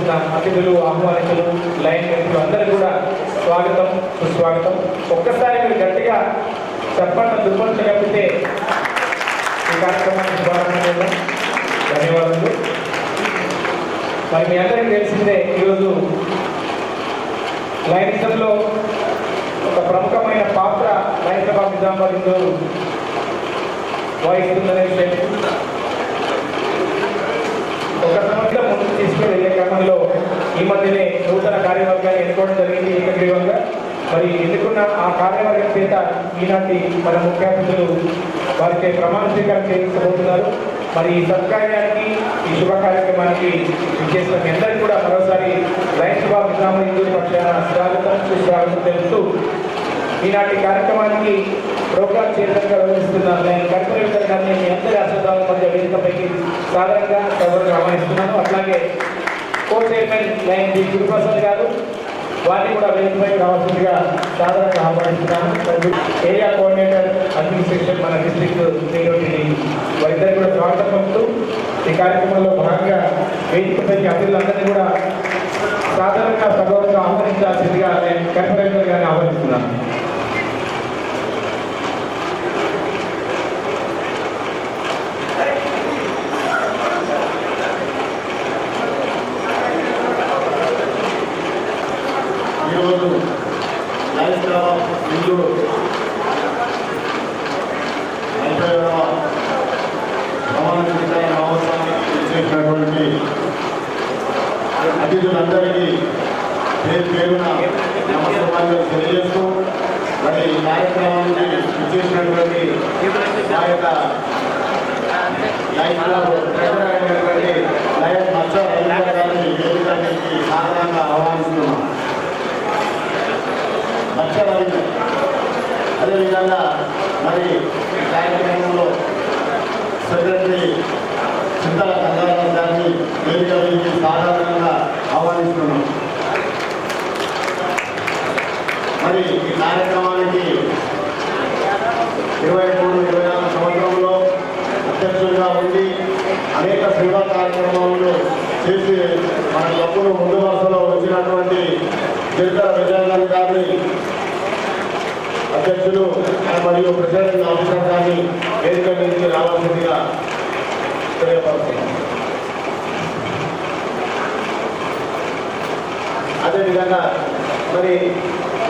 చేస్తున్న అతిథులు, ఆహ్వానితులు, లైన్ వ్యక్తులు అందరూ కూడా స్వాగతం, సుస్వాగతం. ఒక్కసారి మీరు గట్టిగా చెప్పండి దుర్బంధ కప్పితే ఈ కార్యక్రమానికి స్వాగతం చేద్దాం. ధన్యవాదాలు. మరి మీ అందరికీ తెలిసిందే, ఈరోజు లైనిజంలో ఒక ప్రముఖమైన పాత్ర హైదరాబాద్ నిజామాబాద్ ఇందూరు వహిస్తుందనే విషయం ఒక సంవత్సరం ముందుకు తీసుకువెళ్ళే క్రమంలో ఈ మధ్యనే నూతన కార్యవర్గాన్ని ఎన్నుకోవడం జరిగింది ఏకగ్రీవంగా. మరి ఎన్నుకున్న ఆ కార్యవర్గం చేత ఈనాటి మన ముఖ్య అతిథులు వారికి ప్రమాణ స్వీకారం చేయించబోతున్నారు. మరి ఈ సత్కార్యానికి, ఈ శుభ కార్యక్రమానికి చేసిన మీ అందరికీ కూడా మరోసారి లైన్స్బాబ్ నిజామాబాద్ ఇందూరు పక్షాన స్వాగతం, సుస్వాగతం తెలుపుతూ ఈనాటి కార్యక్రమానికి ప్రోగ్రామ్ చైర్మన్గా వ్యవహరిస్తున్న నేను కర్పూరేటర్ గారిని మీ అందరి ఆశీర్వాదాల మధ్య వేదికపైకి సాధారణంగా సభకు ఆహ్వానిస్తున్నాను. అట్లాగే co chairman lion D Guruprasad garu, వారిని కూడా వేదికపైకి రావాల్సిందిగా సాధారణంగా ఆహ్వానిస్తున్నాను. ఏరియా కోఆర్డినేటర్ అడ్మినిస్ట్రేషన్ మన డిస్ట్రిక్ట్ వారిద్దరు కూడా స్వాగతం పలుకుతూ ఈ కార్యక్రమంలో భాగంగా వేదికపైకి అతిథులందరినీ కూడా సాధారణంగా సభకు ఆహ్వానించాల్సిందిగా నేను కర్పూరేటర్ గారిని ఆహ్వానిస్తున్నాను. ఈరోజు లైన్స్బాబ్ ఇందూరు 40వ ప్రమాణ స్వీకార మహోత్సవానికి చేసినటువంటి అతిథులందరికీ పేరు పేరున నమస్కారాలు తెలియజేస్తూ, మరి ఈ కార్యక్రమానికి చేసినటువంటి మా యొక్క లైన్స్బాబ్ ట్రెజరర్ అయినటువంటి లయన్ మత్స్య గారిని వేదికకి సాధారణంగా ఆహ్వానిస్తున్నాం. అదేవిధంగా మరి ఈ కార్యక్రమంలో సెక్రటరీ చింతల గంగారావు గారిని వేదికకి సాధారణంగా ఆహ్వానిస్తున్నాం. మరి ఈ కార్యక్రమానికి 23-24 సంవత్సరంలో అధ్యక్షుడిగా ఉండి అనేక సేవా కార్యక్రమాలను చేసి మన క్లబ్ను ముందు వరుసలో వచ్చినటువంటి జిల్లా విజయనగర్ గారిని అధ్యక్షులు మరియు ప్రెసిడెంట్ ఆఫీసర్ గారిని వేదిక నుంచి రావాల్సిందిగా తెలియపరుస్తున్నాం. అదేవిధంగా మరి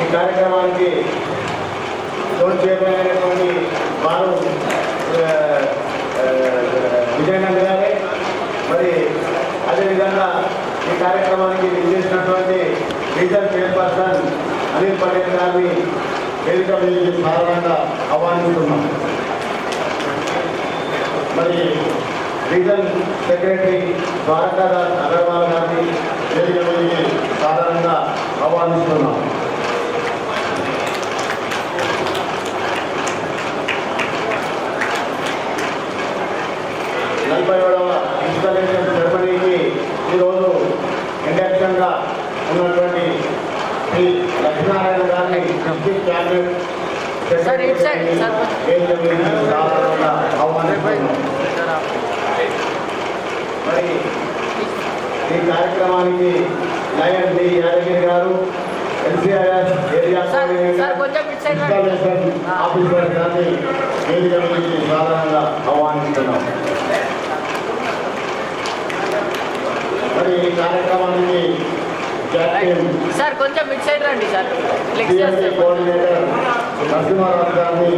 ఈ కార్యక్రమానికి తోడు చేయబడినటువంటి వారు విజయనగర్ గారే. మరి అదేవిధంగా ఈ కార్యక్రమానికి విచ్చేసినటువంటి రీజనల్ చైర్పర్సన్ అనిల్ పటేల్ గారిని వేదిక మీద సాధారణంగా ఆహ్వానిస్తున్నాం. మరి రీజనల్ సెక్రటరీ ద్వారకాదాస్ అగర్వాల్ గారిని వేదిక మీద సాధారణంగా ఆహ్వానిస్తున్నాం. ఇన్స్టాలేషన్ సెరమనీకి ఈరోజు ఇండక్షన్గా ఉన్నటువంటి శ్రీ లక్ష్మీనారాయణ గారిని డిస్ట్రిక్ట్ క్యాబినెట్ సాధారణంగా ఆహ్వానిస్తున్నాం. మరి ఈ కార్యక్రమానికి లయన్ డి యాదగిరి గారు, ఎన్సీఆర్ఎస్ ఏరియా ఇన్స్టాలేషన్ ఆఫీసర్ గారిని వేదిక నుంచి సాధారణంగా ఆహ్వానిస్తున్నాం. మరి ఈ కార్యక్రమానికి సార్ కొంచెం మిడ్ సైడ్ రండి సార్. కోఆర్డినేటర్ నరసింహారావు గారిని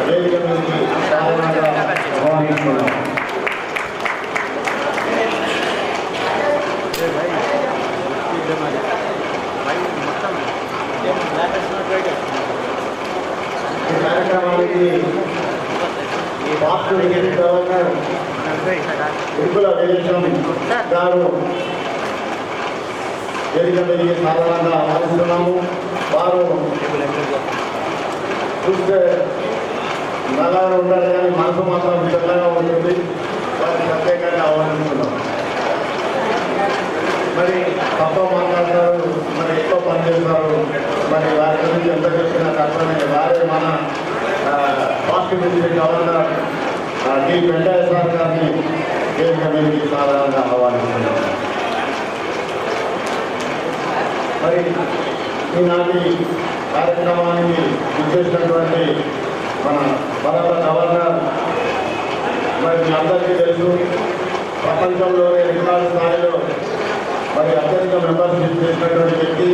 వేదిక నుంచి సాధారణంగా ఆహ్వానిస్తున్నాం. ఈ కార్యక్రమానికి రాష్ట్ర డిప్యూటీ గవర్నర్ ఉడుకుల వీరేశం గారు వేదిక మీద సాధారణంగా ఆహ్వానిస్తున్నాము. వారు చూస్తే నల్లగా ఉండాలి కానీ మనసు మాత్రం తెల్లగా ఉంటుంది. వారిని ప్రత్యేకంగా ఆహ్వానిస్తున్నాం. మరి తప్ప మాట్లాడతారు, మరి ఎక్కువ పనిచేస్తారు. మరి వారి గురించి ఎంత చెప్పినా తప్పనే. వారే మన positive district governor D Venkateswara గారిని వేదిక మీదకి సాధారణంగా ఆహ్వానిస్తున్నాం. మరి ఈనాటి కార్యక్రమానికి ఇచ్చేసినటువంటి మన భారత గవర్నర్ మరి మీ అందరికీ తెలుసు ప్రపంచంలోనే రికార్డు స్థాయిలో మరి అత్యధిక మెంబర్షిప్ చేసినటువంటి వ్యక్తి.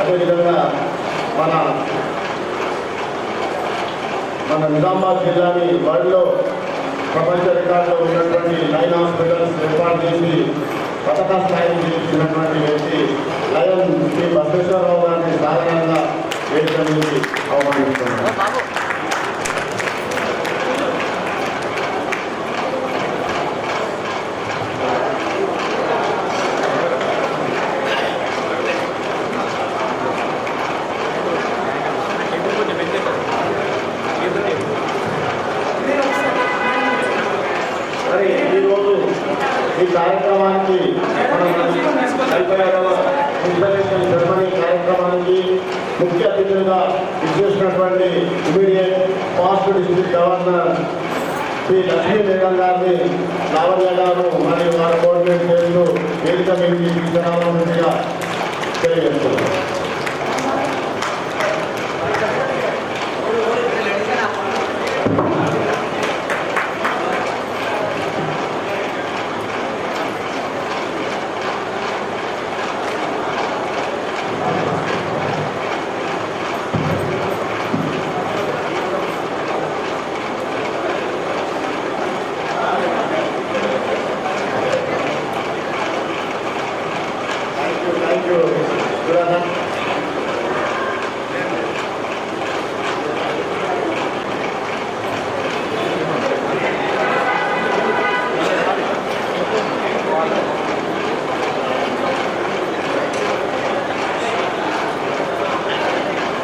అదేవిధంగా మన నిజామాబాద్ జిల్లాని వరల్డ్లో ప్రపంచ రికార్డులో ఉన్నటువంటి 9 హాస్పిటల్స్ ఏర్పాటు చేసి పథక స్థాయిని చేసినటువంటి వ్యక్తి లయన్ శ్రీ బసవేశ్వరరావు గారిని సాధారణంగా వేదిక నుంచి ఆహ్వానిస్తున్నారు. మరి ఈరోజు ఈ కార్యక్రమానికి ఇన్స్టాలేషన్ సెరమనీ కార్యక్రమానికి ముఖ్య అతిథులుగా ఇచ్చేసినటువంటి immediate past district governor Shri Lakshmi madam గారిని లావణ్య గారు మరియు వారి కోఆర్డినేట్ చేస్తూ వేదిక మీద తీసుకురావాల్సిందిగా తెలియజేస్తున్నారు. Thank you.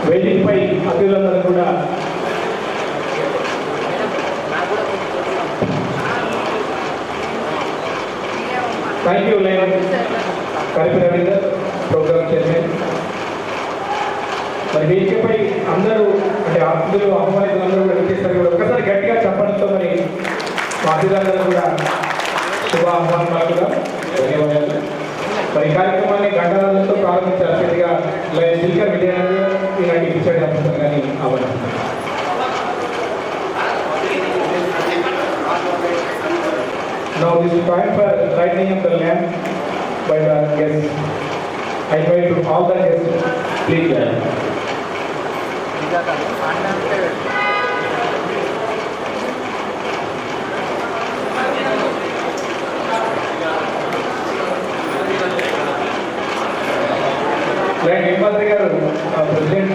వేదికపై అతిథులందరూ కూడా థ్యాంక్ యూ లైన్ కలిపి రవీందర్ ప్రోగ్రామ్ చైర్మన్. మరి వేదికపై అందరూ అంటే అతిథులు ఆహ్వానితులు అందరూ కూడా వచ్చేసరికి కూడా ఒక్కసారి గట్టిగా చెప్పడంతో మరి మా అతిథులందరూ కూడా శుభ ఆహ్వానాలుగా ధన్యవాదాలు. మరి కార్యక్రమాన్ని గంటలతో ప్రారంభించాల్సిందిగా లైన్ సిల్కర్ విజయనగర్ ఇలాంటి పిచ్చడి అప్పుడు కానీ అవ్వాలి. Now this is time for lighting up the lamp by the guests. I invite to all the guests, please join. Like Himadri garu, President.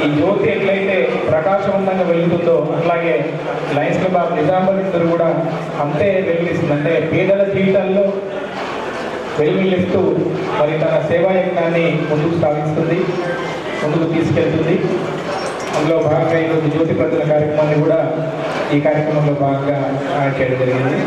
ఈ జ్యోతి ఎట్లయితే ప్రకాశవంతంగా వెలుగుతుందో అట్లాగే లయన్స్ క్లబ్ ఆఫ్ నిజామాబాద్ కూడా అంతే వెలుగునిస్తుంది. అంటే పేదల జీవితాల్లో వెలుగునిస్తూ మరి తన సేవా యజ్ఞాన్ని ముందుకు సాగిస్తుంది, ముందుకు తీసుకెళ్తుంది. అందులో భాగంగా ఈరోజు జ్యోతి ప్రజల కార్యక్రమాన్ని కూడా ఈ కార్యక్రమంలో భాగంగా యాడ్ చేయడం జరిగింది.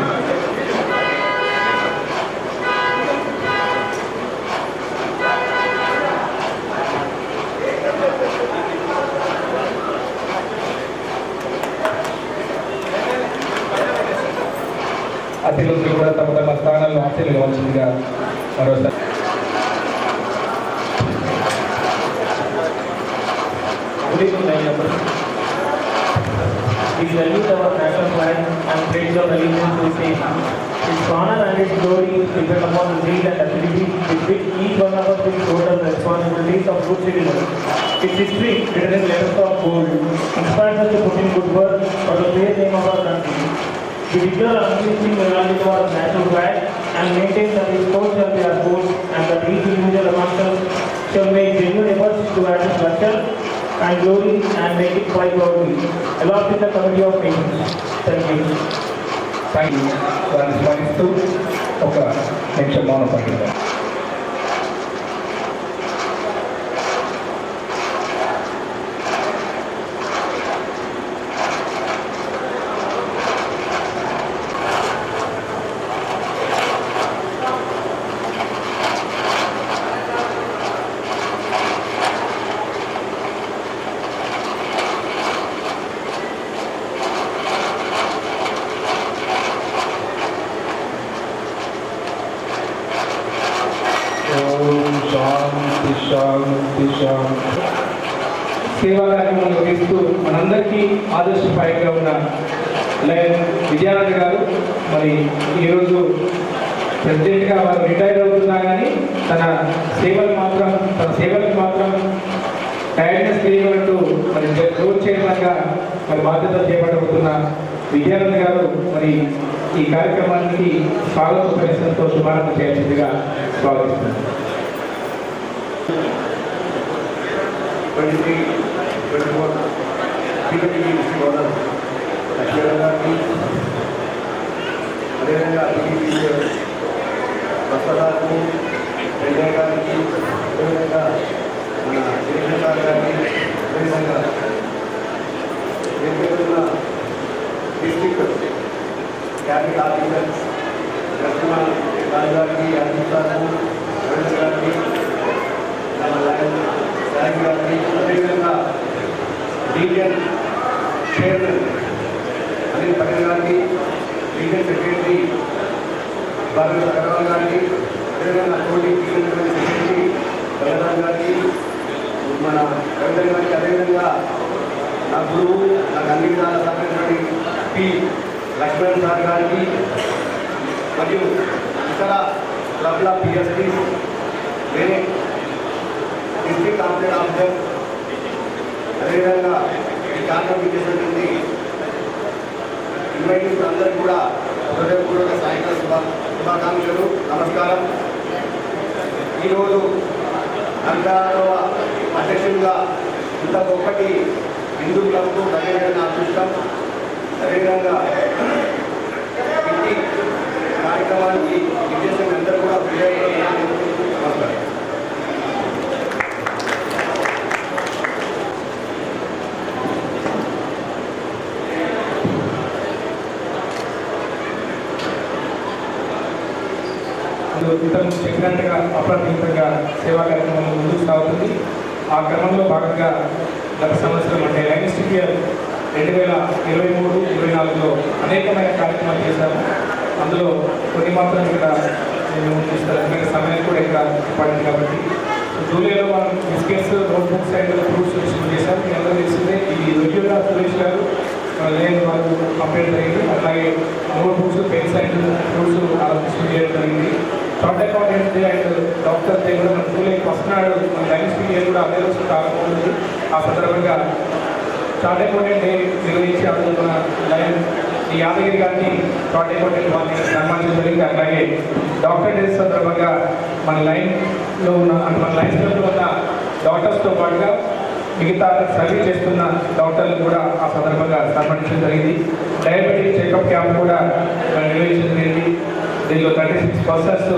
అతిథులు కూడా తమ తమ స్థానాల్లో ఆశీర్వదించవలసిందిగా మరోసారి. We salute our national flag and pledge our allegiance to the same. Its honor and its glory depend upon the zeal and ability with which each one of us will shoulder the responsibilities of good citizens. Its history, written in letters of gold, inspires us to put in good work for the fair name of our country. We declare unceasing loyalty to our national flag and maintain that its course shall be our course and that each individual amongst us shall make genuine efforts to add its structure and glory and make it quite proudly, along with the committee of nations. Thank you. వారిని స్మరిస్తూ ఒక నిమిషం మౌనం పట్టింది. సేవా కార్యక్రమాలు చేస్తూ మనందరికీ ఆదర్శప్రాయంగా ఉన్న లయన్ విజయానంద్ గారు మరి ఈరోజు ప్రెసిడెంట్గా వారు రిటైర్ అవుతున్నా కానీ తన సేవలకు మాత్రం టైర్నెస్ చేయగలంటూ మరి రోడ్ చైర్మన్గా మరి బాధ్యత చేపట్టబోతున్న విజయానంద్ గారు మరి ఈ కార్యక్రమానికి స్వాగత పరిశ్రమతో శుభారంభం చేయాల్సిందిగా స్వాగతిస్తున్నారు. 23-24 పీడబ్ల్యూడీ డిస్ట్రిక్ట్ ఓనర్ లక్ష్మీరావు గారికి, అదేవిధంగా టీడీపీ బస్వదారికి, వెంకయ్య గారికి, అదేవిధంగా మన శ్రీకృష్ణ గారికి, అదేవిధంగా ఏదైనా డిస్ట్రిక్ట్ క్యాబినెట్ ఆఫీసర్స్ లక్ష్మణ రాజు గారికి, అజిత్ సార్కు, రవీంద్ర గారికి, సాయి గారికి, అదేవిధంగా రీజియన్ చైర్మన్ అనిల్ పటేల్ గారికి, రీజియన్ సెక్రటరీ భారత అగర్వాల్ గారికి, అదేవిధంగా కోటి సెక్రటరీ బలరాం గారికి, మన రవీంద్ర గారికి, అదేవిధంగా నా గురువు నాకు అన్ని విధాల సహకరించినటువంటి పి లక్ష్మణ్ సార్ గారికి మరియు ఇతర క్లబ్ల పిఎస్పీ వేరే డిస్ట్రిక్ట్ కాంప్లెక్స్ ఆఫీసర్, అదేవిధంగా ఈ కార్యక్రమం చేసినటువంటి ఇన్వైటీస్ అందరికీ కూడా హృదయపూర్వక సాయంత్రం శుభాకాంక్షలు, నమస్కారం. ఈరోజు 46వ అధ్యక్షులుగా ఇంత గొప్పటి హిందూ క్లబ్కు ప్రజలను అదృష్టం. అదేవిధంగా ఇంటి కార్యక్రమానికి విజేసిన అందరూ కూడా నమస్కారం. ఇంతకు చెప్పినట్టుగా అప్రతిమితంగా సేవా కార్యక్రమం ముందుకు సాగుతుంది. ఆ క్రమంలో భాగంగా గత సంవత్సరం అంటే లైంగిక్ ఇయర్ 2023-24లో అనేకమైన కార్యక్రమాలు చేశాము. అందులో కొన్ని మాత్రం ఇక్కడ నేను ఇస్తాను, సమయం కూడా ఇక్కడ పడింది కాబట్టి జూలైలో మనం biscuits, notebooks and fruits distribute చేశాం. మీ అందరూ తెలిసిందే ఇది రెగ్యులర్గా సురేష్ గారు లేని వాళ్ళు కంప్లీట్ జరిగింది. అలాగే నోట్బుక్స్, పెన్స్ అండ్ ఫ్రూట్స్ అలా డిస్ట్రిబ్యూట్ చేయడం జరిగింది. Chart accountant and doctor day కూడా మన జూలై ఫస్ట్ నాడు మన లైన్స్ ఇయర్ కూడా అదే రోజు కాకపోతుంది. ఆ సందర్భంగా చార్ట్ అకౌంటెంట్ డే నిర్వహించి అందులో మన లైన్ ఈ యాదగిరి గారిని చార్ట్ అకౌంటెంట్ వాళ్ళని సన్మానించడం జరిగింది. అలాగే డాక్టర్ డే సందర్భంగా మన లైన్లో ఉన్న మన లైన్స్లో ఉన్న డాక్టర్స్తో పాటుగా మిగతా సర్వీస్ చేస్తున్న డాక్టర్లు కూడా ఆ సందర్భంగా సన్మానించడం జరిగింది. డయాబెటిక్ చెకప్ క్యాంప్ కూడా నిర్వహించడం జరిగింది. దీనిలో 36 పర్సన్స్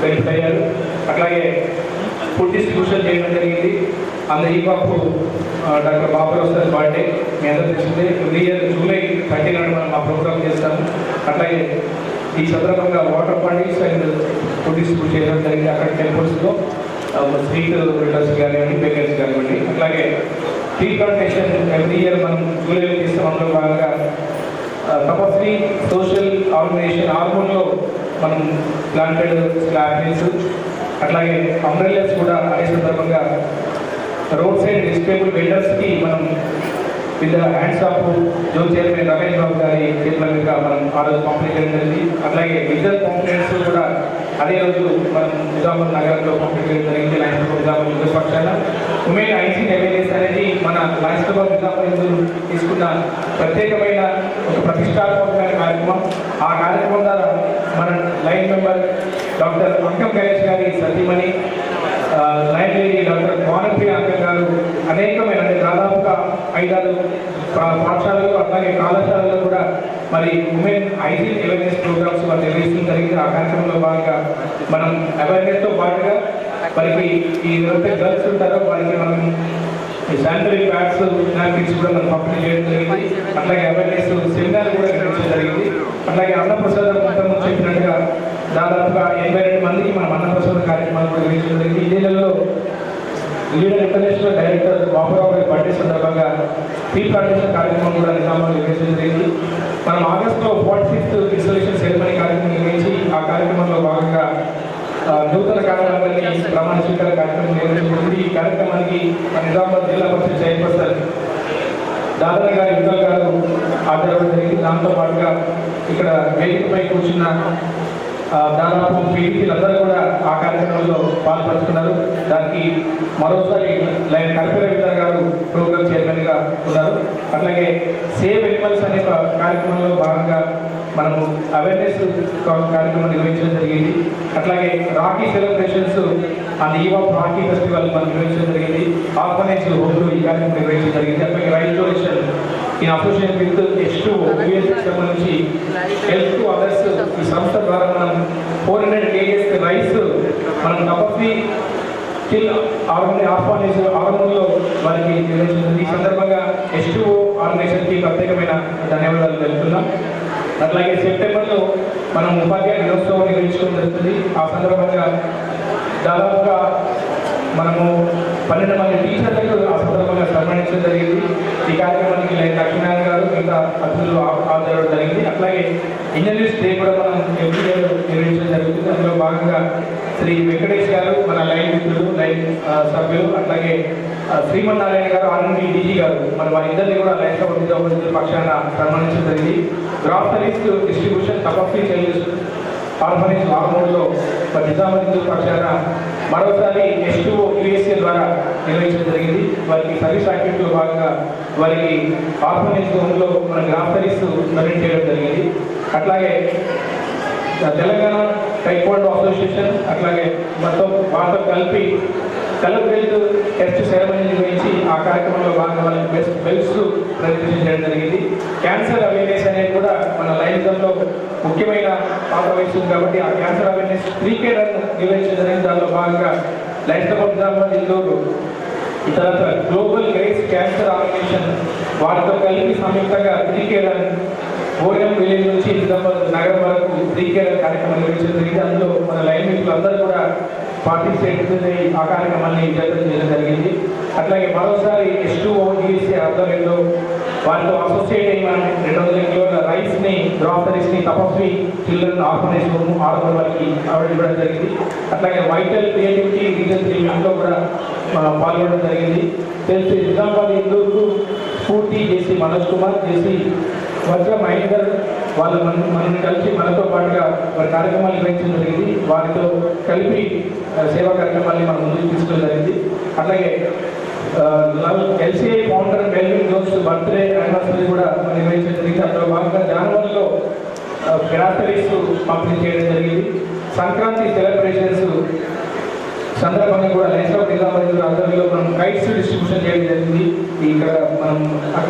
వెరిఫై అయ్యారు. అట్లాగే ఫుడ్ డిస్ట్రిబ్యూషన్ చేయడం జరిగింది. ఈ బాబు డాక్టర్ బాబురావు సార్ బర్త్డే మీ అందరూ తెలిసిందే. ఎవ్రీ ఇయర్ జూలై 30 నాడు మనం ఆ ప్రోగ్రామ్ చేస్తాము. అట్లాగే ఈ సందర్భంగా water bottles and food distribute చేయడం జరిగింది. అక్కడ టెంపుల్స్లో స్ట్రీట్ వెండర్స్ కానివ్వండి, బేకర్స్ కానివ్వండి. అట్లాగే టీ ప్లాంటేషన్ ఎవ్రీ ఇయర్ మనం జూలైలో చేస్తాం. అందులో భాగంగా తపస్వి సోషల్ ఆర్గనైజేషన్ హార్మోన్లో మనం ప్లాంటెడ్ స్లాబ్స్, అట్లాగే అంబ్రెల్లాస్ కూడా అనే సందర్భంగా రోడ్ సైడ్ వెజిటేబుల్ వెండర్స్కి మనం with hands of zone chairman Ramesh Babu గారి చేతుల మీదుగా మనం ఆ రోజు పంపిణీ చేయడం జరిగింది. అట్లాగే విజువల్ కాంప్లెంట్స్ కూడా అదే రోజు మనం నిజామాబాద్ నగరంలో పంపిణీ చేయడం జరిగింది. లయన్స్ క్లబ్ నిజామాబాద్ యుద్ధ పక్షాన ఉమెన్ ఐసీ అవేర్నెస్ అనేది మన లయన్స్ క్లబ్ నిజామాబాద్ తీసుకున్న ప్రత్యేకమైన ఒక ప్రతిష్టాత్మకమైన కార్యక్రమం. ఆ కార్యక్రమం ద్వారా మన లైన్ మెంబర్ డాక్టర్ అంకం గణేష్ గారి సతీమణి లైన్ లేడీ డాక్టర్ మోనప్రియ అంకం గారు అనేకమైన అంటే దాదాపుగా 5-6 పాఠశాలలు అట్లాగే కళాశాలలో కూడా మరి ఉమెన్ హైజీన్ అవేర్నెస్ ప్రోగ్రామ్స్ మనం నిర్వహించడం జరిగింది. ఆ కార్యక్రమంలో భాగంగా మనం అవేర్నెస్తో పాటుగా వారికి ఈ ఎవరైతే గర్ల్స్ ఉంటారో వారికి మనం శానిటరీ ప్యాడ్స్, నాప్కిన్స్ కూడా మనం పంపిణీ చేయడం జరిగింది. అట్లాగే అవేర్నెస్ సెమినార్ కూడా నిర్వహించడం జరిగింది. అట్లాగే అన్నప్రసాదం మొత్తం చెప్పినట్టుగా దాదాపుగా 82 మందికి మనం అన్నప్రసాద కార్యక్రమాలు కూడా నిర్వహించడం జరిగింది. ఈ నెలలో లీడర్ ఇంటర్నేషనల్ డైరెక్టర్ బాబురావు గారి బర్త్డే సందర్భంగా టీ ప్లాంటేషన్ కార్యక్రమం కూడా నిజామాబాద్ నిర్వహించడం జరిగింది. మనం ఆగస్టులో 46th ఇన్స్టాలేషన్ సెరమనీ కార్యక్రమం నిర్వహించి ఆ కార్యక్రమంలో భాగంగా నూతన కార్యాలయాన్ని ప్రమాణ స్వీకార కార్యక్రమం నిర్వహించబడింది. ఈ కార్యక్రమానికి నిజామాబాద్ జిల్లా పరిషత్ చైర్పర్సన్ దాదాపు గారి యుద్ధల్ గారు హాజరవడం జరిగింది. దాంతో పాటుగా ఇక్కడ వేదికపై కూర్చున్న దాదాపు పీడితులందరూ కూడా ఆ కార్యక్రమంలో పాల్పంచుకున్నారు. దానికి మరోసారి లైన్ కర్పూర విద్య గారు ప్రోగ్రామ్ చైర్మన్గా ఉన్నారు. అట్లాగే సేవ్ ఎనిమల్స్ అనే కార్యక్రమంలో భాగంగా మనము అవేర్నెస్ కార్యక్రమం నిర్వహించడం జరిగింది. అట్లాగే Rakhi celebrations and eve of Rakhi festival మనం నిర్వహించడం జరిగింది. ఆర్ఫనేజ్ హోమ్లో ఈ కార్యక్రమం నిర్వహించడం జరిగింది. అట్లాగే rice donation in association with H2 సంబంధించి హెల్త్ టు అదర్స్ ఈ సంస్థ ద్వారా మనం 400 kgs రైస్ మనం తప్పి ఆర్ఫనేజ్ ఆరంభంలో వారికి నిర్వహించింది. ఈ సందర్భంగా H2 ఆర్గనైజేషన్కి ప్రత్యేకమైన ధన్యవాదాలు తెలుపుతున్నాం. అట్లాగే సెప్టెంబర్లో మనం ఉపాధ్యాయ దినోత్సవం నిర్వహించడం జరుగుతుంది. ఆ సందర్భంగా దాదాపుగా మనము 12 మంది టీచర్లకు ఆ సందర్భంగా సన్మానించడం జరిగింది. ఈ కార్యక్రమానికి లక్ష్మీనారాయణ గారు మిగతా అతిథులు హాజరవడం జరిగింది. అట్లాగే ఇంజనీర్స్ డే కూడా మనం ఎవ్రీ ఇయర్ నిర్వహించడం జరుగుతుంది. అందులో భాగంగా శ్రీ వెంకటేష్ గారు మన లైన్ మిత్రులు లైన్ సభ్యులు, అట్లాగే శ్రీమన్నారాయణ గారు ఆర్ఎండి డీజీ గారు మన వారిద్దరిని కూడా లైన్ సభ విద్యార్థుల పక్షాన సన్మానించడం జరిగింది. గ్రాసరీస్ డిస్ట్రిబ్యూషన్ తపస్వి చైల్డ్ ఆర్ఫనేజ్ ఆర్మూర్లో నిజామాబాద్ పక్షాన మరోసారి H2 USA ద్వారా నిర్వహించడం జరిగింది. వారికి సర్వీస్ యాక్టివిటీలో భాగంగా వారికి ఆర్ఫనేజ్ హోమ్లో మన గ్రాసరీస్ డొనేట్ చేయడం జరిగింది. అట్లాగే తెలంగాణ టైక్వాండో అసోసియేషన్ అట్లాగే మొత్తం వారితో కలిపి కలర్ హెల్త్ టెస్ట్ సెరమనీ నిర్వహించి ఆ కార్యక్రమంలో భాగంగా వాళ్ళకి బెస్ట్ బెల్ట్స్ ప్రదర్శన చేయడం జరిగింది. క్యాన్సర్ అవేర్నెస్ అనేది కూడా మన లైఫ్లో ముఖ్యమైన పాత్ర వహిస్తుంది కాబట్టి ఆ క్యాన్సర్ అవేర్నెస్ 3K రన్ నిర్వహించడం జరిగింది. దానిలో భాగంగా లైఫ్ నిజామాబాద్ ఇందూరు ఇతర గ్లోబల్ గ్రేస్ క్యాన్సర్ ఆర్గనైజేషన్ వారితో కలిపి సంయుక్తంగా 3K రన్ ఓరియం విలేజ్ నుంచి నిజామాబాద్ నగరం వరకు 3K రన్ కార్యక్రమం నిర్వహించడం జరిగింది. అందులో మన లైన్ మిత్రులు అందరూ కూడా పార్టిసిపేట్ ఆ కార్యక్రమాన్ని విజయవంతం చేయడం జరిగింది. అట్లాగే మరోసారి H2 USA ఆధ్వర్యంలో వారితో అసోసియేట్ అయ్యి మనం 200 కిలోల రైస్ని గ్రాసరీస్ని తపస్వి చిల్డ్రన్ ఆర్ఫనేజ్ హోమ్ ఆర్డర్ వారికి అవార్డు ఇవ్వడం జరిగింది. అట్లాగే వైటల్ క్రియేటివిటీ రీజన్ 3 కూడా పాల్గొనడం జరిగింది. తెలిసి నిజామాబాద్ ఇందూరుకు స్ఫూర్తి చేసి మనోజ్ కుమార్ చేసి వజ్ర మహేందర్ వాళ్ళు మనల్ని కలిసి మనతో పాటుగా వారి కార్యక్రమాలు నిర్వహించడం జరిగింది. వారితో కలిపి సేవా కార్యక్రమాన్ని మనం ముందుకు తీసుకోవడం జరిగింది. అట్లాగే LCI founder Melvin Jones birthday anniversary కూడా నిర్వహించడం జరిగింది. అందులో భాగంగా జనవరిలో గ్రాసరీస్ పంపిణీ చేయడం జరిగింది. సంక్రాంతి సెలబ్రేషన్స్ సందర్భంగా కూడా లైన్స్ ఆఫ్ నిజామాబాద్ ఆధ్వర్యంలో మనం కైట్స్ డిస్ట్రిబ్యూషన్ చేయడం జరిగింది. ఇక్కడ మనం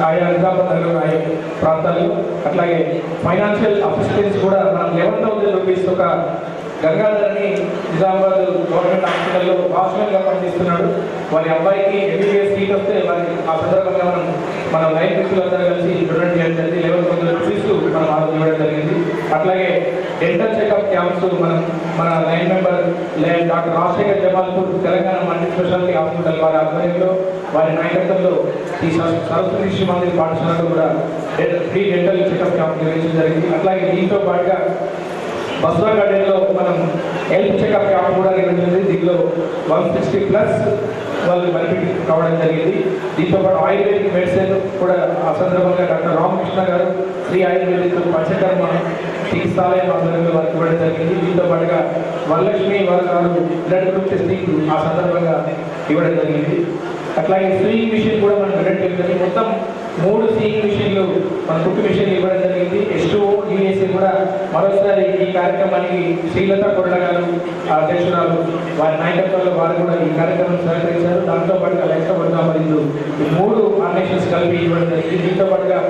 ఆయా నిజామాబాద్ నగరం ఆయా ప్రాంతాల్లో అట్లాగే ఫైనాన్షియల్ అసిస్టెన్స్ కూడా మనం 11,000 రూపీస్ ఒక గంగాధర్ని నిజామాబాద్ గవర్నమెంట్ హాస్పిటల్లో వాచ్మెన్గా పనిచేస్తున్నాడు. వారి అబ్బాయికి MBBS సీట్ వస్తే వారి ఆ సందర్భంగా మన లైన్ మిత్రులందరూ కలిసి డొనేట్ చేయడం జరిగింది. 11,000 రూపీస్ మనం ఆరోగ్యం ఇవ్వడం జరిగింది. అట్లాగే డెంటల్ చెకప్ క్యాంప్స్ మన line member doctor Rajasekhar Jamalpur Telangana multi speciality hospital వారి ఆధ్వర్యంలో వారి నాయకత్వంలో ఈ సరస్వతి శిశు మందిర్ పాఠశాలలో కూడా ఫ్రీ డెంటల్ చెకప్ క్యాంప్ నిర్వహించడం జరిగింది. అట్లాగే దీంతో పాటుగా బస్వా గార్డెన్లో మనం హెల్త్ చెకప్ క్యాంప్ కూడా నిర్వహించింది. దీనిలో 160+ వాళ్ళు బెనిఫిట్ కావడం జరిగింది. దీంతో పాటు ఆయుర్వేదిక్ మెడిసిన్ కూడా ఆ సందర్భంగా డాక్టర్ రామకృష్ణ గారు శ్రీ ఆయుర్వేదిక్ పంచకర్మ చికిత్సాలయం ఆధ్వర్యంలో వారికి ఇవ్వడం జరిగింది. దీంతో పాటుగా వరలక్ష్మి వారు బ్లడ్ గ్రూప్ టెస్టింగ్ ఆ సందర్భంగా ఇవ్వడం జరిగింది. అట్లాగే స్వింగ్ మిషన్ కూడా మనం డొనేట్ చేయడం మొత్తం 3 స్వింగ్ మిషన్లు మన కుట్టు మిషన్లు ఇవ్వడం జరిగింది. H2 USA కూడా మరోసారి ఈ కార్యక్రమానికి శ్రీలత కొరడ గారు అధ్యక్షురాలు వారి నాయకత్వంలో వారు కూడా ఈ కార్యక్రమం సహకరించారు. దాంతో పాటుగా లైఫ్ మరియు ఈ 3 ఆర్గనైజేషన్స్ కలిపి ఇవ్వడం జరిగింది. దీంతో పాటుగా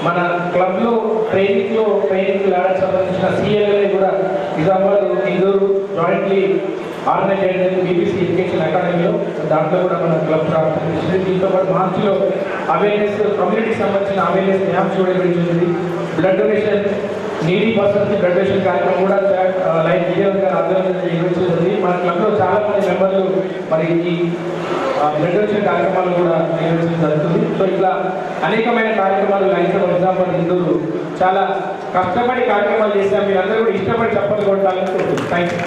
మన క్లబ్లో ట్రైనింగ్ లాడకు సంబంధించిన CLA కూడా నిజామాబాద్ ఇందూరు జాయింట్లీ ఆర్గనైజ్ చేయడం BBC ఎడ్యుకేషన్ అకాడమీలో దాంట్లో కూడా మన క్లబ్ ప్రారంభించింది. దీంతో పాటు మార్చిలో అవేర్నెస్ కమ్యూనిటీకి సంబంధించిన అవేర్నెస్ క్యాంప్స్ కూడా నిర్వహించింది. Blood donation needy persons blood donation కార్యక్రమం కూడా లైన్ విజయవంతంగా ఆధ్వర్యంలో నిర్వహించింది. మన క్లబ్లో చాలా మంది మెంబర్లు మరి ఈ బ్లడ్ డొనేషన్ కార్యక్రమాలు కూడా నిర్వహించడం జరుగుతుంది. సో ఇట్లా అనేకమైన కార్యక్రమాలు లైన్స్ ఆఫ్ నిజామాబాద్ హిందువులు చాలా కష్టపడి కార్యక్రమాలు చేశారు. మీరందరూ కూడా ఇష్టపడి చెప్పలు కొట్టాలని కోరుకుంటున్నాను. Thank you.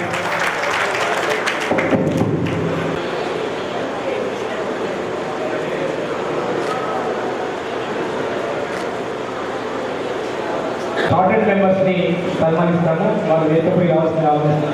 మెంబర్స్ని సన్మానిస్తాము. వాళ్ళు వేసపోయి కావాల్సిన ఆలోచన.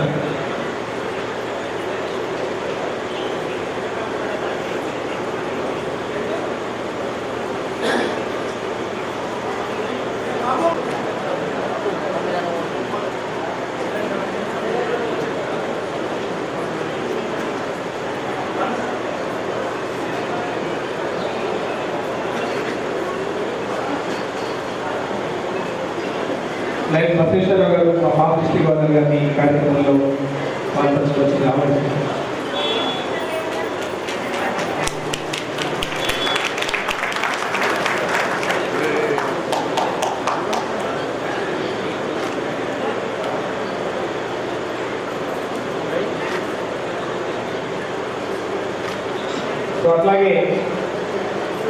లైక్ బసవేశ్వరరావు గారు మా పాప డిస్ట్రిక్ట్ గవర్నర్ గారిని ఈ కార్యక్రమంలో పాల్పంచుకొచ్చిన ఆహ్వానిస్తున్నాను. సో అట్లాగే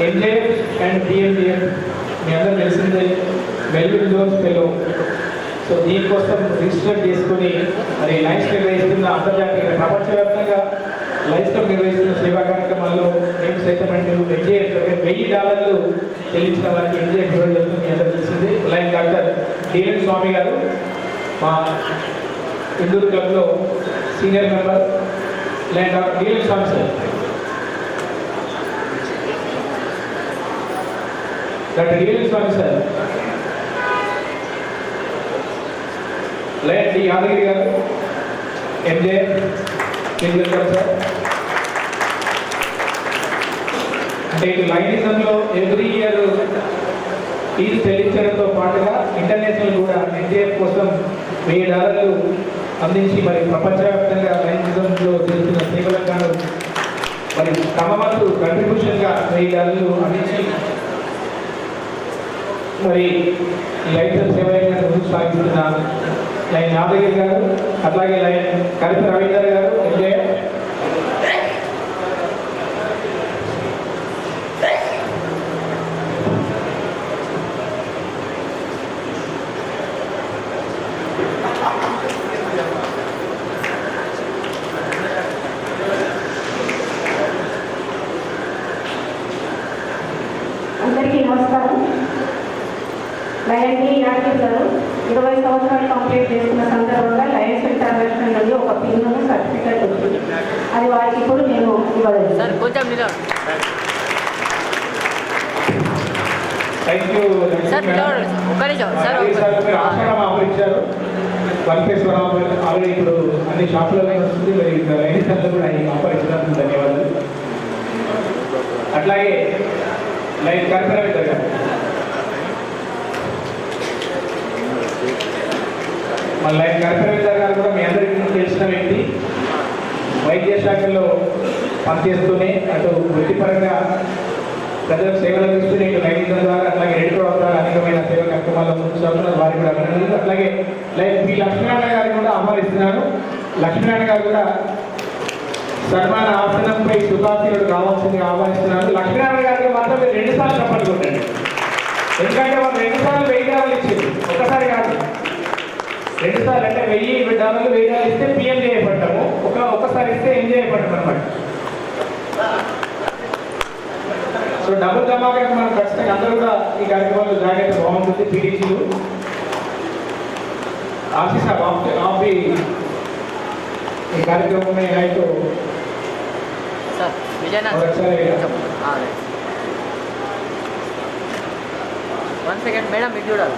ఎంజేఎఫ్ అండ్ టీఎంజేఎఫ్ మీ అందరూ తెలిసిందే మెల్విన్ జోన్స్ ఫెలో. సో దీనికోసం రిజిస్టర్ చేసుకుని మరి లైన్స్ నిర్వహిస్తున్న అంతర్జాతీయ ప్రపంచవ్యాప్తంగా లైన్స్ నిర్వహిస్తున్న సేవా కార్యక్రమాల్లో మేము సైతమంటే ఎంజేఎఫ్ $1000 చెల్లించిన వారికి ఎంజేఎఫ్ ఇవ్వడం జరుగుతుంది. మీ అందరూ తెలిసింది. లైక్ డాక్టర్ డిఎన్ స్వామి గారు మా ఇందూరు క్లబ్లో సీనియర్ మెంబర్. లైక్ డాక్టర్ డిఎన్ స్వామి సార్, డాక్టర్ డిఎన్ స్వామి సార్, లైక్ డి యాదగిరి గారు ఎంజేఎఫ్ సార్. అంటే ఇటు లైనిజంలో ఎవ్రీ ఇయర్ ఫీజు చెల్లించడంతో పాటుగా ఇంటర్నేషనల్ కూడా ఎన్జేఎఫ్ కోసం $1000 అందించి మరి ప్రపంచవ్యాప్తంగా లైనిజంలో చేస్తున్న సేవలకు గాను మరి తమ వంతు కంట్రిబ్యూషన్గా $1000 అందించి మరి లైన్ సేవలను ముందుకు సాగిస్తున్న లైన్ యాదగిరి గారు, అట్లాగే లైన్ కరిపి రవీందర్ గారు ఎంజేఎఫ్. అందరికీ నమస్కారం. లయన్ యాక్టివ్ గారు 20 సంవత్సరాలు కంప్లీట్ చేసుకున్న సందర్భంగా లయన్స్ ఇంటర్నేషనల్ నుండి ఒక పిన్ సర్టిఫికేట్ వచ్చింది. అది వారికి ఇప్పుడు నేను ఇవ్వలేదు. సార్ కొంచెం థ్యాంక్ యూ సార్ ఒక్క నిమిషం సార్. ఆశ్రమం ఆఫర్ ఇచ్చారు. 1+1 ఆల్రెడీ ఇప్పుడు అన్ని షాపులలో వస్తుంది. మరి రైతు కూడా ఈ ఆఫర్ ఇచ్చినందుకు ధన్యవాదాలు. అట్లాగే లైన్ కరిపి గారు, మన లైన్ కరిపి గారు కూడా మీ అందరికీ తెలిసిన వ్యక్తి. వైద్య శాఖలో పనిచేస్తూనే అటు వృత్తిపరంగా ప్రజలకు సేవలు అందిస్తూనే ఇటు లైనిజం ద్వారా అట్లాగే రెడ్ క్రాస్ ద్వారా అనేకమైన సేవా కార్యక్రమాల్లో ముందు సాగుతున్నారు. వారికి కూడా అభినందనలు. అట్లాగే లైక్ పి లక్ష్మీనారాయణ గారిని కూడా ఆహ్వానిస్తున్నారు. లక్ష్మీనారాయణ గారు కూడా సన్మాన ఆసనంపై సుఖాసీనుడు కావాల్సిందిగా ఆహ్వానిస్తున్నారు. లక్ష్మీనారాయణ గారికి మాత్రం మీరు 2 సార్లు చెప్పండి కొట్టండి. ఎందుకంటే వాళ్ళు 2 సార్లు $1000 ఇచ్చింది, ఒకసారి కాదు. 2 సార్లు అంటే $1000 $1000 ఇస్తే పిఎం చేయబడ్డాము, ఒకసారి ఇస్తే ఎంజాయ్ పడ్డాము అనమాట. సో డబుల్ ధమాకా మనం ఖచ్చితంగా అందరూ కూడా ఈ కార్యక్రమంలో జాయిన్ అయితే బాగుంటుంది. పీడీసీలు ఆశీస్ आप भी ఈ కార్యక్రమం में आए तो సార్ విజయనాథ్ और अच्छा रहेगा. 1 సెకండ్ మేడం మీకు చూడాలి.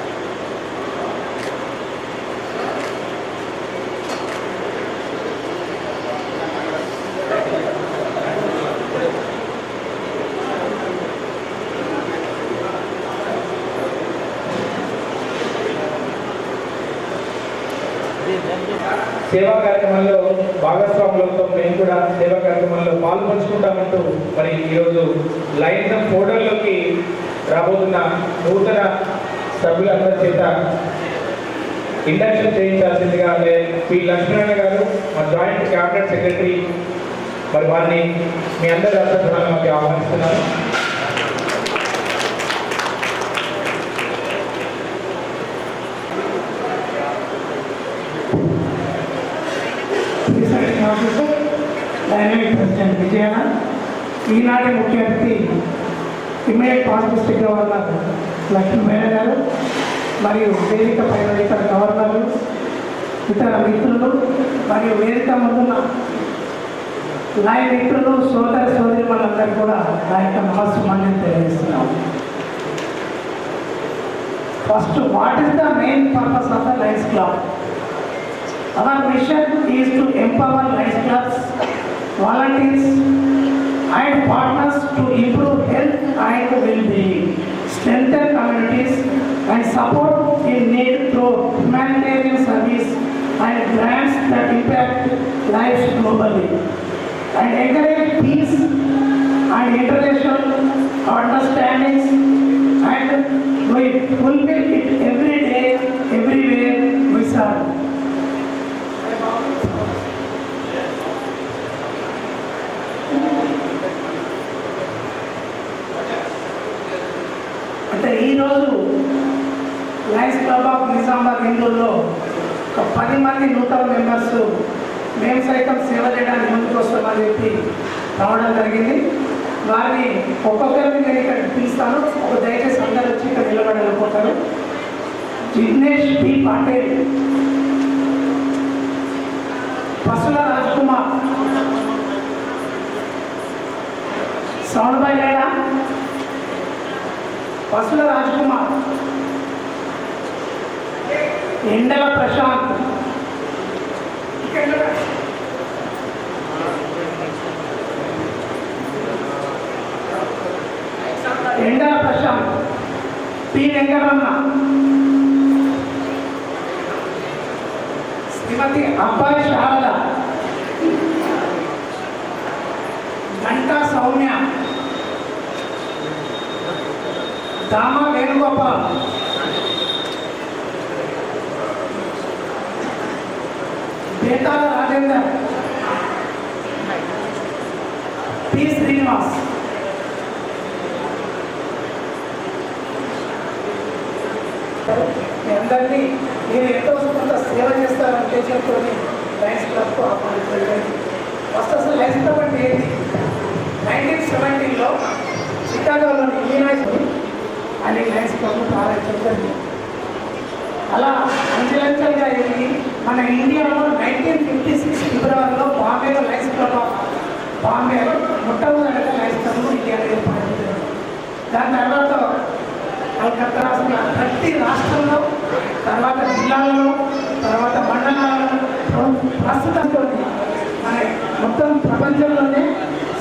సేవా కార్యక్రమంలో భాగస్వాములతో మేము కూడా సేవా కార్యక్రమంలో పాల్పంచుకుంటామంటూ మరి ఈరోజు లైనిజం ఫోటోల్లోకి రాబోతున్న నూతన సభ్యులందరి చేత ఇండక్షన్ చేయించాల్సిందిగా పి లక్ష్మీనారాయణ గారు మా జాయింట్ క్యాబినెట్ సెక్రటరీ మరి వారిని మీ అందరి అభ్యర్థులను మాకు ఆహ్వానిస్తున్నారు. డైనమిక్ ప్రెసిడెంట్ విజయన, ఈనాటి ముఖ్య అతిథి immediate pass district governor Lakshminarayana గారు, మరియు వేదిక పైన ఇతర గవర్నర్లు, ఇతర మిత్రులు మరియు వేదిక ముందున్న నాయ మిత్రులు, సోదర సోదరిమణులందరూ కూడా నా యొక్క నమస్సుమాన్యం తెలియజేస్తున్నాము. First, what is the main purpose of the Lions club? Hour machine is to empower Lions clubs, volunteers and partners to improve health and well-being, strengthen communities and support in need through humanitarian service and grants that impact lives globally, and encourage peace and international understandings, and we fulfill it every day, everywhere we serve. అంటే ఈరోజు Lions Club of Nizamabad హిందూల్లో ఒక 10 మంది నూతన members మేము సైతం సేవ చేయడానికి ముందుకు వస్తామని చెప్పి రావడం జరిగింది. వారిని ఒక్కొక్కరిని నేను ఇక్కడ పిలుస్తాను. ఒక దయచేసి అందరూ వచ్చి ఇక్కడ నిలబడాలనుకుంటారు. జిగ్నేష్ పి పాటేల్, పసుల రాజ్ కుమార్, సౌండ్ బై లేడా? పసుల రాజ్ కుమార్, ఎండల ప్రశాంత్, ఎండల ప్రశాంత్, పి వెంకటరమణ, శ్రీమతి అబ్బాయి శారద, గంటా సౌమ్య, దామా వేణుగోపాల్, బేతాల రాజేందర్, పి శ్రీనివాస్. మీ అందరినీ మీరు ఎంతో కొంత సేవ చేస్తారనే ఉద్దేశంతో లయన్స్ క్లబ్కు ఆహ్వానించండి. ఫస్ట్ అసలు లయన్స్ క్లబ్ అంటే ఏంటి? 1970లో చికాగోలోని ఇలినాయిస్ అనే లయన్స్ క్లబ్ను ప్రారంభించండి. అలా అంచెలంచెలుగా వెళ్ళి మన ఇండియాలో 1956 ఫిబ్రవరిలో బాంబేలో లయన్స్ క్లబ్ ఆఫ్ బాంబేలో మొట్టమొదటిగా లయన్స్ క్లబ్ను ఇండియాలో ఏర్పాటు చేశారు. దాని తర్వాత కలకత్తా రాష్ట్రంలో ప్రతి రాష్ట్రంలో, తర్వాత జిల్లాలలో, తర్వాత మండలాలలో, ప్రస్తుతంతో మన మొత్తం ప్రపంచంలోనే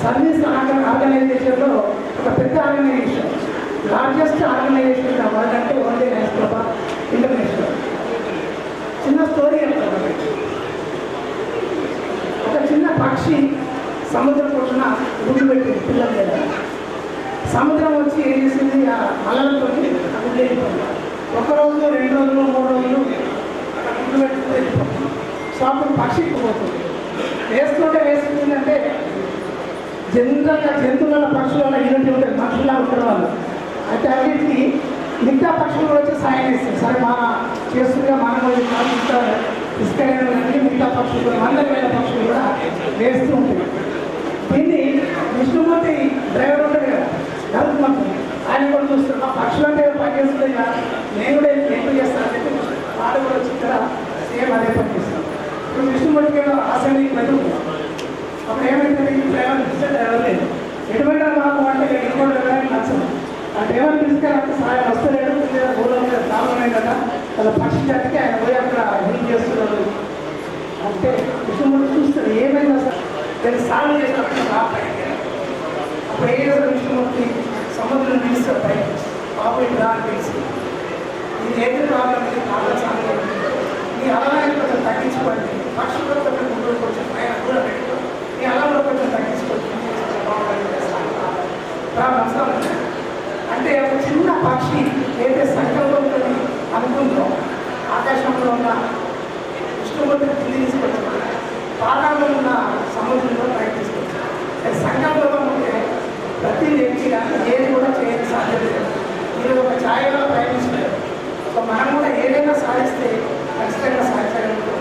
సర్వీస్ ఆర్గనైజేషన్లో ఒక పెద్ద ఆర్గనైజేషన్, లార్జెస్ట్ ఆర్గనైజేషన్ కావాలంటే only Lions Club of international. చిన్న స్టోరీ చెప్తాను. ఒక చిన్న పక్షి సముద్రం కొట్టిన గుడ్డు పెట్టింది పిల్లల మీద. సముద్రం వచ్చి ఏం చేసింది? ఆ అలలతో గుడ్డు వెళ్ళిపోయింది. 1 రోజు, 2 రోజులు, 3 రోజులు గుడ్డు పెట్టుకుంటూ వెళ్ళిపోతుంది. సో అప్పుడు పక్షి పోతుంది. వేస్తుందంటే జనరల్గా జంతువుల పక్షుల యూనిటీ ఉంటుంది, మనుషులా ఉంటారు వాళ్ళు. అయితే అన్నింటికి మిగతా పక్షులు కూడా వచ్చి సాయం చేస్తారు. సరే మన చేస్తుందిగా మనం ఇసుకలేని మిగతా పక్షులు 100,000 పక్షులు కూడా వేస్తూ ఉంటాయి. దీన్ని విష్ణుమూర్తి డ్రైవర్ ఉంటుంది కదా, గరుత్మంతుడు, ఆయన కూడా చూస్తారు. మా పక్షులు అంటే పని చేస్తుంది కదా, నేను కూడా ఎక్కువ చేస్తాను అని చెప్పి వాళ్ళు కూడా వచ్చి ఇక్కడ సేమ్ అదే పని చేస్తాను. ఇప్పుడు విష్ణుమూర్తికి అసెంబ్లీకి వెళ్తుంది. అప్పుడు ఏమైతే డ్రైవర్ ఇస్తే డ్రైవర్ లేదు, ఎటువంటి మాకు అంటే ఇంకోటి వెళ్ళడానికి నచ్చదు. ఆ డ్రైవర్ తీసుకెళ్ళి సాయం వస్తలేడు, ఊళ్ళో మీద ప్రాబ్లం కదా, అలా పక్షి జాతికి ఆయన పోయి అక్కడ హెల్ప్ చేస్తున్నాడు అంటే విష్ణుమూర్తి చూస్తాడు ఏమైంది అసలు దాన్ని సాల్వ్ చేసినప్పుడు అప్పుడు ఏ రోజు విష్ణుమూర్తి సముద్రం పిలుస్తాడు పైకి, పాపం రా అని పిలిచి ఇది ఏది ప్రాబ్లం కావాలి సాల్వ్ ఈ అలవాన్ని కొంచెం తగ్గించుకోండి, పక్షుల్లో కొంచెం ముందుకు కొంచెం పైన కూడా పెట్టుకో, ఈ అలంలో కొంచెం తగ్గించుకోండి ప్రాబ్లం అంటే ఒక చిన్న పక్షి ఏదైతే సంకల్పంతో అనుకుందో ఆకాశంలో ఉన్న విష్ణుమూర్తిని కింది తీసుకొచ్చారు, పాతాళంలో ఉన్న సముద్రంలో పైకి తీసుకొచ్చారు. సంకల్పం ఉంటే ప్రతి వ్యక్తి కానీ ఏది కూడా చేయని సాధ్యత లేదు. మీరు ఒక ఛాయలో ప్రయత్నించలేదు. సో మనం కూడా ఏదైనా సాధిస్తే ఖచ్చితంగా సాధించగలుగుతాం.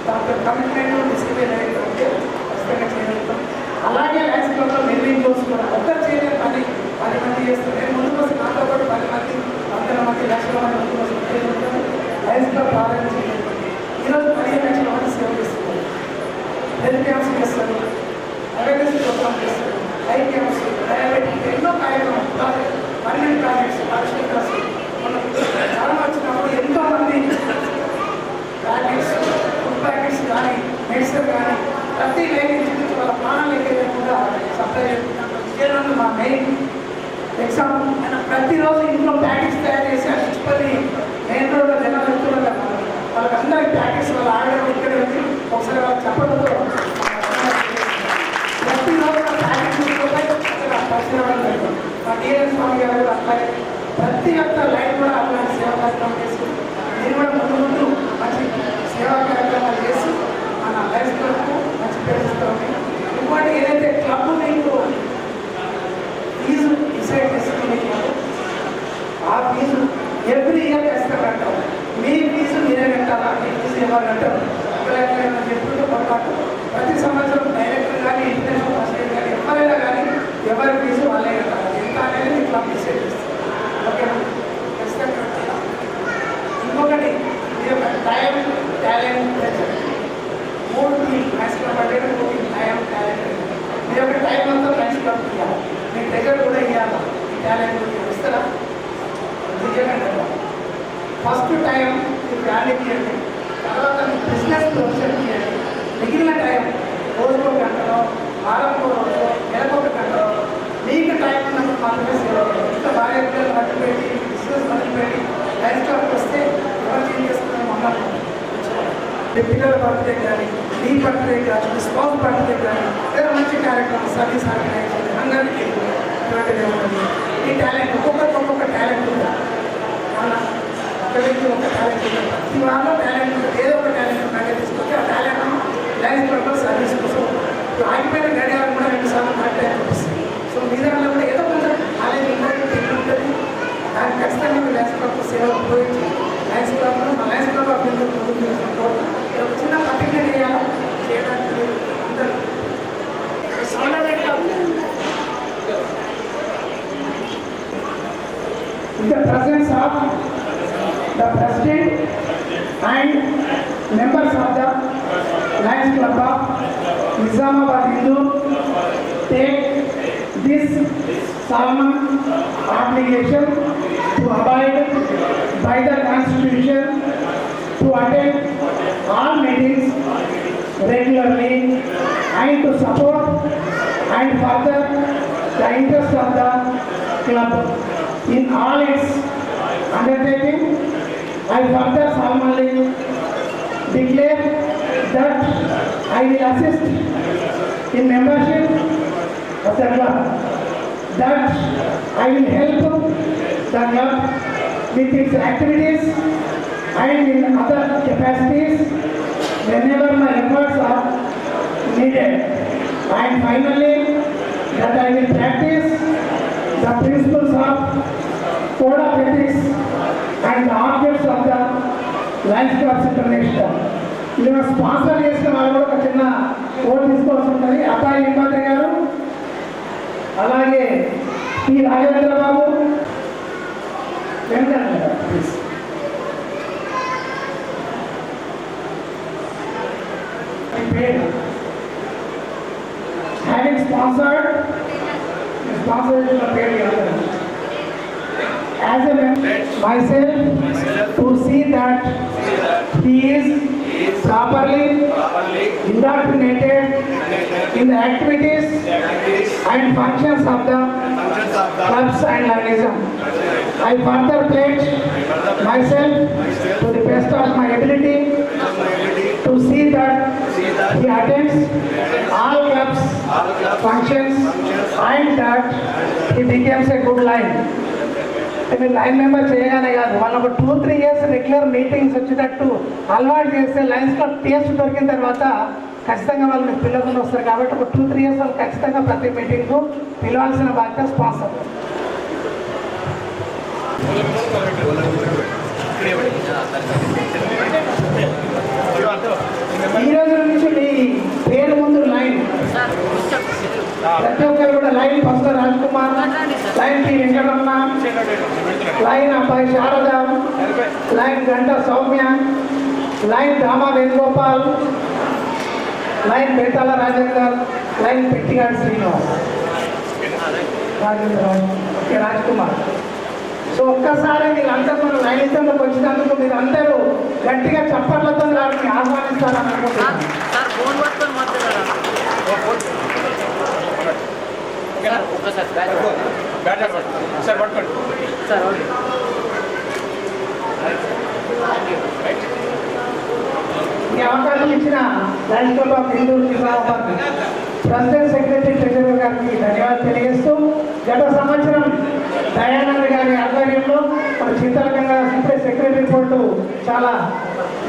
దాంట్లో కమిట్మెంట్ డిసిప్లిన్ అనేది ఉంటే ఖచ్చితంగా చేయగలుగుతాం. అలాగే లయన్స్ క్లబ్లో మెయింటైన్ చేసుకోవడం ఒక్కరు చేయలేని పని 10 మంది చేస్తారు. నేను ముందుకు వస్తే నాతో పాటు 10 మంది, 100 మంది, లక్షల మంది ముందుకు వస్తే ప్యాకెట్స్, ఫుడ్ ప్యాకెట్స్ కానీ మెడిసిన్ కానీ ప్రతి లైన్ నుంచి వాళ్ళ ప్రాణాలు ఎక్కకుండా సప్లై చేస్తున్నాం. విజయనగరం మా మెయిన్ ఎగ్జాంపుల్. ఆయన ప్రతిరోజు ఇంట్లో ప్యాకెట్స్ తయారు చేసి ఆ చిప్పని మెయిన్ రోడ్లో జనాలు వెళ్తున్నారు కదా, వాళ్ళకి అందరికి ప్యాకెట్స్ వాళ్ళ ఆడడం ఇక్కడ వచ్చి ఒకసారి వాళ్ళకి చెప్పడంతో ప్రతిరోజు ప్యాకెట్స్ పరిశీలన జరుగుతుంది. మా డిఎన్ స్వామి గారు అట్లాగే ప్రతి ఒక్క లైన్ కూడా అలాంటి సేవా కార్యక్రమం చేసి నేను కూడా ముందు ముందు మంచి సేవా కార్యక్రమాలు చేసి మన లైఫ్ క్లబ్కు మంచి పేరుస్తామని. ఇంకోటి ఏదైతే క్లబ్ మీకు ఫీజు డిసైడ్ చేసుకుని ఆ ఫీజు ఎవ్రీ ఇయర్ ఖచ్చితంగా కట్టాలి. మీ ఫీజు మీరే కట్టాలా, మీ ఫీజు ఎవరు కట్టారు ఎక్కడైనా చెప్పుకుంటూ పొరపాటు. ప్రతి సంవత్సరం డైరెక్టర్ కానీ ఇంటర్నేషనల్ ప్రెసిడెంట్ కానీ ఎవరైనా కానీ ఎవరి ఫీజు వాళ్ళే కట్టాలి. ఎంత అనేది మీ క్లబ్ డిసైడ్ చేస్తారు. ఓకేనా? ఖచ్చితంగా కట్టాలా. ఇంకొకటి మీ యొక్క టైం, టాలెంట్, ప్రెజర్ మూడు మ్యాథ్స్ క్లబ్ అంటే టైం, టాలెంట్. మీ యొక్క టైం అంతా మ్యాథ్స్ క్లబ్ ఇవ్వాలి, మీ ప్రెజర్ కూడా ఇవ్వాలి, మీ టాలెంట్ కూడా ఇస్తారా? నిజంగా ఫస్ట్ టైం మీ ఫ్యామిలీకి ఇవ్వండి, తర్వాత మీ బిజినెస్ ప్రొఫెషన్ ఇవ్వండి. మిగిలిన టైం రోజుకో గంటలో, వారంకో రోజు, నెలకొక గంటలో మీకు టైం ఉన్నప్పుడు మాత్రమే సేవ చేయాలి. ఇంట్లో భార్య పిల్లలు మట్టి పెట్టి బిజినెస్ మట్టి పెట్టి లైఫ్ స్టాక్ వస్తే ఎవరు ఏం చేసుకుని మమ్మల్ని మీ పిల్లల బర్త్డే కానీ, మీ బర్త్డే కానీ, మీ స్పౌస్ బర్త్డే కానీ లేదా మంచి కార్యక్రమం సర్వీస్ ఆర్గనైజేషన్ అందరికీ ఇటువంటిది ఉంటుంది. ఈ టాలెంట్ ఒక్కొక్కరికి ఒక్కొక్క టాలెంట్ ఉంది. మన ఒకరికి ఒక టాలెంట్ ఉంది. ప్రతి వాళ్ళలో టాలెంట్ ఉంటుంది. ఏదో ఒక టాలెంట్ బాగా తీసుకుంటే ఆ టాలెంట్ లైఫ్ పర్పస్ సర్వీస్ కోసం ఆగిపోయిన గడియారం కూడా 2 సార్లు కరెక్ట్ అనిపిస్తుంది. సో మీ దగ్గర కూడా ఏదో కొంచెం టాలెంట్ ఉంటుంది. దానికి ఖచ్చితంగా మీ లైఫ్ పర్పస్ సేవ ఉపయోగించి లైఫ్ క్లబ్లో మా లైఫ్ క్లబ్ అభ్యర్థులు ఒక చిన్న ప్రతిజ్ఞ చేయాలా చేయడానికి అందరూ the presence of the president and members of the Lions Club of Nizamabad Hindu take this solemn obligation to abide by the Constitution, to attend all meetings regularly and to support and further the interest of the club in all its undertaking. I further solemnly declare that I will assist in membership of the club, that I will help the club with its activities and in other capacities whenever my efforts are needed. And finally, that I will practice the principles of code of ethics and the objects of the Lions Club International. మీరు sponsor చేసిన వాళ్ళు కూడా ఒక చిన్న vote తీసుకోవాల్సి ఉంటుంది. అబ్బాయి లింబాద్రి గారు, అలాగే T Rajendra Babu, Venkata please. Having sponsored as a member myself to see that he is properly indoctrinated in the activities and functions of the clubs and Lionism. I further pledge myself to the best of my ability to see that he attends all clubs functions and that he becomes a good line. మీరు line member చేయగానే కాదు, వాళ్ళు ఒక 2-3 years regular meetings వచ్చేటట్టు అలవాటు చేస్తే lines club taste దొరికిన తర్వాత ఖచ్చితంగా వాళ్ళు మీకు పిల్లకుండా వస్తారు. కాబట్టి ఒక 2-3 years వాళ్ళు ఖచ్చితంగా ప్రతి మీటింగ్కు పిలవాల్సిన బాధ్యత స్పాన్సర్. ఈ రోజు నుంచి మీ పేరు ముందు లైన్ ప్రతి ఒక్కరు కూడా lion first Raj Kumar, lion T Venkataramana, lion Abbayi Sharada, lion Ganta Soumya, lion Dama Venugopal, lion Bettala Rajender, lion Pettigadu Srinivas, Rajendra, okay Raj Kumar. So ఒక్కసారి మీరందరూ మన లైనిజంలోకి వచ్చినందుకు మీరందరూ గట్టిగా చప్పట్లతో వారిని ఆహ్వానిస్తారని అనుకుంటున్నాను. సార్ ఫోన్ పట్టుకొని మాట్లాడారా ఒక్కసారి సార్ పట్టుకోండి. Sir okay. ఈ అవకాశం ఇచ్చిన Lions Club of Hindu Nizamabad president secretary treasurer గారికి ధన్యవాదాలు తెలియజేస్తూ గత సంవత్సరం దయానంద్ గారి ఆధ్వర్యంలో మన చింతలకంగా ఇప్పుడే సెక్రటరీ రిపోర్టు చాలా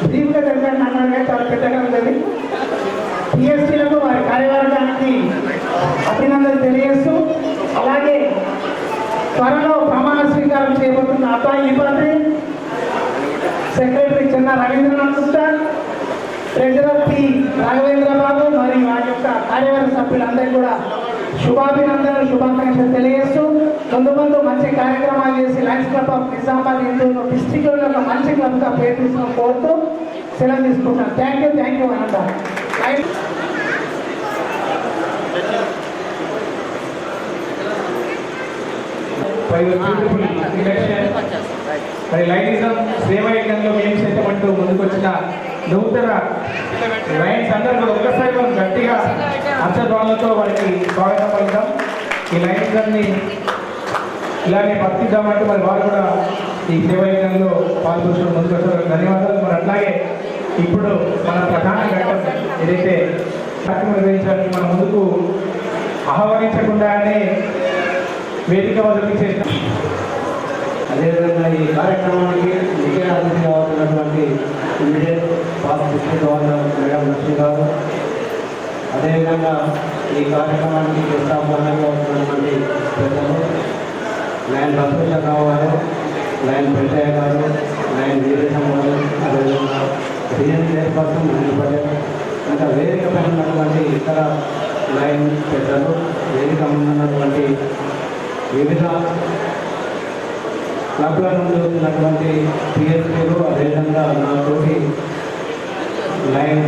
బ్రీఫ్గా జరిగాను అన్నాడు కానీ చాలా పెద్దగా ఉంది. పిఎస్టీలకు వారి కార్యవర్గానికి అభినందనలు తెలియజేస్తూ అలాగే త్వరలో ప్రమాణ స్వీకారం చేయబోతున్న అబ్బాయి ఇబ్బంది సెక్రటరీ చెన్న రవీంద్రనాథ్ గుప్తా, ట్రెజరర్ పి రాఘవేంద్ర బాబు మరియు వారి యొక్క కార్యవర్గ సభ్యులందరికీ కూడా శుభాభినందనలు శుభాకాంక్షలు తెలియజేస్తూ ముందు మంచి కార్యక్రమాలు చేసి Lions Club of Nizamabad Hindu district ఒక మంచి క్లబ్గా పేరు తీసుకుని కోరుతూ సెలవు తీసుకుంటాను. థ్యాంక్ యూ అనంత. మరి లైనిజం సేవాయజ్ఞంలో మేము చేతమంటూ ముందుకొచ్చిన నూతన లయన్స్ అందరూ కూడా ఒక్కసారి మనం గట్టిగా అంతర్భావంతో వారికి స్వాగతం పలుకుతాం. ఈ లైనిజంని ఇలానే భక్తిద్దామంటూ మరి వారు కూడా ఈ సేవాయజ్ఞంలో పాల్గొనడం ముందుకొచ్చిన ధన్యవాదాలు. మరి అట్లాగే ఇప్పుడు మన ప్రధాన ఘట్టం ఏదైతే కార్యక్రమం నిర్వహించడానికి మన ముందుకు ఆహ్వానించకుండానే వేదిక వదిలి చేసిన అదేవిధంగా ఈ కార్యక్రమానికి ముఖ్య అతిథిగా అవుతున్నటువంటి immediate pass district governor madam Lakshmi గారు, అదేవిధంగా ఈ కార్యక్రమానికి ప్రస్తావనగా అవుతున్నటువంటి పెద్దలు లైన్ బసవేశ్వరరావు గారు, లైన్ పెద్దయ్య గారు, లైన్ వీరేశం గారు, అదేవిధంగా డిఎన్ చైర్పర్సన్ మహేష్ పటేల్, ఇంకా వేదిక పైన ఉన్నటువంటి ఇతర లైన్ పెద్దలు, వేదిక ఉన్నటువంటి వివిధ క్లబ్ల నుండి వచ్చినటువంటి పిఎస్పీలు, అదేవిధంగా నా తోటి లైన్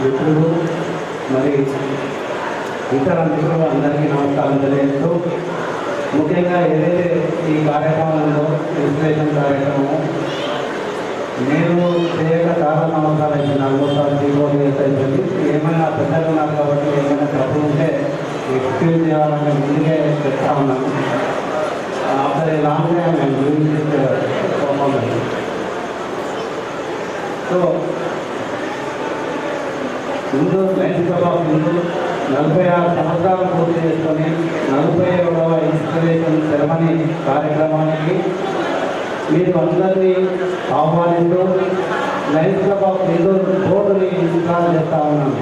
మిత్రులు మరి ఇతర మిత్రులు అందరికీ నమస్కారం తెలియజేస్తూ ముఖ్యంగా ఏదైతే ఈ కార్యక్రమంలో ఇన్స్పిరేషన్ కార్యక్రమం నేను చేయక చాలా సంవత్సరాలు అయితే 4 సంవత్సరాలు 3 ఇయర్స్ అయిపోయింది. ఏమైనా పెద్దలు ఉన్నారు కాబట్టి ఏమైనా తప్పులు ఉంటే ఎక్స్క్యూజ్ చేయాలని ముందుకే చెప్తా ఉన్నాను. After a long time I'm doing this performance. So ముందు లయన్స్ క్లబ్ ఆఫ్ హిందూ 46 సంవత్సరాలు పూర్తి చేసుకొని 47వ ఇన్స్పిరేషన్ సెరమనీ కార్యక్రమానికి మీరు అందరినీ ఆహ్వానిస్తూ లయన్స్ క్లబ్ ఆఫ్ హిందూ బోర్డుని ఇన్స్టాల్ చేస్తూ ఉన్నాను.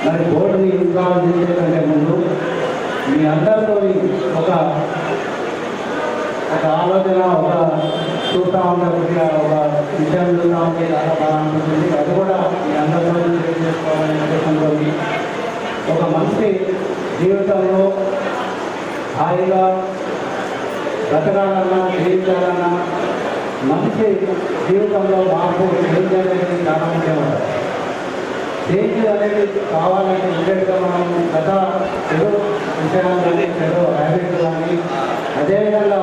మరి బోర్డుని ఇన్స్టాల్ చేసే కంటే ముందు మీ అందరితో ఒక ఆలోచన చూస్తూ ఉంటే ఒక విషయం చూస్తూ ఉంటే చాలా బాగా అనిపిస్తుంది. అది కూడా మీ అందరితో షేర్ చేసుకోవాలనే ఉద్దేశంతో ఒక మనిషి జీవితంలో హాయిగా బ్రతకాలన్నా జీవించాలన్నా మనిషి జీవితంలో మార్పు చేంజ్ అనేది చాలా ముఖ్యం ఉంటుంది. చేంజ్ అనేది కావాలంటే ఇమీడియట్గా మనం గత చెడు విషయాలు కానీ చెడు హ్యాబిట్ కానీ అదేవిధంగా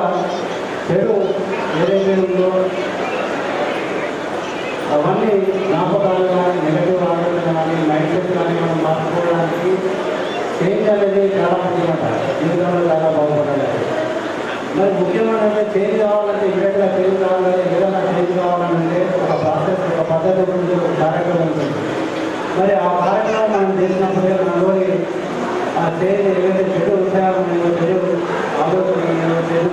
చెడు ఏదైతే ఉందో అవన్నీ జ్ఞాపకాలు కానీ నెగటివ్ ఆలోచన కానీ మైండ్ సెట్ కానీ మనం మార్చుకోవడానికి చేంజ్ అనేది చాలా ముఖ్యమంటారు. జీవితంలో చాలా బాగుపడాలి. మరి ముఖ్యమైనది చేంజ్ కావాలంటే ఇమీడియట్గా చేంజ్ కావాలంటే ఏదైనా చేంజ్ కావాలంటే ఒక ప్రాసెస్ ఒక పద్ధతి గురించి ఒక కార్యక్రమం ఉంటుంది. మరి ఆ కార్యక్రమం మనం చేసినప్పుడే మనలోని ఆ చేంజ్ ఏవైతే చెడు విషయాలు ఉన్నాయో చెడు ఆలోచన ఉన్నాయో చెడు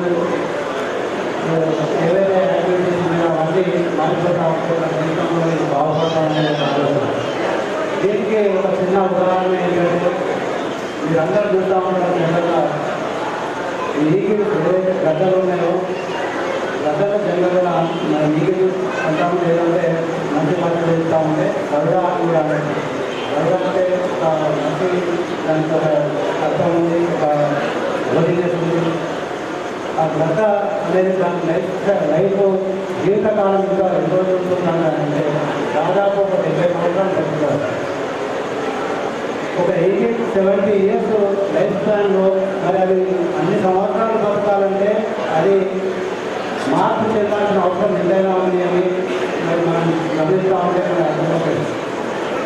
ఏవైతే యాక్టివిటీస్ ఉన్నాయో అవన్నీ మారిపోతా ఉంటున్న జీవితంలో ఇది బాగుపడతామనే ఆలోచన. దీనికి ఒక చిన్న ఉదాహరణ ఏంటంటే మీరందరూ చూస్తూ ఉంటారు. జనరల్గా నీళ్ళు ఏదైతే గడ్డలు ఉన్నాయో గడ్డలు జనరల్గా మన నీళ్ళు అంటాము లేదంటే మంచి పనులు చేస్తూ ఉంటే గరుడ కూడా గరుడ అంటే ఒక మంచి దానికి ఒక అర్థం ఉంది, ఒక ఓరిజినెస్ ఉంది. ఆ గడ్డ అనేది దాని లైఫ్ జీవితకాలం ఇంకా ఎన్ని రోజులు ఉంటుందంటే దాదాపు ఒక 70 సంవత్సరాలు పెట్టుకోవాలి. ఒక 80-70 ఇయర్స్ లైఫ్ స్పాన్లో మరి అది అన్ని సంవత్సరాలు బతకాలంటే అది మార్పు చెందాల్సిన అవసరం ఎంతైనా ఉంది అని మరి మనం గమనిస్తూ ఉంటే మనకు అర్థమవుతుంది.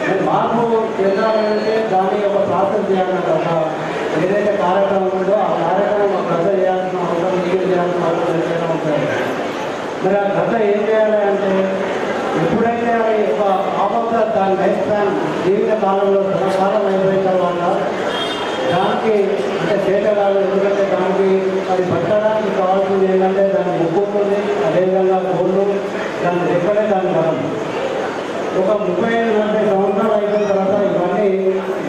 మరి మార్పు చెందాలంటే దాన్ని ఒక ప్రాసెస్ చేయాలంటే ఒక ఏదైతే కార్యక్రమం ఉందో ఆ కార్యక్రమం ఒక గత చేయాల్సిన అవసరం నీళ్ళు చేయాల్సిన అవసరం ఎంతైనా ఉంటుంది. మరి ఆ గత ఏం చేయాలి అంటే ఎప్పుడైతే అది ఒక ఆపద దాని లైఫ్ స్పాన్ జీవిత కాలంలో సకాలం అయిపోయిన తర్వాత దానికి అంటే చేతగాలు, ఎందుకంటే దానికి అది పట్టడానికి కావాల్సింది ఏంటంటే దాని ముక్కు ఉంటుంది, అదేవిధంగా గోళ్ళు, దాని రెక్కలే దాని బలం. ఒక 35-40 సంవత్సరాలు అయిపోయిన తర్వాత ఇవన్నీ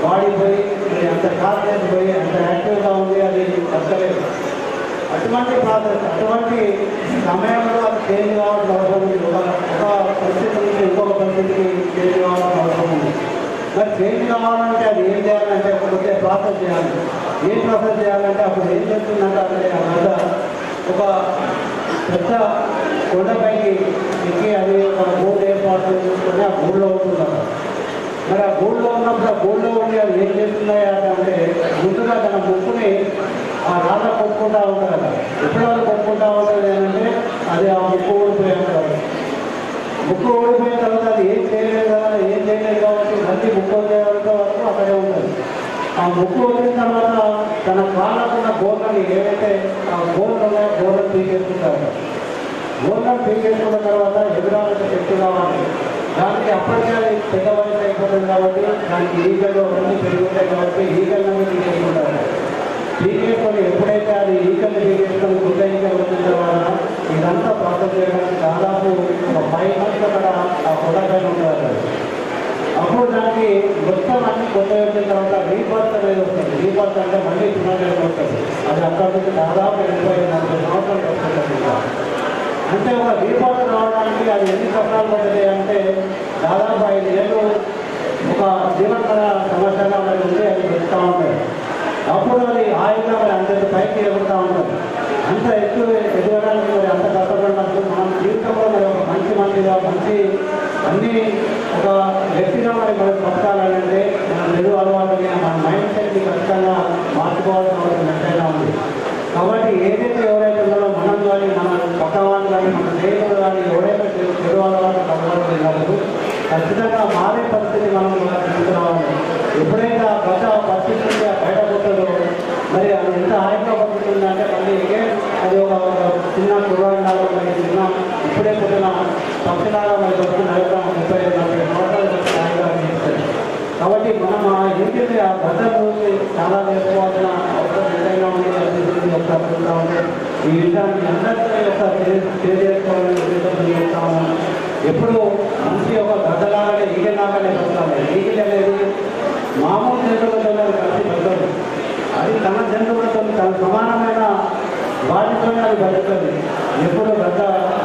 వాడిపోయి అంత కాన్ఫిడెన్స్ పోయి అంత యాక్టివ్గా ఉంది, అది బతకలేదు. అటువంటి ప్రాసెస్, అటువంటి సమయంలో అది చేంజ్ కావాల్సిన అవసరం ఉంది. ఒక పరిస్థితి నుంచి ఇంకొక పరిస్థితికి చేంజ్ కావాల్సిన అవసరం ఉంది. మరి చేంజ్ కావాలంటే అది ఏం చేయాలంటే ఒక ప్రాసెస్ చేయాలి. ఏం ప్రాసెస్ చేయాలంటే అప్పుడు ఏం చేస్తుందంటే అక్కడ అంతా ఒక పెద్ద కొండపైకి ఎక్కి అది ఒక గూడు ఏర్పాటు చేసుకుని ఆ గూడులో ఉంటున్నారు. మరి ఆ గూడులో ఉన్నప్పుడు ఆ గూడులో ఉండి అది ఏం చేస్తున్నాయి అంటే ముందుగా తన ముక్కుని ఆ రాళ్ళ కొట్టుకుంటా ఉంటారు కదా. ఎప్పుడు వాళ్ళు కొట్టుకుంటా ఉంటుంది అంటే అది ఆ ముక్కు ఊడిపోయి ఉంటారు. ముక్కు ఊడిపోయిన తర్వాత అది ఏం చేయలేదు కదా, ఏం చేయలేదు కాబట్టి మళ్ళీ ముక్కు వదిలేంత వరకు అక్కడే ఉంటుంది. ఆ ముక్కు వదిలిన తర్వాత తన కాళ్ళకున్న గోర్లని ఏవైతే ఆ గోర్లు ఉన్నాయో గోర్లను పీకేసుకుంటారు. గోర్లను పీకేసుకున్న తర్వాత ఎదురాలకు శక్తి కావాలి. దానికి అప్పటికే అది పెద్ద వయసు అయిపోతుంది కాబట్టి దానికి ఈగలు అన్నీ పెరుగుతాయి కాబట్టి ఈగలన్నీ పీకేసుకుంటారు. పీకేసుకొని ఎప్పుడైతే అది ఈగలు పీకేసుకొని గుడ్డ ఈగలు వచ్చిన తర్వాత ఇదంతా ప్రాసెస్ చేయడానికి దాదాపు ఒక 5 months అక్కడ ఆ కొండపైన ఉంటారు. అప్పుడు దానికి మొత్తం అన్ని కొత్త వచ్చిన తర్వాత రీబర్త్ అనేది వస్తుంది. రీబర్త్ అంటే మళ్ళీ పునర్జన్మ వస్తుంది. అది అక్కడి నుంచి దాదాపు 80-40 సంవత్సరాలు వస్తుంది. అంటే ఒక రీబర్త్ రావడానికి అది ఎన్ని సంవత్సరాలు పడుతుంది అంటే దాదాపు 5 ఏళ్ళు ఒక జీవన సమస్యగా మరి ఉండి అది పెడుతూ ఉంటాయి. అప్పుడు అది ఆయుధంగా మరి అంత పైకి ఎగురుతూ ఉంటుంది. అంత ఎక్కువ ఎదగడానికి మరి అంత కష్టపడినప్పుడు మనం జీవితంలో మరి ఒక మంచి మంచిగా మంచి అన్నీ ఒక వ్యక్తిగా మరి మనం బతకాలంటే మన తెలుగు అలవాటుని మన మైండ్ సెట్ని ఖచ్చితంగా మార్చుకోవాల్సిన అవసరం ఎంతైనా ఉంది. కాబట్టి ఏదైతే ఎవరైతే ఉన్నారో మనం కానీ మన పక్కవాళ్ళు కానీ మన స్నేహితులు కానీ ఎవరైతే చెడు అలవాటు అలవాటు ఉన్నప్పుడు ఖచ్చితంగా మారే పరిస్థితి మనం తీసుకురావాలి. ఎప్పుడైతే ఆ గత పరిస్థితి నుంచి బయటపడుతుందో మరి అది ఎంత హాయిగా పడుతుంది అంటే మళ్ళీ అది ఒక చిన్న కుర్రాడిలాగా మరి చిన్న ఇప్పుడే పుట్టిన పక్షిలాగా మరి వస్తున్న 35-40 సంవత్సరాలు హాయిగా అనిపిస్తుంది. కాబట్టి మనం ఆ ఇంటిని ఆ భద్రత నుంచి చాలా నేర్చుకోవాల్సిన అవసరం ఏదైనా ఉంది అనిపిస్తుంది. ఒకసారి ఉంటే ఈ విషయాన్ని అందరికీ ఒకసారి తెలియజేసుకోవాలని ఉద్దేశం. ఎప్పుడు మనిషి ఒక గద్దలాగానే ఈగలాగానే బతకాలి. ఈగలు అనేది మామూలు జంతువులతో కలిసి బతకదు. అది తన జంతువులతో తన సమానమైన వాటితోనే అది బతుకుతుంది. ఎప్పుడు గద్ద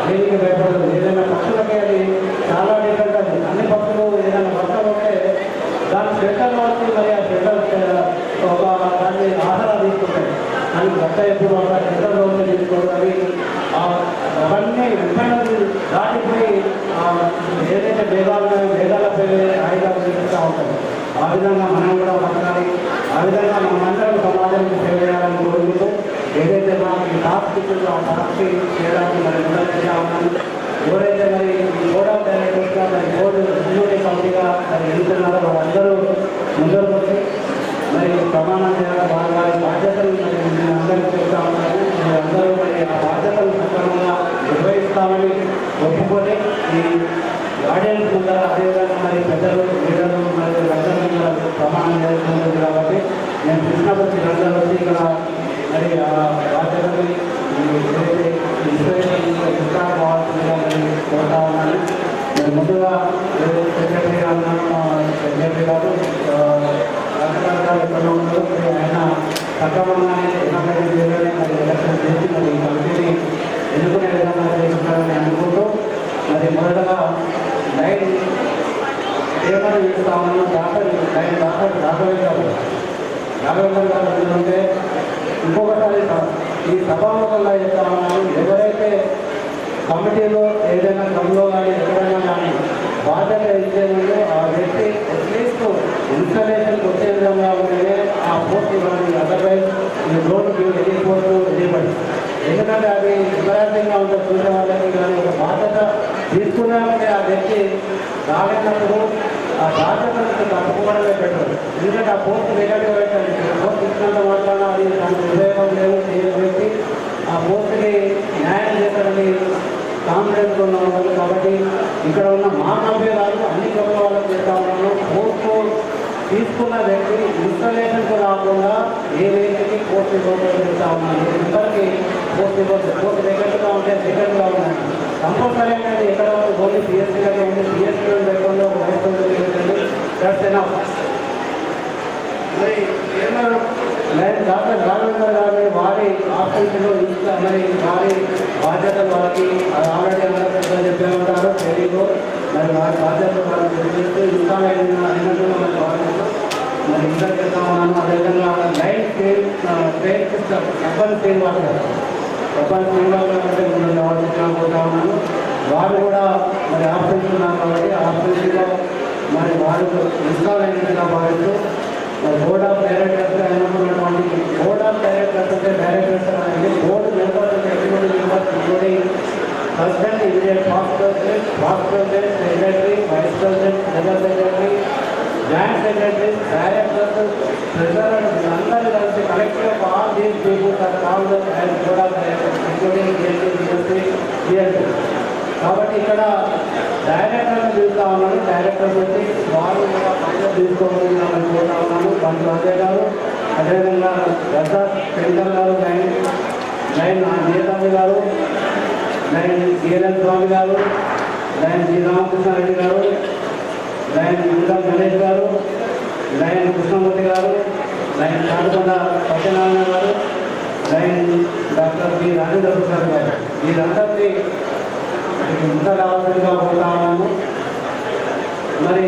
దేనికి భయపడదు. ఏదైనా పక్షులకి అది చాలా డిఫరెంట్. అది అన్ని పక్షులు ఏదైనా బట్టలు ఉంటే దాని షెల్టర్ వచ్చి మరి ఆ షెల్టర్ ఒక దాన్ని ఆహారం తీసుకుంటాయి. కానీ గద్ద ఎప్పుడు ఒక షెల్టర్లో ఉంటే తీసుకోవడం అది అవన్నీ విభిన్నది దాటిపోయి ఏదైతే వేదాలపై ఆయుధాలు తీసుకుంటూ ఉంటాయి. ఆ విధంగా మనం కూడా బతకాలి. ఆ విధంగా మనమందరం సమాజానికి సేవ చేయాలని కోరుకుంటూ ఏదైతే మనకి ఈ టాస్క్ ఇచ్చిందో ఆ టాస్క్ చేయడానికి మరి ముందుగా ఉన్నాము. ఎవరైతే మరి ఈ బోర్డ్ ఆఫ్ డైరెక్టర్స్గా మరి బోర్డు ఎగ్జిక్యూటివ్ కమిటీగా మరి ఎదుగుతున్నారో వాళ్ళందరూ ముందరకు వచ్చి మరి ప్రమాణం చేయాలి. వారి బాధ్యతలు మరి నేను అందరికీ చెప్తా ఉన్నాను. మీరు అందరూ మరి ఆ బాధ్యతలు సక్రమంగా నిర్వహిస్తామని ఒప్పుకొని ఈ ఆడియన్స్ ముందర అదేవిధంగా మరి పెద్దలు లీడర్లు మరి అందరూ ప్రమాణం చేస్తుంది. కాబట్టి నేను కృష్ణపతి అందరూ వచ్చి ఇక్కడ మరి ఆ బాధ్యతలు ఏదైతే ఇన్స్పిరేషన్ కావాల్సిందిగా మరి కోరుతా ఉన్నాను. నేను ముందుగా సెక్రటరీ గారు సెక్రటరీ గారు ఎక్కడ ఉన్నారో ఆయన సక్రమంగానే మరి ఎలక్షన్ చేసి మరి ఈ కమిటీని ఎన్నుకునే విధంగా చేస్తున్నారని అనుకుంటూ మరి మొదటగా లైన్ ఏమని ఇస్తా ఉన్నాను. లైన్ రాఘవేంద్ర గారు ఎందుకంటే ఇంకొకసారి ఈ సభాముఖంగా చెప్తా ఉన్నాను. ఎవరైతే కమిటీలో ఏదైనా సభలో కానీ ఎక్కడైనా కానీ బాధ్యత ఇచ్చేందుకు ఆ వ్యక్తి అట్లీస్ట్ ఇన్స్టాలేషన్కి వచ్చే విధంగా ఉంటేనే ఆ పోస్ట్ ఇవ్వండి. అదర్వైజ్ ఈ రోడ్డుకి ఎన్ని పోస్టు ఇవ్వండి. ఎందుకంటే అది ఎవరైనా ఇంట్రెస్టింగ్గా ఉంటుంది చూసే వాళ్ళకి. కానీ ఒక బాధ్యత తీసుకున్నామంటే ఆ వ్యక్తి రాలేనప్పుడు ఆ బాధ్యతను తప్పుకోవడమే బెటర్. ఎందుకంటే ఆ పోస్ట్ నెగటివ్ అవుతుంది. పోస్ట్ ఇచ్చినంత మాత్రాన అది దానికి ఉపయోగం లేదు చేయని వ్యక్తి ఆ పోస్ట్కి న్యాయం చేస్తారని కాన్ఫిడెన్స్ ఉన్న వాళ్ళు. కాబట్టి ఇక్కడ ఉన్న మా కంపెనీ వాళ్ళు అన్ని కంపెనీ వాళ్ళకి చేస్తా ఉన్నాను. పోస్ట్ తీసుకున్న వ్యక్తి ఇన్స్టాలేషన్కు రాకుండా ఏ వ్యక్తికి పోస్ట్ ఇవ్వడం చేస్తా ఉన్నాను. అందరికీ పోస్ట్ ఇవ్వచ్చు. పోస్ట్ సెకండ్గా ఉంటే సెకండ్గా ఉన్నాయి. కంపల్సరీ అనేది ఎక్కడ ఓన్లీ సిఎస్సీగా ఉంది. సిఎస్సీ లేకుండా ఒక వైస్ ప్రెసిడెంట్ మరి డాక్టర్ రాఘవేంద్ర గారి వారి ఆఫీసులో ఇంకా మరి వారి బాధ్యతలు వాళ్ళకి ఆల్రెడీ అందరూ చెప్పే ఉంటారు తెలుగు. మరి వారి బాధ్యతలు వాళ్ళకి తెలియజేస్తూ ఇంకా అయినట్టు మరి బాధ్యతలు మరి ఇంకా చేస్తా ఉన్నాను. అదేవిధంగా life train system urban Srinivas గారు ముందు ఆలోచించకపోతా ఉన్నాను. వారు కూడా మరి ఆఫీస్ ఉన్నారు కాబట్టి ఆఫీసులో మరి వారు ఇన్స్టాల్ అయినట్టుగా భావిస్తూ బోర్డ్ ఆఫ్ డైరెక్టర్స్గా ఎన్నుకున్నటువంటి బోర్డ్ ఆఫ్ డైరెక్టర్స్ అంటే డైరెక్టర్స్ అనేది బోర్డు మెంబర్స్ అంటే executive members including president, immediate past president, secretary, vice president, general secretary, joint secretary, directors, treasurer అందరూ కలిసి collective of all these peoples are called as board of directors including GST. కాబట్టి ఇక్కడ డైరెక్టర్ని చూస్తూ ఉన్నాను. Directors వచ్చి వారు కూడా పనులు తీసుకోవాలని కోరుతా ఉన్నాను. పంతులు అజయ్ గారు, అదేవిధంగా ప్రసాద్ శంకర్ గారు, లైన్ నేతాజీ గారు, లైన్ సిఎల్ఎన్ స్వామి గారు, లైన్ జి రామకృష్ణారెడ్డి గారు, లైన్ ఇంద్రం గణేష్ గారు, లైన్ కృష్ణమూర్తి గారు, line Kadukonda Satyanarayana garu, lion doctor B Rajendra Prasad garu. వీరందరినీ ఇంత రావాల్సిందిగా కోరుతా ఉన్నాను. మరి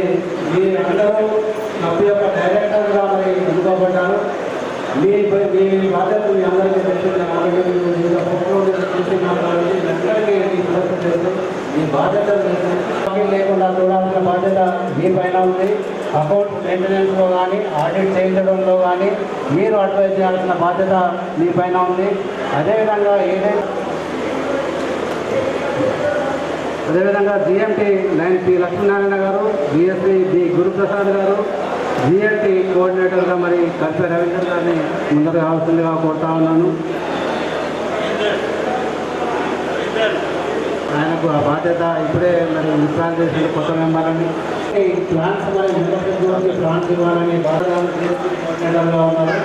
మీరందరూ క్లబ్ యొక్క డైరెక్టర్గా మరి ఎన్నుకోబడ్డారు. మీ బాధ్యత మీ అందరికీ తెలిసింది. చూసి మాట్లాడి అందరికీ చేస్తూ మీ బాధ్యత లేకుండా చూడాల్సిన బాధ్యత మీ పైన ఉంది. అకౌంట్ మెయింటెనెన్స్లో కానీ ఆడిట్ చేయించడంలో కానీ మీరు అడ్వైజ్ చేయాల్సిన బాధ్యత మీ పైన ఉంది. అదేవిధంగా జిఎంటీ లైన్ పి లక్ష్మీనారాయణ గారు, జిఎస్పీ బి గురుప్రసాద్ గారు, జిఎంటీ కోఆర్డినేటర్గా మరి కల్పే రవీంద్ర గారిని ముందుకు రావాల్సిందిగా కోరుతా ఉన్నాను. ఆయనకు ఆ బాధ్యత ఇప్పుడే మరి విశ్రాంతి చేసిన కొత్త మెంబర్లని ప్లాన్స్ మరి మెంబర్షిప్ ప్లాన్స్ ఇవ్వాలని బాధ్యతగా కోఆర్డినేటర్గా ఉన్నారు.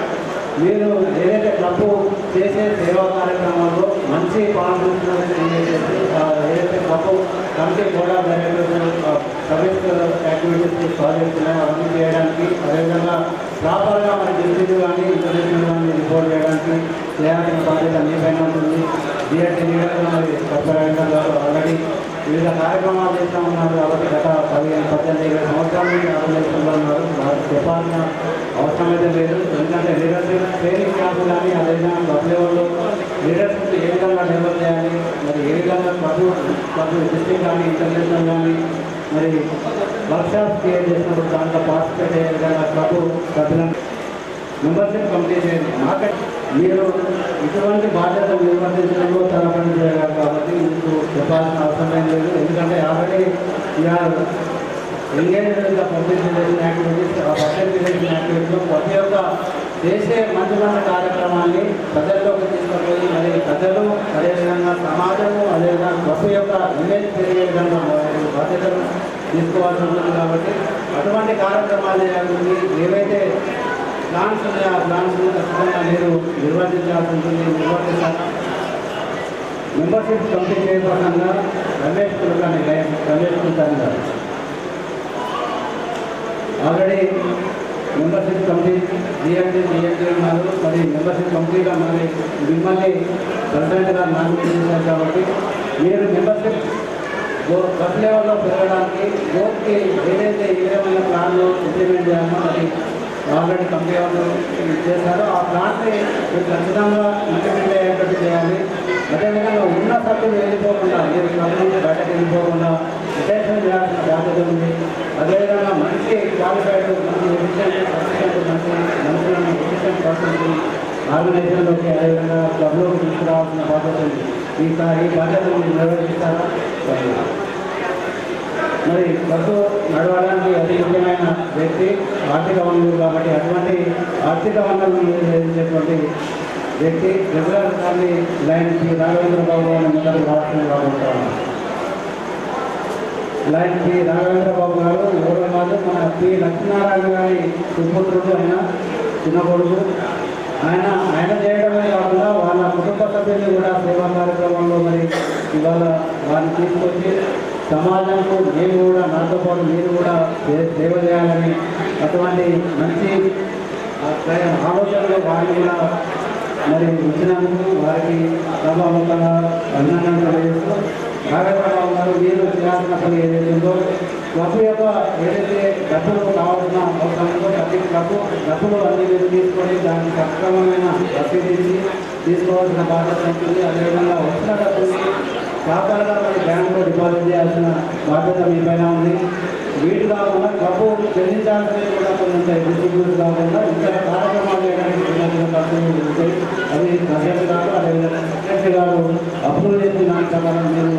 మీరు ఏదైతే క్లబ్ చేసే సేవా కార్యక్రమాల్లో మంచి కాన్ఫిడెన్స్ ఏదైతే club committee board of directors service activities projects ఉన్నాయో అవన్నీ చేయడానికి, అదేవిధంగా ప్రాపర్గా మన డిస్ట్రిక్ట్ కానీ ఇంటర్నేషనల్ కానీ రిపోర్ట్ చేయడానికి చేయాల్సిన బాధ్యత మీ పైన ఉంటుంది. డిఆర్టీ లీడర్గా మరి కల్పరాజేంద్ర గారు ఆల్రెడీ వివిధ కార్యక్రమాలు చేస్తూ ఉన్నారు. కాబట్టి గత 15-18 సంవత్సరాల నుంచి ఆర్గనైజేషన్లో ఉన్నారు. వారికి చెప్పాల్సిన అవసరం అయితే లేదు. ఎందుకంటే లీడర్షిప్ ట్రైనింగ్ క్యాంపు కానీ అదేవిధంగా క్లబ్ లెవెల్లో లీడర్షిప్ ఏ విధంగా డెవలప్ చేయాలి, మరి ఏ విధంగా క్లబ్ డిస్ట్రిక్ట్ కానీ ఇంటర్నేషనల్ కానీ మరి వర్క్షాప్స్ క్రియేట్ చేసినప్పుడు దాంట్లో పార్టిసిపేట్ అయ్యే విధంగా క్లబ్ సభ్యులను మెంబర్షిప్ కంప్లీట్ చేయండి. మార్కెట్ మీరు ఇటువంటి బాధ్యతలు నిర్వర్తించడంలో తరపడి చేయగలరు కాబట్టి మీకు చెప్పాల్సిన అవసరం లేదు. ఎందుకంటే ఆల్రెడీ ఇవాళ ఎంగేజ్మెంట్ పబ్లిసిటేషన్ యాక్టివిటీస్, ఆ పబ్లిసిటేషన్ యాక్టివిటీలో ప్రతి ఒక్క చేసే మంచి మంచి కార్యక్రమాన్ని ప్రజల్లోకి తీసుకుపోయి మరి ప్రజలు అదేవిధంగా సమాజము అదేవిధంగా ప్రతి యొక్క ఇమేజ్ పెరిగే విధంగా బాధ్యతలు తీసుకోవాల్సి ఉంటుంది. కాబట్టి అటువంటి కార్యక్రమాలు చేయాలి. ఏవైతే ప్లాన్స్ ఉన్నాయో ఆ ప్లాన్స్ ఖచ్చితంగా మీరు నిర్వర్తించాల్సి ఉంటుంది. నిర్వర్తించాలి. మెంబర్షిప్ కంప్లీట్ చేయకుండా రమేష్ కులకర్ణి గారు ఆల్రెడీ మెంబర్షిప్ కంప్లీట్ డిఎంటీ ఉన్నారు. మరి మెంబర్షిప్ కంప్లీట్గా మరి మిమ్మల్ని ప్రెసిడెంట్గా నామినేట్ చేశారు. కాబట్టి మీరు మెంబర్షిప్ బస్ లెవెల్లో పెరగడానికి గ్రోత్కి ఏదైతే ఏమైనా ప్లాన్లు ఇంప్లిమెంట్ చేయాలో అది ఆల్రెడీ కంపెనీ వాళ్ళు చేశారు. ఆ ప్లాన్ని మీరు ఖచ్చితంగా ఇంప్లిమెంట్ అయ్యేటట్టు చేయాలి. అదేవిధంగా ఉన్న సభ్యులు వెళ్ళిపోకుండా మీరు క్లబ్ నుంచి బయటకు వెళ్ళిపోకుండా రిటైర్మెంట్ చేయాల్సిన బాధ్యత ఉంది. అదేవిధంగా మంచి క్వాలిఫైడ్ మంచి ఎఫిషియెంట్ మనుషులను ఎఫిషియెంట్ పర్సన్స్ ఆర్గనైజేషన్లోకి అదేవిధంగా క్లబ్లోకి తీసుకురావాల్సిన బాధ్యత ఉంది. ఈ బాధ్యతను మీరు నిర్వహిస్తారా? మరి బస్సు నడవడానికి అతి ముఖ్యమైన వ్యక్తి ఆర్థిక వనరులు కాబట్టి అటువంటి ఆర్థిక వనరులను నిర్వహించేటువంటి వ్యక్తి రెగ్యులర్ గారిని లైన్ పి రాఘవేంద్ర బాబు గారిని ముందరకు రావాల్సిన రాబోతున్నాను. లైన్ పి రాఘవేంద్ర బాబు గారు ఎవరో కాదు, మన పి లక్ష్మీనారాయణ గారి సుపుత్రుడు, ఆయన చిన్న కొడుకు. ఆయన చేయడమే కాకుండా వాళ్ళ కుటుంబ సభ్యులు కూడా సేవా కార్యక్రమంలో మరి ఇవాళ వారిని తీసుకొచ్చి సమాజంకు మేము కూడా నాతో పాటు మీరు కూడా సేవ చేయాలని అటువంటి మంచి ఆలోచనలు వారిని కూడా మరి ఇచ్చినందుకు వారికి సభాముఖంగా అభినందనలు తెలియజేస్తూ రాఘవేంద్రరావు గారు మీరు చేయాల్సిన పని ఏదైతే ఉందో క్లబ్ యొక్క ఏదైతే డబ్బులు కావాల్సిన అవసరం ఉందో ప్రతి క్లబ్ డబ్బులు అన్ని మీరు తీసుకొని దానికి సక్రమమైన రసీదు తీసుకోవాల్సిన బాధ్యత ఉంటుంది. అదేవిధంగా వచ్చిన డబ్బుల్ని ప్రాపర్గా మరి బ్యాంకులో డిపాజిట్ చేయాల్సిన బాధ్యత మీ పైన ఉంది. వీటి కాకుండా క్లబ్ చెల్లించాల్సినవి కూడా కొన్ని ఉంటాయి. డిస్ట్రిబ్యూట్ కాకుండా ఇతర కార్యక్రమాలు చేయడానికి చిన్న చిన్న ఖర్చులు ఉంటాయి. అవి ప్రెసిడెంట్ గారు అదేవిధంగా సెక్రటరీ గారు అప్రూవ్ చేసిన దాని ప్రకారం మీరు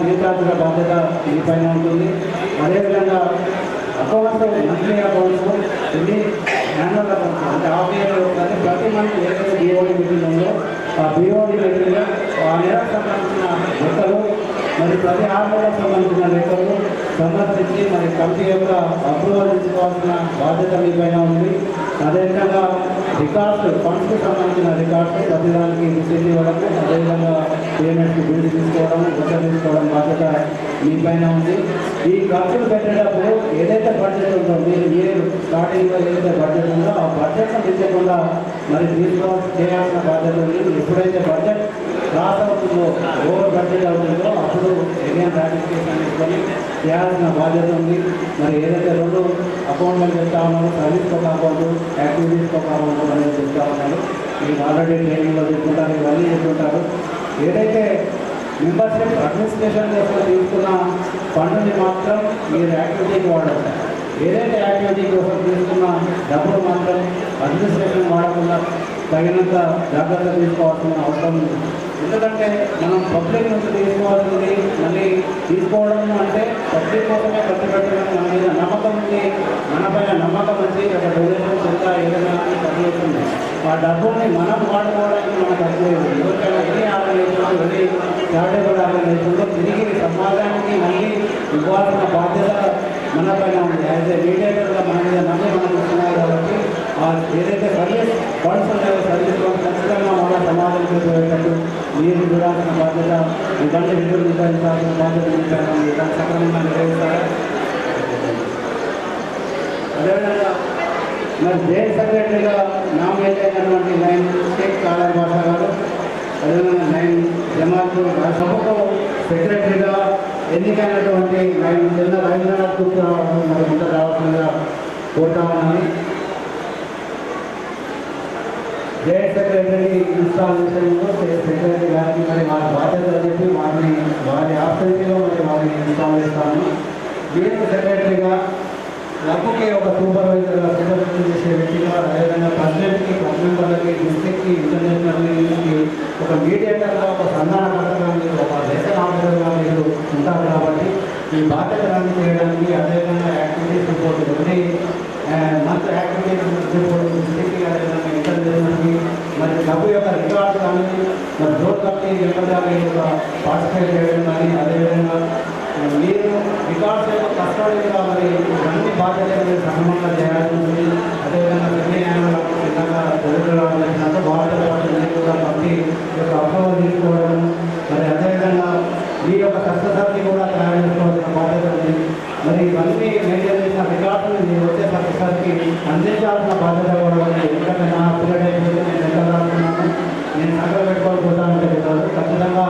తీర్చాల్సిన బాధ్యత మీ పైన ఉంటుంది. అదేవిధంగా అకౌంట్స్ మంత్లీ అకౌంట్స్ ఇది యాన్యువల్ అకౌంట్స్ అంటే హాఫ్ ఇయర్ ప్రతి మంత్ ఏదైతే బిఓడి మీటింగ్ ఉందో ఆ బిఓడి మీటింగ్లో ఆ నెలకు సంబంధించిన లెక్కలు మరి ప్రతి 6 నెలలకు సంబంధించిన లెక్కలు సమర్పించి మరి కమిటీ యొక్క అప్రూవల్ తీసుకోవాల్సిన బాధ్యత మీ పైన ఉంది. అదేవిధంగా రికార్డ్స్ ఫండ్స్కి సంబంధించిన రికార్డ్స్ ప్రతిదానికి రిసీవ్ ఇవ్వడం, అదేవిధంగా పేమెంట్కి బిల్లు తీసుకోవడం, గుర్త తీసుకోవడం బాధ్యత మీ పైన ఉంది. ఈ ఖర్చులు పెట్టేటప్పుడు ఏదైతే బడ్జెట్ ఉందో మీరు స్టార్టింగ్లో ఏదైతే బడ్జెట్ ఉందో ఆ బడ్జెట్ను తీర్చకుండా మరి చేయాల్సిన బాధ్యత ఉంది. ఎప్పుడైతే బడ్జెట్ క్రాస్ అవుతుందో ఓవర్ బడ్జెట్ అవుతుందో అప్పుడు ఎగైన్ రాటిఫికేషన్ తీసుకొని చేయాల్సిన బాధ్యత ఉంది. మరి ఏదైతే 2 అకౌంట్లు చెప్తా ఉన్నారో సర్వీస్ ఒక అకౌంట్, యాక్టివిటీస్ ఒక అకౌంట్ అనేది చెప్తా ఉన్నారు. మీరు ఆల్రెడీ ట్రైనింగ్లో చెప్పుకుంటారు, ఇవన్నీ చెప్పుకుంటారు. ఏదైతే మెంబర్షిప్ అడ్మినిస్ట్రేషన్ కోసం తీసుకున్న ఫండ్ని మాత్రం మీరు యాక్టివిటీకి వాడాలి. ఏదైతే యాక్టివిటీ కోసం తీసుకున్న డబ్బులు మాత్రం అడ్మినిస్ట్రేషన్ వాడకుండా తగినంత జాగ్రత్త తీసుకోవాల్సిన అవసరం ఉంది. ఎందుకంటే మనం పబ్లిక్ నుంచి తీసుకోవాల్సింది మళ్ళీ తీసుకోవడం అంటే పబ్లిక్ కోసమే ఖర్చు పెట్టడం, మన మీద నమ్మకం ఉంది, మన పైన నమ్మకం వచ్చి ఒక డొనేషన్ ఎంత ఏదైనా ఖర్చు అవుతుంది. ఆ డబ్బుల్ని మనం వాడుకోవడానికి మనకు అనుకోలేదు. ఎవరికైనా ఎన్ని ఆర్గనైజేషన్లు ఎన్ని చారిటబుల్ ఆర్గనైజేషన్లో తిరిగి సమాజానికి మళ్ళీ ఇవ్వాల్సిన బాధ్యత మన పైన ఉంది. యాజ్ ఏ మీడియేటర్గా మన మీద నమ్మి మనం ఇస్తున్నారు కాబట్టి ఆ ఏదైతే సర్వీస్ ఫండ్స్ ఉన్నాయో సర్వీస్ ఫండ్స్ ఖచ్చితంగా మన సమాజం పోయేటట్టు మీరు చూడాల్సిన బాధ్యత, ఇవన్నీ విధులు నిర్వహించాల్సిన బాధ్యత దాన్ని సక్రమంగా నిర్వహిస్తారు. అదేవిధంగా మరి జైన్ సెక్రటరీగా నామినేట్ అయినటువంటి లైన్ షేక్ కాలర్ బాషా గారు, అదేవిధంగా లైన్ జమాత్ సభకు సెక్రటరీగా ఎన్నికైనటువంటి లైన్ చిన్న రవీంద్రనాథ్ మరి ముందు రావాల్సిందిగా కోరుతా ఉన్నాను. జైన్ సెక్రటరీ ఇన్స్టాలేషన్లో సెక్రటరీ గారికి మరి వారి బాధ్యతలు చెప్పి వారి ఆఫీసులో మరి వారిని ఇన్స్టాల్ చేస్తాను. మీరు సెక్రటరీగా క్లబ్కి ఒక సూపర్వైజర్గా సూపర్వైజర్ చేసే వ్యక్తిగా, అదేవిధంగా ప్రెసిడెంట్కి, క్లబ్ మెంబర్లకి, డిస్ట్రిక్ట్కి, ఇంటర్నేషనల్కి ఒక మీడియేటర్గా, ఒక సంధానకర్తగా మీరు ఒక లెసన్ ఆఫీసర్గా మీరు ఉంటారు. కాబట్టి ఈ బాధ్యతలన్నీ చేయడానికి అదేవిధంగా activities report every month activities report డిస్ట్రిక్ట్కి, అదేవిధంగా ఇంటర్నేషనల్కి మరి క్లబ్ యొక్క రికార్డు కానీ మరి రోడ్ కమిటీ మెంబర్గా మీరు పార్టిసిపేట్ చేయడం కానీ, అదేవిధంగా మీరు రికార్డ్స్ యొక్క కస్టడీగా మరి అన్ని బాధ్యతలు మీరు సక్రమంగా చేయాల్సి ఉంటుంది. అదేవిధంగా తెలుగులో బాధ్యత మీరు కూడా కమిటీ యొక్క అప్రూవల్ తీసుకోవడం, మరి అదేవిధంగా మీ యొక్క సక్సెసర్ని కూడా తయారు చేసుకోవాల్సిన బాధ్యత ఉంది. మరి ఇవన్నీ మెయింటైన్ చేసిన రికార్డుని మీరు వచ్చే సక్సెసర్కి అందించాల్సిన బాధ్యత కూడా ఉంది. ఎందుకంటే నా పిల్లలు అయిపోతే నేను ఎంత రాస్తున్నాను, నేను సంఖ్య పెట్టుకోకపోతానంటే కాదు, ఖచ్చితంగా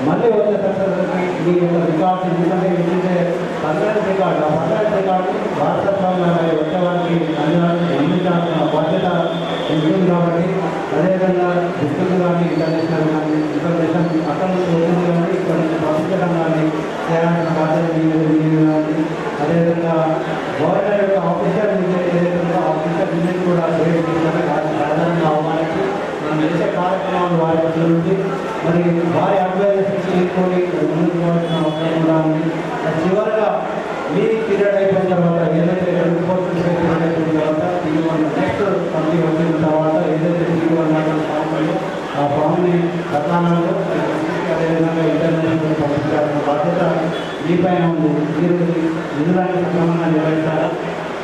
మళ్ళీ వచ్చే సక్సెసర్కి మీ యొక్క రికార్డ్స్, ఎందుకంటే ఏంటంటే పర్మనెంట్ రికార్డు, ఆ పర్మనెంట్ రికార్డు వారసత్వంగా వచ్చే వారికి అందించాల్సిన బాధ్యత ఉంటుంది. కాబట్టి అదేవిధంగా డిస్ట్రిక్ట్ కానీ ఇంటర్నేషనల్ కానీ ఇన్ఫర్మేషన్ అక్కడ నుంచి వచ్చింది కానీ ఇక్కడ నుంచి పంపించడం కానీ చేయాల్సిన బాధ్యత కానీ, అదేవిధంగా గవర్నర్ యొక్క ఆఫీసర్ ఏదైతే ఉందో ఆఫీసర్ విజిట్ కూడా సాధారణంగా అవమానించి మనం చేసే కార్యక్రమాలు వారి వద్ద నుంచి మరి వారి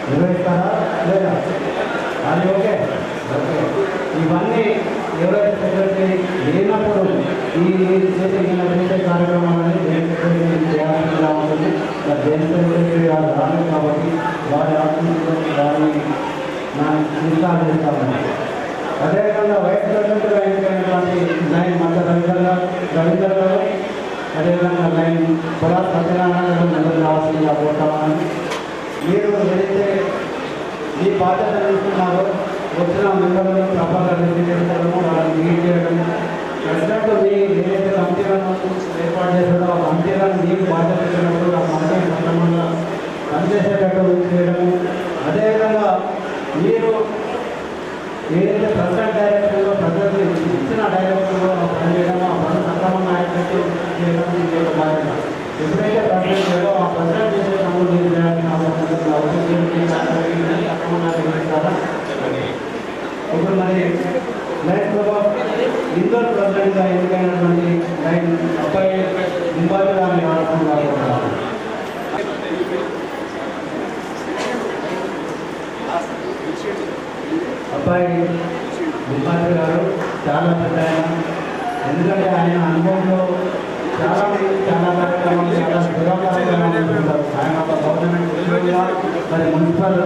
నిర్వహిస్తారా లేదా? అది ఓకే ఓకే. ఇవన్నీ ఎవరైతే సెక్రటరీ లేనప్పుడు ఈ చేసే కార్యక్రమాలని చేయాల్సిందిగా ఉంటుంది. దేని సెక్రటరీ వాళ్ళు రాలేదు కాబట్టి వారి ఆత్మీయులు వారిని ఇన్స్టాల్ చేస్తామని. అదేవిధంగా వైస్ ప్రెసిడెంట్గా ఎన్నికైనటువంటి లైన్ మధ్య రవీందర్ గారు, అదేవిధంగా లైన్ పొలా సత్యనారాయణ గారు ముందుకు రావాల్సిందిగా కోరుతామని. మీరు ఏదైతే ఈ బాధ్యత తీసుకున్నారో వచ్చిన మెంబర్లను తప్పగా రిసీవ్ చేసుకోవడము, వాళ్ళని మీట్ చేయడము, ప్రెసిడెంట్ మీ ఏదైతే కమిటీలను ఏర్పాటు చేశాడో ఆ కమిటీలను మీకు బాధ్యత ఇచ్చినప్పుడు ఆ కమిటీ సక్రమంగా పనిచేసేటట్టు చేయడము. అదేవిధంగా మీరు ఏదైతే ప్రెసిడెంట్ డైరెక్షన్లో ప్రజలు ఇచ్చిన డైరెక్షన్లో పనిచేయడం, ఆ పనులు సక్రమంగా యాక్టివిటీ చేయడం మీకు ఒక బాధ్యత. ఎప్పుడైతే ప్రెసిడెంట్ చేయడో ఆ ప్రెసిడెంట్ చేసే పనులు మీరు చేయాల్సిన అవసరం సక్రమంగా నిర్వహిస్తారా? ఇప్పుడు మరి లైఫ్లో ఇండోర్ ప్రెసిడెంట్గా ఎన్నికైనటువంటి లైన్ అబ్బాయి ముంబాయి గారిని ఆడుకుంటా అబ్బాయి ముంబాయి గారు చాలా పెద్ద ఆయన. ఎందుకంటే ఆయన అనుభవంలో చాలా కార్యక్రమాలు చాలా సేవా కార్యక్రమాలు ఉంటారు. ఆయన ఒక గవర్నమెంట్ ఉద్యోగిగా మరి మున్సిపల్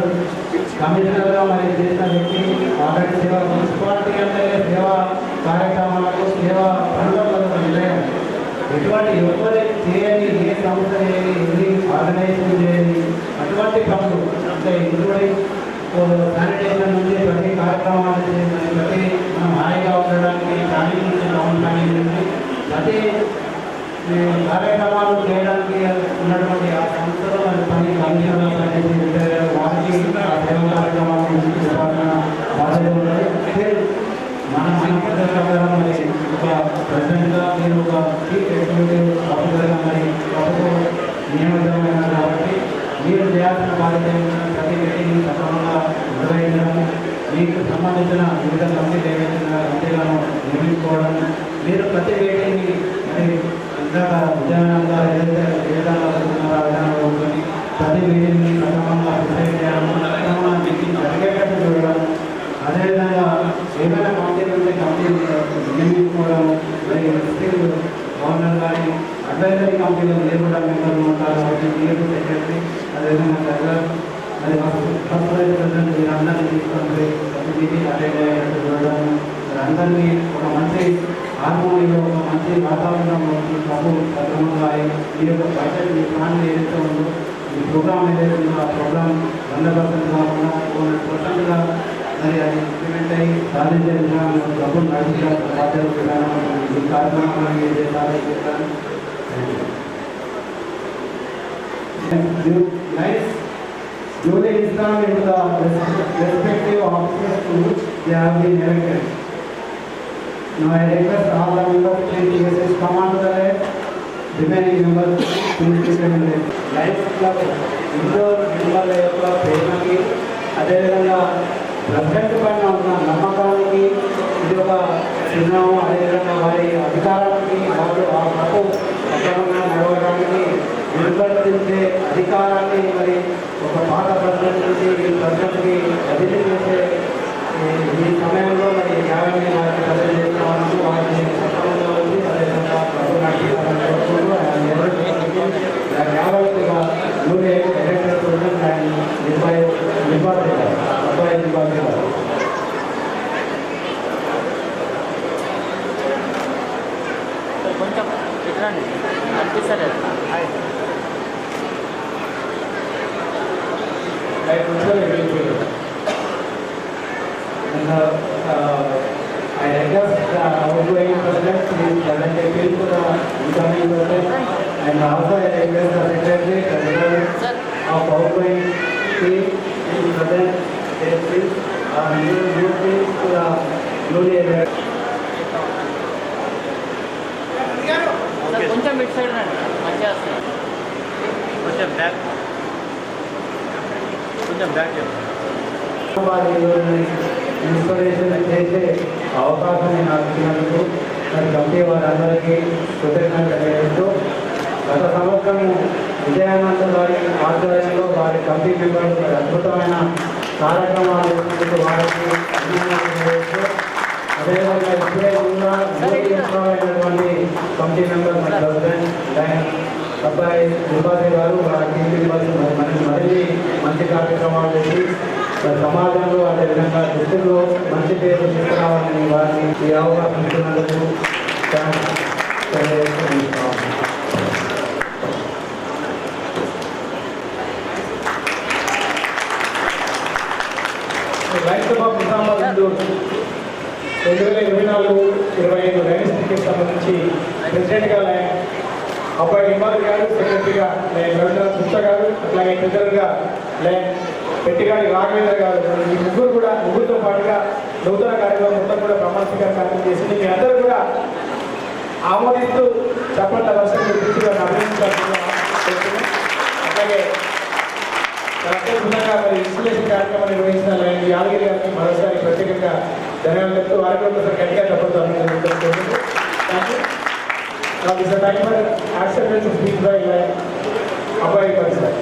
కమిషనర్గా మరి చేసిన వ్యక్తి. ఆల్రెడీ మున్సిపాలిటీ అంటే సేవా కార్యక్రమాలకు సేవా పనులకు నిలయం. ఎటువంటి ఎవరు చేయని ఏ సంస్థ చేయని ఎన్ని ఆర్గనైజేషన్ చేయని అటువంటి పనులు అంటే ఇంక్లూడింగ్ శానిటేషన్ నుంచి ప్రతి కార్యక్రమాలు చేసి ప్రతి మనం హాయిగా ఉండడానికి ప్లానింగ్ నుంచి టౌన్ ప్లానింగ్ నుంచి ప్రతి కార్యక్రమాలు చేయడానికి ఉన్నటువంటి ఆ సంస్థలో మరి పని కమిషన్లో పనిచేసి వారికి ఆ సేవా కార్యక్రమాలు బాధ్యత ఉన్నది. మన పద్ధతి ప్రకారం మరి ఒక ప్రెసిడెంట్గా మీరు ఒక చీఫ్ ఎగ్జిక్యూటివ్ ఆఫీసర్గా మరి ప్రభుత్వం నియమితమైన కాబట్టి మీరు చేయాల్సిన బాధ్యత ప్రతి మీటింగ్ సక్రమంగా నిర్వహించడం, మీకు సంబంధించిన వివిధ కమిటీలు ఏవైనా కమిటీలను నిర్మించుకోవడం, మీరు ప్రతి మీటింగ్ని మరి ఇందాక విధానంగా ఏదైతే ఏ విధంగా జరుగుతున్నారో ఆ విధానంగా ఉంటుంది ప్రతి మీటింగ్ని సక్రమంగా డిసైడ్ చేయడం, సక్రమంగా మీటింగ్ జరిగేటట్టు చూడడం. అదేవిధంగా ఏమైనా కమిటీలు ఉంటే కమిటీలు నియమించుకోవడం, మరి డిస్ట్రిక్ట్ గవర్నర్ కానీ అడ్వైజరీ కమిటీలో మీరు కూడా మెంబర్లు ఉంటారు కాబట్టి మీరు సెక్రటరీ, అదేవిధంగా ట్రెజరర్, మరి ఫస్ట్ వైస్ ప్రెసిడెంట్ వీరందరినీ తీసుకొని ప్రతి మీటింగ్ అటెండ్ అయ్యేటట్టు చూడడం, అందరినీ ఒక మంచి హార్మోనిలో ఒక మంచి వాతావరణంలో ప్రభు సక్రమంగా ఈ యొక్క బడ్జెట్ మీ ప్లాన్ ఏదైతే ఉందో ఈ ప్రోగ్రామ్ ఏదైతే ఉందో ఆ ప్రోగ్రామ్ 100% కాకుండా 100%గా మరి అది ఇంప్లిమెంట్ అయ్యి సాధించే విధానం డబ్బులు నడిచిన బాధ్యత విధానం ఈ కార్యక్రమాలను ఏం చేయాలి చేస్తాను. Duly installed into the respective offices to which they have been elected. Now I request all the members to come on to the left. Remaining members please keep them in the Lions Club ఇండోర్ మెంబర్ల యొక్క ప్రేమకి అదేవిధంగా president పైన ఉన్న నమ్మకానికి ఇది ఒక చిహ్నం. అదేవిధంగా వారి అధికారానికి వారు ఆ తప్పు సక్రమంగా నడవడానికి నిర్వర్తించే అధికారాన్ని మరి ఒక పాత ప్రెసిడెంట్ నుంచి ఈ ప్రెసిడెంట్కి బదిలీ చేసే ఈ సమయంలో మరి 50 వారికి బదిలీ చేసిన వాళ్ళకు వారికి సక్రమంగా ఉంది. అదేవిధంగా ప్రభు నడిపించాలనుకుంటూ ఆయన నిర్వహించడానికి 50గా 105 ఎలక్టెడ్ ప్రెసిడెంట్ ఆయన అబ్బాయి నిబాధ కొంచెం ఇట్రండి అనిపిస్తలేదు. I request the outgoing president please present a bill to the incoming president, and also I request the secretary of outgoing team to present a bill or new bills to the newly elected. కొంచెం ఇటు side రండి మంచిగా వస్తుంది. కొంచెం back inspiration చేసే అవకాశం నాకు ఇచ్చినందుకు మరి కమిటీ వారందరికీ కృతజ్ఞతలు తెలుపుతూ గత సంవత్సరం విజయానంద గారి ఆధ్వర్యంలో వారి కమిటీ మెంబర్లు అద్భుతమైన కార్యక్రమాలు చేసినందుకు వారికి అభినందనలు తెలియజేస్తూ, అదేవిధంగా ఇప్పుడే కూడా అయినటువంటి కమిటీ మెంబర్ మన ప్రెసిడెంట్ అబ్బాయి దుర్గాదేవి గారు వారి టీం మెంబర్స్ మరిన్ని మంచి కార్యక్రమాలు చేసి సమాజంలో అదేవిధంగా దృష్టిలో మంచి పేరు తీసుకురావాలని వారిని ఈ అవకాశం ఇస్తున్నందుకు తెలియజేస్తున్నాం. Lions Club of Nizamabad 2024-25 Lions cricket సంబంధించి ప్రెసిడెంట్గా అబ్బాయి ఇమ్మాల్ గారు, సెక్రటరీగా రవీంద్రనాథ్ గుప్తా గారు, అట్లాగే ట్రెజరర్గా పెట్టిగాడి రాఘవేంద్ర గారు, ఈ ముగ్గురుతో పాటుగా నూతన కార్యక్రమం మొత్తం కూడా ప్రమాణ స్వీకారం చేసింది. మీ అందరూ కూడా ఆమోదిస్తూ చప్పట్ల వర్షం గురించి అభినందించాల్సిందిగా అట్లాగే అత్యద్భుతంగా మరి ఇన్స్టలేషన్ కార్యక్రమం నిర్వహించిన యాదగిరి గారికి మరోసారి ప్రత్యేకంగా ధన్యవాదాలు చెప్తూ వారికి ఒకసారి గట్టిగా చెప్పడంతో అబ్బాయి పరిస్థితి.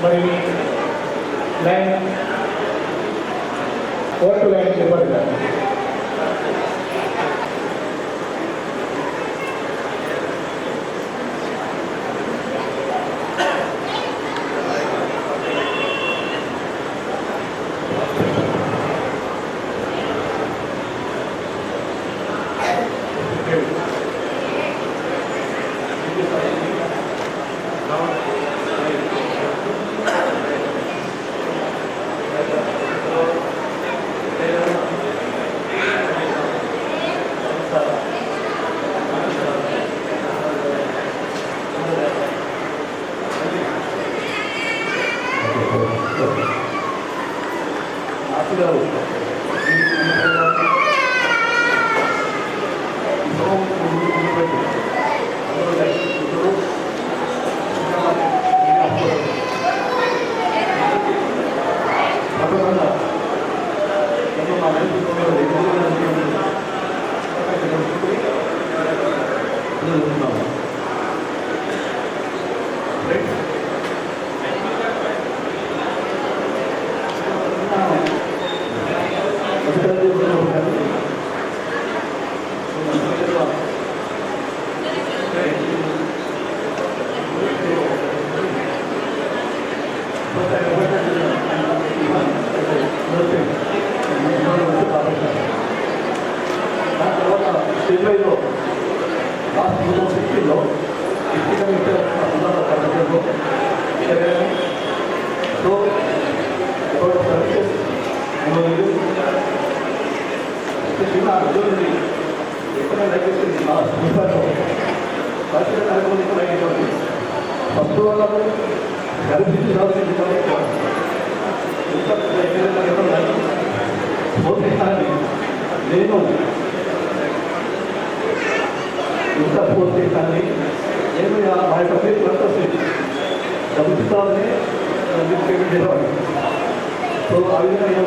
మరి లైన్ ఓటు లైన్ చెప్పండి. చెన్నైలో లాస్ట్ 2016లో సో సర్వీసెస్ చిన్న అర్జునుడి ఎక్కడ లైకేసింది లాస్ట్ ముసాలో పరిస్థితి కార్యక్రమం కూడా అయినటువంటి ఫస్ట్ వాళ్ళకు కలిసి రావాల్సింది నేను ఇంత పోస్ట్ చేశాను. నేను మా యొక్క పేరు వస్తుంది డబ్బులు ఇస్తామని పేమెంట్ చేసేవాడు. సో ఆ విధంగా నేను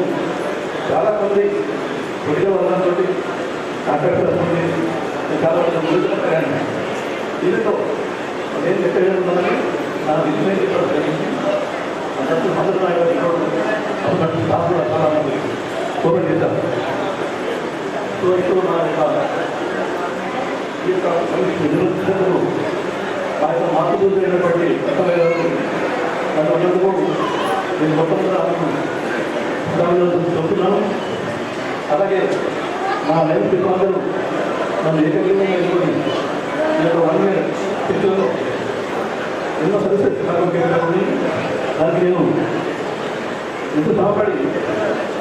చాలామంది కొద్దిగా వాళ్ళతోటి కాంట్రాక్టర్స్ చాలా ముందుకు దీనితో నేను ఎక్కడ ఉన్నానని నా విషయం చెప్పడం జరిగింది. అందరూ అందరూ స్టాఫ్ కూడా చాలా మంది ఓపెన్ చేశారు. సో ఇప్పుడు నా ఈ యొక్క నిరుద్యోగులు ఆ యొక్క మాతృభూతమైనటువంటి నన్ను అందరికీ నేను మొత్తం కూడా చెప్తున్నాను. అలాగే నా లైఫ్ పిల్లలందరూ నన్ను ఏకగ్రీవంగా ఎన్నుకొని నేను 1 year పిల్లల్లో ఎన్నో సర్వీసెస్ కార్యక్రమాలు దానికి నేను ఎంతో సహపడి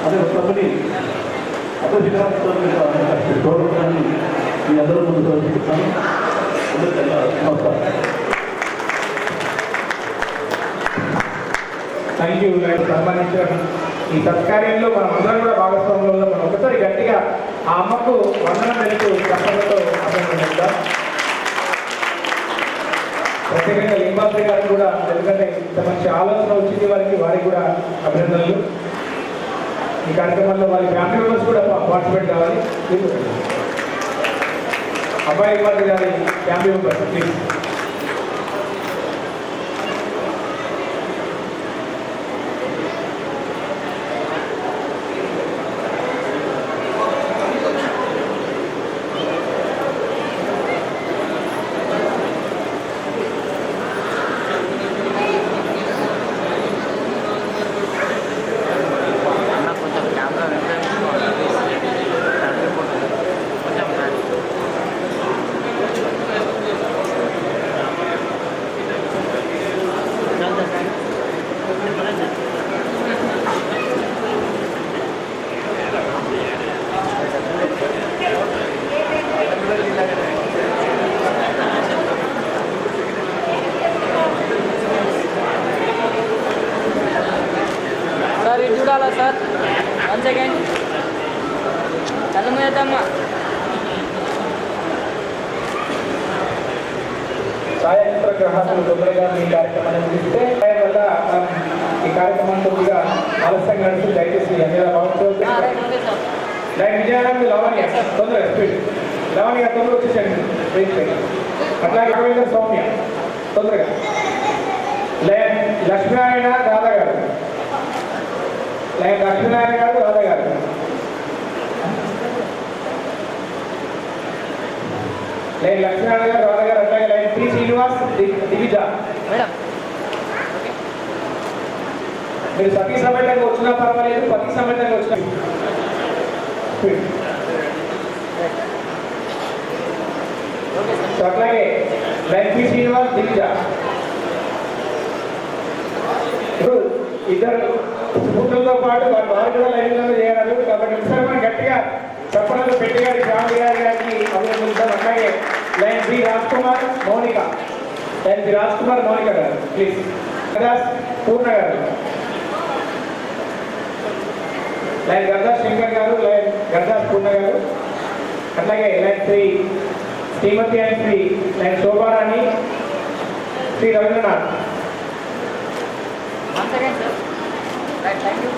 అదే కంపెనీ గౌరవాన్ని మీ అందరూ ముందు చూపిస్తాను. నమస్కారం. Thank you. సంబంధించిన ఈ సత్కార్యంలో మనం అందరం కూడా భాగస్వామ్యంలో మనం ఒకసారి గట్టిగా ఆ అమ్మకు వందనం తెలుపు చెప్పడంతో అభినందిద్దాం. ప్రత్యేకంగా లింబాద్రి గారికి కూడా, ఎందుకంటే ఇంత మంచి ఆలోచన వచ్చింది వారికి కూడా అభినందనలు. ఈ కార్యక్రమంలో వారి ఫ్యామిలీ మెంబర్స్ కూడా పార్టిసిపేట్ కావాలి. అబ్బాయి లింబాద్రి గారి ఫ్యామిలీ మెంబర్స్ ప్లీజ్. సార్ ఇది చూడాలా సార్? 1 సెకండ్ కళ్ళు మూయద్దమ్మా. ఛాయాచిత్ర గ్రహాలు తొందరగా ఈ కార్యక్రమాన్ని ముగిస్తే వల్ల ఈ కార్యక్రమం కొద్దిగా ఆలస్యంగా నడుస్తుంది. దయచేసి అన్ని భావించవచ్చు. లైన్ విజయానంద్ లవణ్య తొందరగా స్పీడ్. లవణ్య తొందరగా వచ్చేసండి. అట్లాగే రవీంద్ర సౌమ్య తొందరగా. లైన్ లక్ష్మీనారాయణ దాదా గారు. లైన్ లక్ష్మీనారాయణ గారు దాదా గారు. లైన్ లక్ష్మీనారాయణ గారు దాదా గారు. అట్లాగే line P Srinivas Divija. Madam మీరు సతీ సమేతంగా వచ్చినా పర్వాలేదు, పతి సమేతంగా వచ్చినా. సో అట్లాగే లైన్ పి శ్రీనివాస్ దివిజ. ఇప్పుడు ఇద్దరు స్ఫూర్తులతో పాటు వారు కూడా లైన్లో చేయగలరు. కాబట్టి ఒకసారి మనం గట్టిగా చెప్పడంలో పెట్టి గారి ఫ్యామిలీ గారికి అభినందించాం. అట్లాగే lion B Raj Kumar Mounika. Lion B Raj Kumar Mounika garu please. Gardas Purna గారు. లైన్ గర్దాస్ శంకర్ గారు. లైన్ గర్దాస్ పూర్ణ గారు. అట్లాగే lion Shrimati and Shri lion Shobharani Shri Ravindranath. 1 second sir. Right thank you.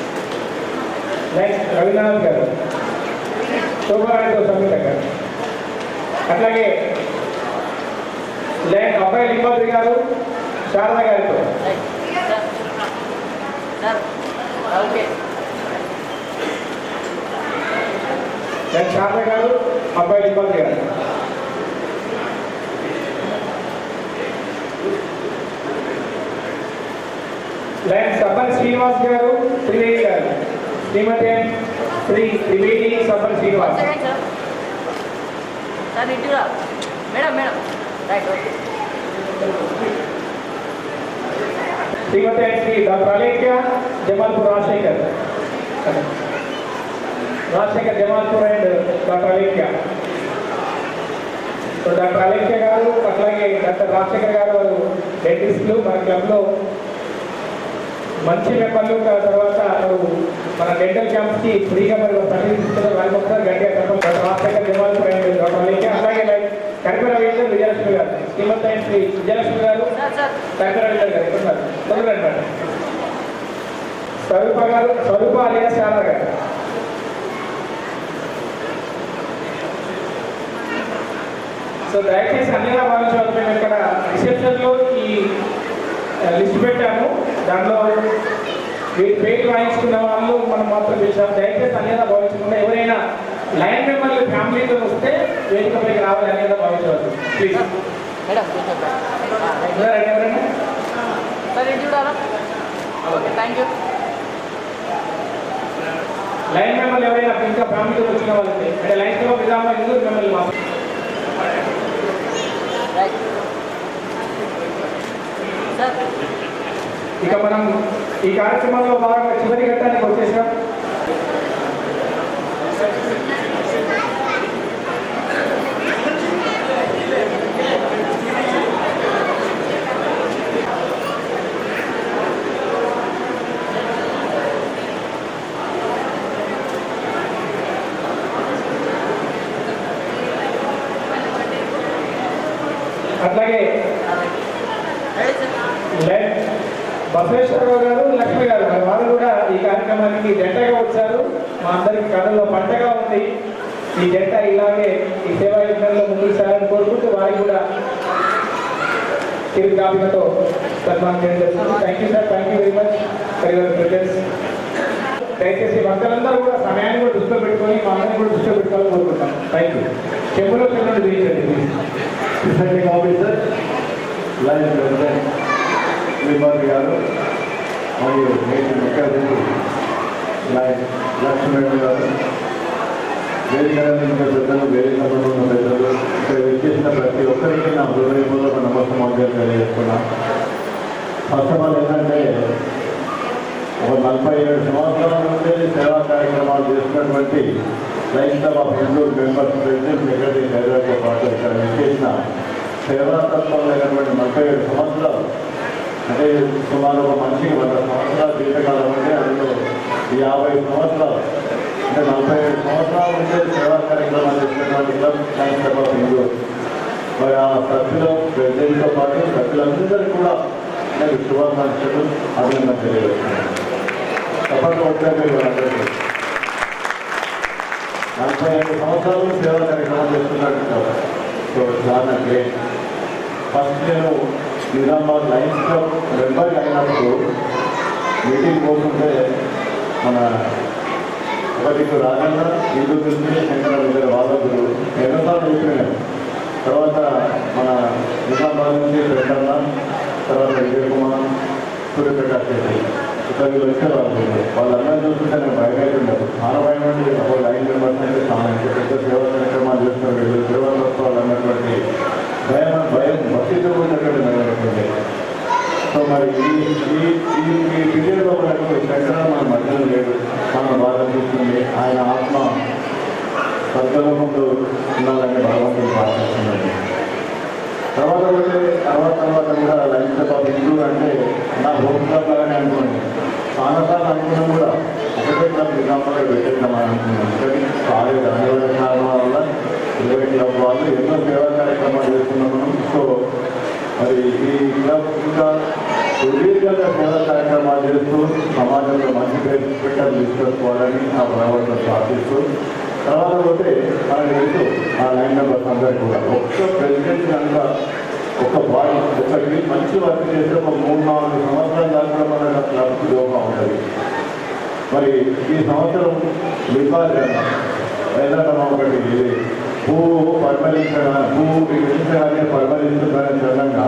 Lion Ravindranath garu. శోభారాణితో సమేత గారు. అట్లాగే లైన్ అబ్బాయి లింబాద్రి గారు శారద గారితో. Sir okay. లైన్ శారద గారు అబ్బాయి లింబాద్రి గారు. లైన్ సబ్బన్ శ్రీనివాస్ గారు త్రివేణి గారు. శ్రీమతి శ్రీ త్రివేణి సబ్బన్ శ్రీనివాస్. సార్ ఇటు రా madam. Madam right okay. Shrimati Shri doctor Alekhya Jamalpur Rajashekar. Rajashekar Jamalpur and doctor Alekhya. So doctor Alekhya garu అట్లాగే డాక్టర్ రాజశేఖర్ గారు వారు డెంటిస్టులు. మన క్లబ్లో మంచి మెంబర్లు. తర్వాత మన డెంటల్ క్యాంప్స్కి ఫ్రీగా మరి సర్వీస్ ఇస్తున్నారు. వారికి ఒకసారి గట్టిగా చెప్పాలి. Rajasekhar Jamalpur and doctor Alekhya. అలాగే కరిపేర రవీంద్ర విజయలక్ష్మి గారు. శ్రీమతి అండ్ శ్రీ విజయలక్ష్మి గారు. కరిపేర రవీంద్ర గారు ఎక్కడున్నారు? తొందరగా స్వరూప గారు. స్వరూప అలియా శారద గారు. సో దయచేసి అన్నిగా భావించవద్దు. మేము ఇక్కడ రిసెప్షన్లో ఈ లిస్ట్ పెట్టాము. దాంట్లో పేరు రాయించుకున్న వాళ్ళు మనం మాత్రం చేసాము. దయచేసి అన్నిగా భావించకుండా ఎవరైనా లైన్ మెంబర్లు ఫ్యామిలీతో వస్తే వేదికపైకి రావాలి అనేది భావించవద్దు ప్లీజ్. మేడం ఎవరైనా సార్ ఇది చూడాలా? Okay thank you. లైన్ మెంబర్లు ఎవరైనా ఇంకా ఫ్యామిలీతో వచ్చిన వాళ్ళకి అంటే లైన్ లో విధానం ఎందుకు మిమ్మల్ని రైట్ సార్. ఇక మనం ఈ కార్యక్రమంలో భాగంగా చివరి ఘట్టానికి వచ్చేసాం. అట్లాగే బసవేశ్వరరావు గారు, లక్ష్మి గారు మరి వారు కూడా ఈ కార్యక్రమానికి జంటగా వచ్చారు. మా అందరికి కథలో పంటగా ఉంది. ఈ జంట ఇలాగే ఈ సేవా యజ్ఞంలో ముందుకు సాగాలని కోరుకుంటూ వారికి కూడా తిరిగి కాపికతో సన్మానం చేయడం జరుగుతుంది. Thank you sir, thank you very much for your presence. దయచేసి భక్తులందరూ కూడా సమయాన్ని కూడా దృష్టిలో పెట్టుకొని మా అందరినీ కూడా దృష్టిలో పెట్టుకోవాలని కోరుకుంటాం. Thank you. చెప్పులో చెప్పులు తీయించండి. ప్రిసైడింగ్ ఆఫీసర్ లైన్ ప్రెసిడెంట్ శ్రీమతి గారు మరియు నేటి ముఖ్య అతిథి లైన్ లక్ష్మీ గారు, వేదిక పెద్దలు, వేదికలో ఉన్న పెద్దలు, ఇక్కడ విచ్చేసిన ప్రతి ఒక్కరికి నా హృదయపూర్వక నమస్కారాలు తెలియజేస్తున్నా. ఫస్ట్ ఆఫ్ ఆల్ ఏంటంటే ఒక 47 సంవత్సరాల నుండి సేవా కార్యక్రమాలు చేస్తున్నటువంటి lion club of Hindu members president secretary హైదరాబాద్తో పాటు ఇక్కడ విచ్చేసిన సేవా తత్వం లేనటువంటి 47 సంవత్సరాలు అంటే సుమారు ఒక మనిషికి 100 సంవత్సరాల జీవితకాలం అంటే అందులో 50 సంవత్సరాలు అంటే 47 సంవత్సరాల నుండి సేవా కార్యక్రమాలు చేసినటువంటి club line club of Hindu. మరి ఆ సభ్యులు ప్రెసిడెంట్తో పాటు సభ్యులందరికీ కూడా నేను శుభాకాంక్షలు అభినందన తెలియజేస్తున్నాను. తప్పకుండా వచ్చారు మీరు అందరికీ. 45 సంవత్సరాలు సేవా కార్యక్రమం చేస్తున్నట్టు కదా. సో చాలా గ్రేట్. ఫస్ట్ నేను నిజామాబాద్ లైన్స్ క్లబ్ మెంబర్ అయినప్పుడు మీటింగ్ పోతుంటే మన ఒకటికి రాజన్న హిందూ గురించి శంకర దగ్గర వాళ్ళకు ఎన్నోసార్లు చెప్పినాను. తర్వాత మన నిజామాబాద్ నుంచి పెద్దన్న, తర్వాత విజయ్ కుమార్, సూర్యప్రకాష్ రెడ్డి ఇతరులు వచ్చారు. వాళ్ళందరూ చూస్తుంటే నేను భయమైతుండదు. ఆనభయం నుండి ఒక లైన్ మెంబర్స్ అంటే చాలా పెద్ద సేవా కార్యక్రమాలు చేస్తున్నారు. వీళ్ళు సేవా తత్వాలు అన్నటువంటి భయం భక్తితో ఉన్నటువంటి భయపడుతుంది. సో మరి ఈ పీరియడ్లో మనకు శంకర మన మధ్యలో లేడు. చాలా బాగా అనిపిస్తుంది. ఆయన ఆత్మ స్వర్గలోకంలో ఉండాలని భగవంతుడు ప్రార్థిస్తున్నాడు. తర్వాత కూడా లైన్ క్లబ్ ఆఫ్ హిందూ అంటే నా హోమ్ క్లబ్ లాగానే అనుకోండి. చాలాసార్లు అనుకున్నాం కూడా ఒకటే క్లబ్ నిజామాబాద్లో పెట్టేద్దామని అనుకున్నాం. కానీ కాలేదు. అనేక కారణాల వల్ల 20 క్లబ్ వాళ్ళు ఎన్నో సేవా కార్యక్రమాలు చేస్తున్నాం మనం. సో మరి ఈ క్లబ్ ఇంకా సుదీర్ఘంగా సేవా కార్యక్రమాలు చేస్తూ సమాజంలో మంచి పేరు పెట్టాలు తీసుకొచ్చుకోవాలని ఆ భగవంతుడు ప్రార్థిస్తూ, తర్వాత పోతే మనకు తెలుసు ఆ లైన్ మెంబర్స్ అందరికీ కూడా ఒక్క ప్రెసిడెంట్ కనుక ఒక బాడీ ఒకటి మంచి వర్క్ చేస్తే ఒక 3-4 సంవత్సరాల దాకా మన క్లబ్కి దోహా ఉంటుంది. మరి ఈ సంవత్సరం ఏదైనా ఒకటి పువ్వు విధించగానే పరిమళించుతారని చందంగా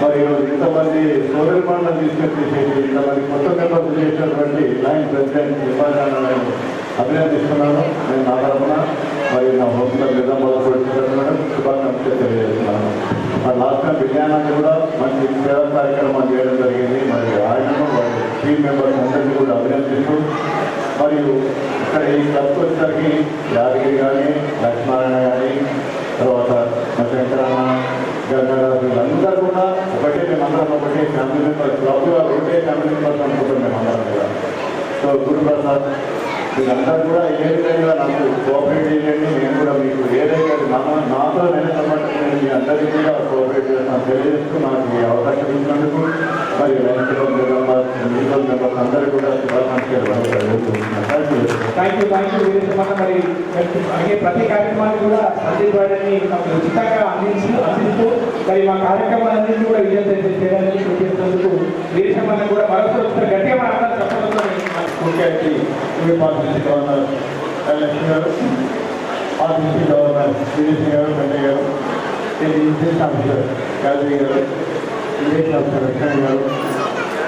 మరి ఈరోజు ఇంతమంది సోదరి మండలం తీసుకొచ్చేసేసి ఇంతమంది కొత్త మెంబర్స్ చేసినటువంటి లైన్ ప్రెసిడెంట్ విభాగాన్ని అభినందిస్తున్నాను. నేను నా తరఫున మరి నా హోంలో నిజామాబాద్ కూడా శుభాకాంక్షలు తెలియజేస్తున్నాను. మరి లాస్ట్ టైం విజ్ఞానాన్ని కూడా మంచి సేవా కార్యక్రమాలు చేయడం జరిగింది. మరి ఆయనను మరి టీమ్ మెంబర్స్ అందరినీ కూడా అభినందిస్తూ మరియు ఇక్కడ ఈ క్లబ్కి వచ్చేసరికి యాదగిరి కానీ, లక్ష్మీనారాయణ కానీ, తర్వాత మా శంకరన్న, గంగారావు వీళ్ళందరూ కూడా ఒకటే, మేమందరం ఒకటే ఫ్యామిలీ మెంబర్స్. క్లబ్గా ఒకటే ఫ్యామిలీ మెంబర్స్ అనుకుంటాం మేమందరం కూడా. సో గురుప్రసాద్ వీళ్ళందరూ కూడా ఏ విధంగా నాకు కోఆపరేట్ చేయండి. నేను కూడా మీకు ఏదైతే నాతో నేను సపోర్ట్ నేను మీ అందరికీ కూడా కోఆపరేట్ చేస్తాను తెలియజేస్తూ నాకు ఈ అవకాశం ఇచ్చినందుకు మరి లైన్స్ క్లబ్ మెంబర్స్ అందరికీ కూడా శుభాకాంక్షలు థ్యాంక్ యూ. మరి అలాగే ప్రతి కార్యక్రమాన్ని కూడా సందీప్ గారిని ఉచితంగా అందిస్తూ మరి మా కార్యక్రమాలన్నింటినీ కూడా విజయం చేయడానికి చూపిస్తున్నందుకు వీరేశమన్న కూడా మరొకసారి గట్టిగా మన అందరూ చెప్పడంతో ముఖ్య అతిథి గవర్నర్ లక్ష్మి గారు, ఆర్టీసీ గవర్నర్ శ్రీదేశ్ గారు, వెంకయ్య గారు, ఇన్స్టిట్యూషన్ ఆఫీసర్ కాళీ గారు, ఇన్స్టిట్యూషన్ ఆఫీసర్ లక్ష్మణ్ గారు,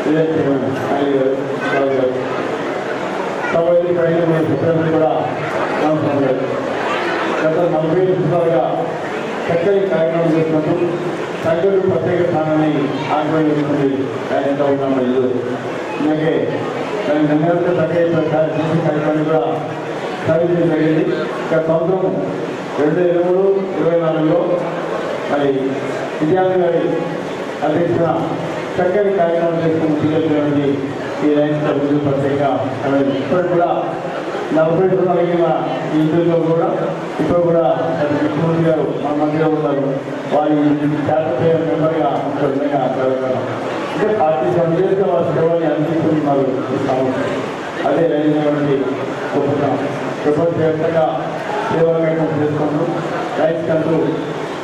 విలేజ్ చైర్మన్ అలీ గారు, రాజు గారు, సభ్యులు పైన మన సెక్రటరీ కూడా నమస్కారం గారు. గత 40 సంవత్సరాలుగా చక్కని కార్యక్రమం చేసినప్పుడు సంఘులు ప్రత్యేక స్థానాన్ని ఆక్రమించుకుంది రాజంతా ఉన్నాం. ఇల్లు అలాగే దాని ధన్యవాదాలు ప్రత్యేక కార్యక్రమాన్ని కూడా సాధించడం జరిగింది. గత సంవత్సరం 2023-24లో మరి విజయాన్ని గారి అధ్యక్షత చక్కని కార్యక్రమం చేసుకుని తీసుకెళ్ళినటువంటి ఈ లైన్స్ క్లబ్ ప్రత్యేక ఇప్పుడు కూడా 40 కలిగిన ఈ ఇందులో కూడా ఇప్పుడు కూడా ముఖ్యమంత్రి గారు మన మధ్యలో ఉన్నారు. వారి శాసనసభ మెంబర్గా విధంగా అంటే 47 years వారి సేవని అందిస్తున్నారు ఈ సంస్థ. అదే రైతులైనటువంటి గొప్పతనం. ప్రపంచవ్యాప్తంగా సేవలను చేసుకుంటూ రైతు కంటూ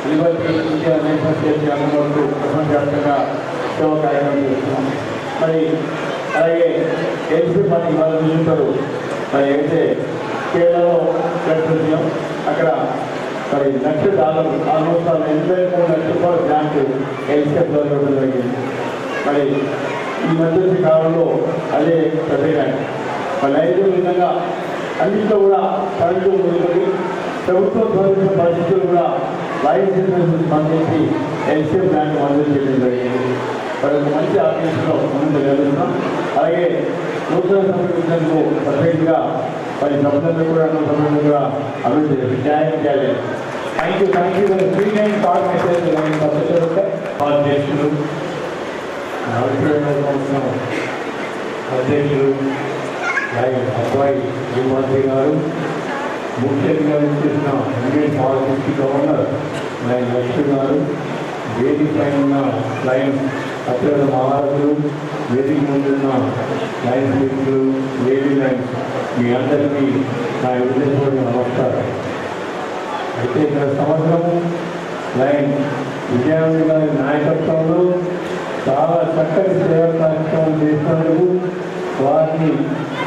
లిబర్టీ ఇండియా నేషనల్ సేఫ్టీ అందుబాటు ప్రపంచవ్యాప్తంగా సేవ కార్యక్రమం చేస్తున్నాం. మరి అలాగే ఎల్సీ పని ఇవాళ చూస్తారు. మరి అయితే కేరళలో ప్రయత్నించాం. అక్కడ మరి $1,00,000 ఆల్మోస్ట్ 83 లక్షల గ్రాంట్ ఎల్సీఎఫ్ ద్వారా ఇవ్వడం జరిగింది. మరి ఈ మధ్య కాలంలో అదే పెద్ద గ్రాంట్. మరి ఐదో విధంగా అన్నింటిలో కూడా కరెంటు ముందుకొని ప్రభుత్వం ద్వారా పరిస్థితులు కూడా లైఫ్ ఇన్సూరెన్స్ సంబంధించి ఎల్సీఎఫ్ గ్రాంట్ మంజూరు చేయడం జరిగింది. మరి ఒక మంచి ఆఫీసులో ముందు జరుగుతున్నాం. అలాగే నూతన సంప్రదించేందుకు సపరేట్గా మరి సభ్యులందరూ కూడా సభ్యులు కూడా అభివృద్ధి చేయాలి. Thank you for the 3 9 card message అధ్యక్షులు, 42వ సంవత్సరం అధ్యక్షులు అబ్బాయి శ్రీమంత్రి గారు, ముఖ్యంగా చేసిన ఇండియన్ పాలిటిక్స్ గవర్నర్ లక్ష్మి గారు, వేదిక పైన ఉన్న లైన్స్ అత్యంత మహారాజులు, వేదిక ముందున్న లైన్స్ మిత్రులు, లేడీ లైన్స్, మీ అందరికీ నా ఉద్దేశపూర్వక నమస్కారం. అయితే ఇక్కడ సంవత్సరము లైన్ విజయానంద గారి నాయకత్వంలో చాలా చక్కటి సేవా కార్యక్రమం చేసినందుకు వారిని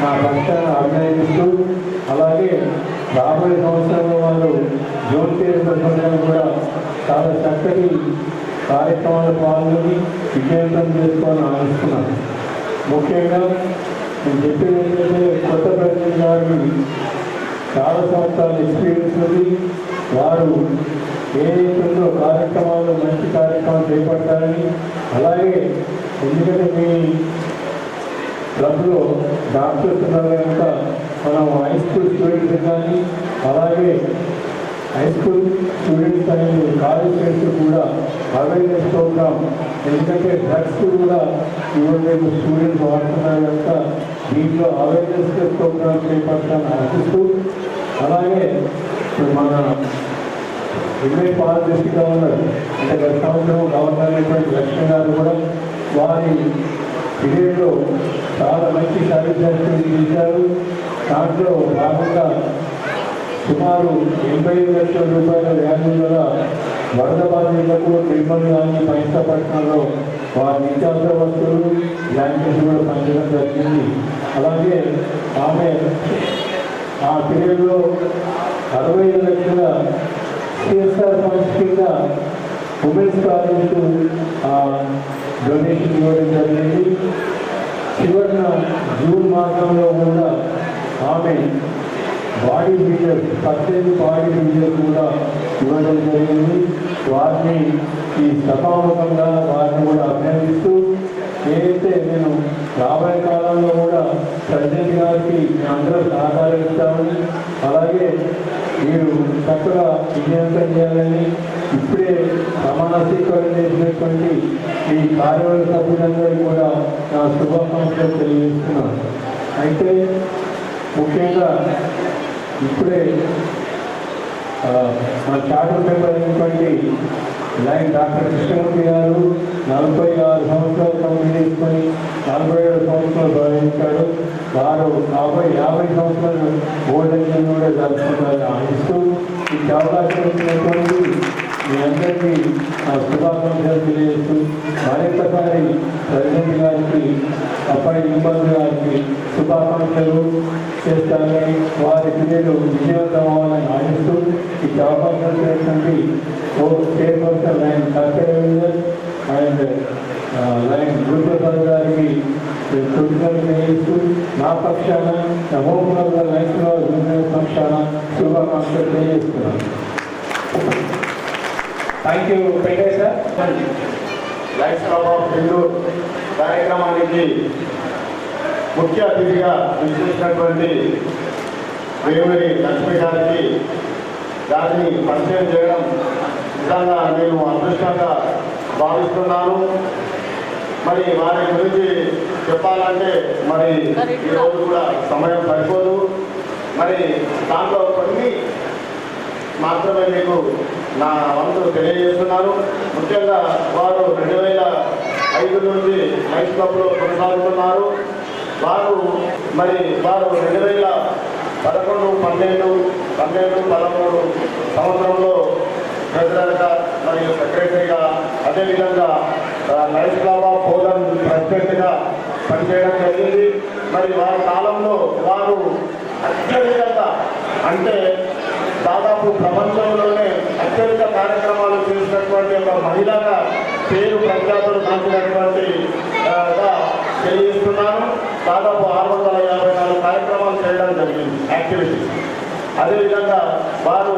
నా పక్షాన్ని అభినందిస్తూ, అలాగే రాబోయే సంవత్సరంలో వాళ్ళు జోన్ కేర్ సందర్భంగా కూడా చాలా చక్కటి కార్యక్రమాలు పాల్గొని విజయవంతం చేసుకోవాలని ఆశిస్తున్నాను. ముఖ్యంగా నేను చెప్పేది ఏంటంటే కొత్త ప్రెసిడెంట్ గారికి చాలా సంవత్సరాల ఎక్స్పీరియన్స్ ఉంది. వారు ఏదైతుందో కార్యక్రమాలు మంచి కార్యక్రమాలు చేపట్టాలని, అలాగే ఎందుకంటే మీ క్లబ్లో డాక్టర్స్ ఉన్నారు కనుక మనం హై స్కూల్ స్టూడెంట్స్ కానీ అలాగే హై స్కూల్ స్టూడెంట్స్ అనేది కాలేజ్ స్టూడెంట్స్ కూడా అవేర్నెస్ ప్రోగ్రామ్, ఎందుకంటే డ్రగ్స్ కూడా ఇవ్వలేదు స్టూడెంట్స్ వాడుతున్నారు కనుక దీంట్లో అవేర్నెస్ ప్రోగ్రామ్ చేపట్టాలని ఆశిస్తూ, అలాగే మన ఇరవై పాలు దృష్టిగా ఉన్నారు అంటే గత సంవత్సరం గవర్నర్ అయినటువంటి లక్ష్మి గారు కూడా వారి పీరియడ్లో చాలా మంచి సర్వీస్ యాక్టివిటీ చేశారు. దాంట్లో భాగంగా సుమారు 85 లక్షల రూపాయల వాల్యూ గల వరద బాధితులకు నిర్మల్ గాంధీ పట్టణంలో వారి నిత్యావసర వస్తువులు బ్లాంకెట్స్ కూడా పంచడం జరిగింది. అలాగే ఆమె ఆ పీరియడ్లో 65 లక్షల సిఎస్ఆర్ ఫండ్స్ కింద ఉమెన్స్ కాలేజ్కు డొనేషన్ ఇవ్వడం జరిగింది. చివరిన జూన్ మాసంలో కూడా ఆమె బాడీ బిల్డర్స్ 18 బాడీ బిల్డర్స్ కూడా ఇవ్వడం జరిగింది. వారిని ఈ సభాముఖంగా వారిని కూడా అభినందిస్తూ, ఏదైతే నేను రాబోయే కాలంలో కూడా ప్రెసిడెంట్ గారికి అందరూ సహకరిస్తామని, అలాగే మీరు చక్కగా విజయవంతం చేయాలని ఇప్పుడే ప్రమాణ స్వీకారం చేసినటువంటి ఈ కార్యవర్గ సభ్యులందరికీ కూడా నా శుభాకాంక్షలు తెలియజేస్తున్నాను. అయితే ముఖ్యంగా ఇప్పుడే మన చార్టర్ మెంబర్ అయినటువంటి లైన్ డాక్టర్ కృష్ణమూర్తి గారు 46 సంవత్సరాలు కంప్లీట్ చేసుకొని 47 సంవత్సరాలు భావించారు. వారు 50 సంవత్సరాలు ఓల్డేజ్ కూడా జరుపుకుంటారని ఆశిస్తూ ఈ అవకాశం ఇచ్చినటువంటి మీ అందరికీ శుభాకాంక్షలు తెలియజేస్తూ మరొకసారి ప్రెసిడెంట్ గారికి అప్పటి ఇబ్బంది గారికి శుభాకాంక్షలు చేస్తారని, వారి పిల్లలు విజయవంతం అవ్వాలని ఆశిస్తూ ఈ అవకాశం చేసినటువంటి చైర్పర్సన్ లైన్ కర్తవ్య అండ్ లైన్ గురుప్రసాద్ గారికి కృతజ్ఞతలు తెలియజేస్తూ నా పక్షాన హోంనగర్ లైన్స్లో పక్షాన శుభాకాంక్షలు తెలియజేస్తున్నాను. Thank you Venkatesh sir. Life club of Nellore కార్యక్రమానికి ముఖ్య అతిథిగా విచ్చేసినటువంటి వేమూరి లక్ష్మి గారికి దాన్ని పరిచయం చేయడం నిజంగా నేను అదృష్టంగా భావిస్తున్నాను. మరి వారి గురించి చెప్పాలంటే మరి ఈరోజు కూడా సమయం సరిపోదు. మరి దాంట్లో కొన్ని మాత్రమే మీకు నా వంతు తెలియజేస్తున్నాను. ముఖ్యంగా వారు 2000 5 నుంచి లైఫ్ క్లబ్లో కొనసాగుతున్నారు. వారు 2011, 12, 13 సంవత్సరంలో ప్రెసిడెంట్గా మరియు సెక్రటరీగా, అదేవిధంగా లైఫ్ క్లబ్ ఆఫ్ బోధన్ ప్రెసిడెంట్గా పనిచేయడం జరిగింది. మరి వారి కాలంలో వారు అత్యధికంగా, అంటే దాదాపు ప్రపంచంలోనే అత్యధిక కార్యక్రమాలు చేసినటువంటి ఒక మహిళగా పేరు ప్రఖ్యాతులు కాల్చినటువంటి తెలియజేస్తున్నాను. దాదాపు 654 కార్యక్రమాలు చేయడం జరిగింది, యాక్టివిటీస్. అదేవిధంగా వారు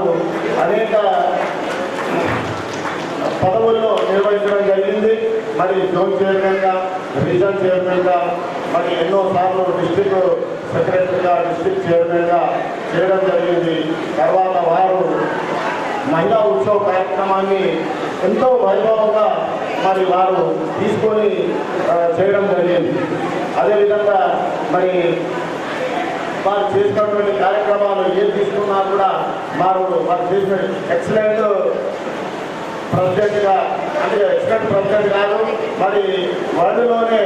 అనేక పదవుల్లో నిర్వహించడం జరిగింది. మరి జోన్ చైర్మన్గా, రీజన్ చైర్మన్గా, మరి ఎన్నోసార్లు డిస్ట్రిక్ట్ సెక్రటరీగా, డిస్ట్రిక్ట్ చైర్మన్గా చేయడం జరిగింది. తర్వాత వారు మహిళా ఉత్సవ కార్యక్రమాన్ని ఎంతో వైభవంగా మరి వారు తీసుకొని చేయడం జరిగింది. అదేవిధంగా మరి వారు చేసినటువంటి కార్యక్రమాలు ఏం తీసుకున్నా కూడా వారు చేసిన ఎక్సలెంట్ ప్రెసిడెంట్గా, అంటే ఎక్సలెంట్ ప్రెసిడెంట్ కాదు, మరి వరల్డ్లోనే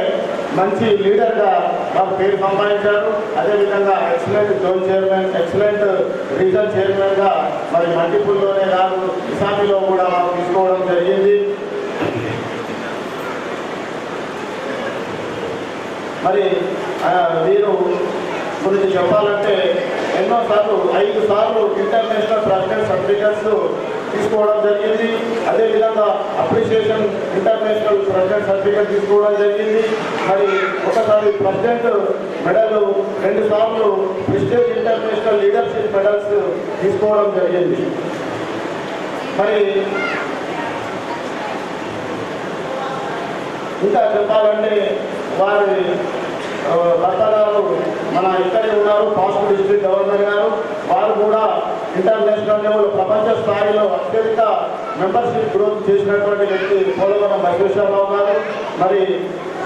మంచి లీడర్గా వారు పేరు సంపాదించారు. అదేవిధంగా excellent zone chairman, excellent reason చైర్మన్గా మరి మల్టిపుల్లోనే కాదు, ఇసామిలో కూడా వారు తీసుకోవడం జరిగింది. మరి వీరు గురించి చెప్పాలంటే ఎన్నోసార్లు 5 సార్లు ఇంటర్నేషనల్ ప్రెసిడెంట్ సర్టిఫికెట్స్ తీసుకోవడం జరిగింది. అదేవిధంగా అప్రిషియేషన్ ఇంటర్నేషనల్ ప్రెసిడెంట్ సర్టిఫికెట్ తీసుకోవడం జరిగింది. మరి ఒకసారి ప్రెసిడెంట్ మెడల్, 2 సార్లు ప్రెస్టీజ్ ఇంటర్నేషనల్ లీడర్షిప్ మెడల్స్ తీసుకోవడం జరిగింది. మరి ఇంకా చెప్పాలంటే వారి భర్త గారు మన ఇక్కడే ఉన్నారు, పాస్ట్ డిస్ట్రిక్ట్ గవర్నర్ గారు. వారు కూడా ఇంటర్నేషనల్ లెవెల్, ప్రపంచ స్థాయిలో అత్యధిక మెంబర్షిప్ గ్రోత్ చేసినటువంటి వ్యక్తి పోలవరం మహేశ్వరరావు గారు. మరి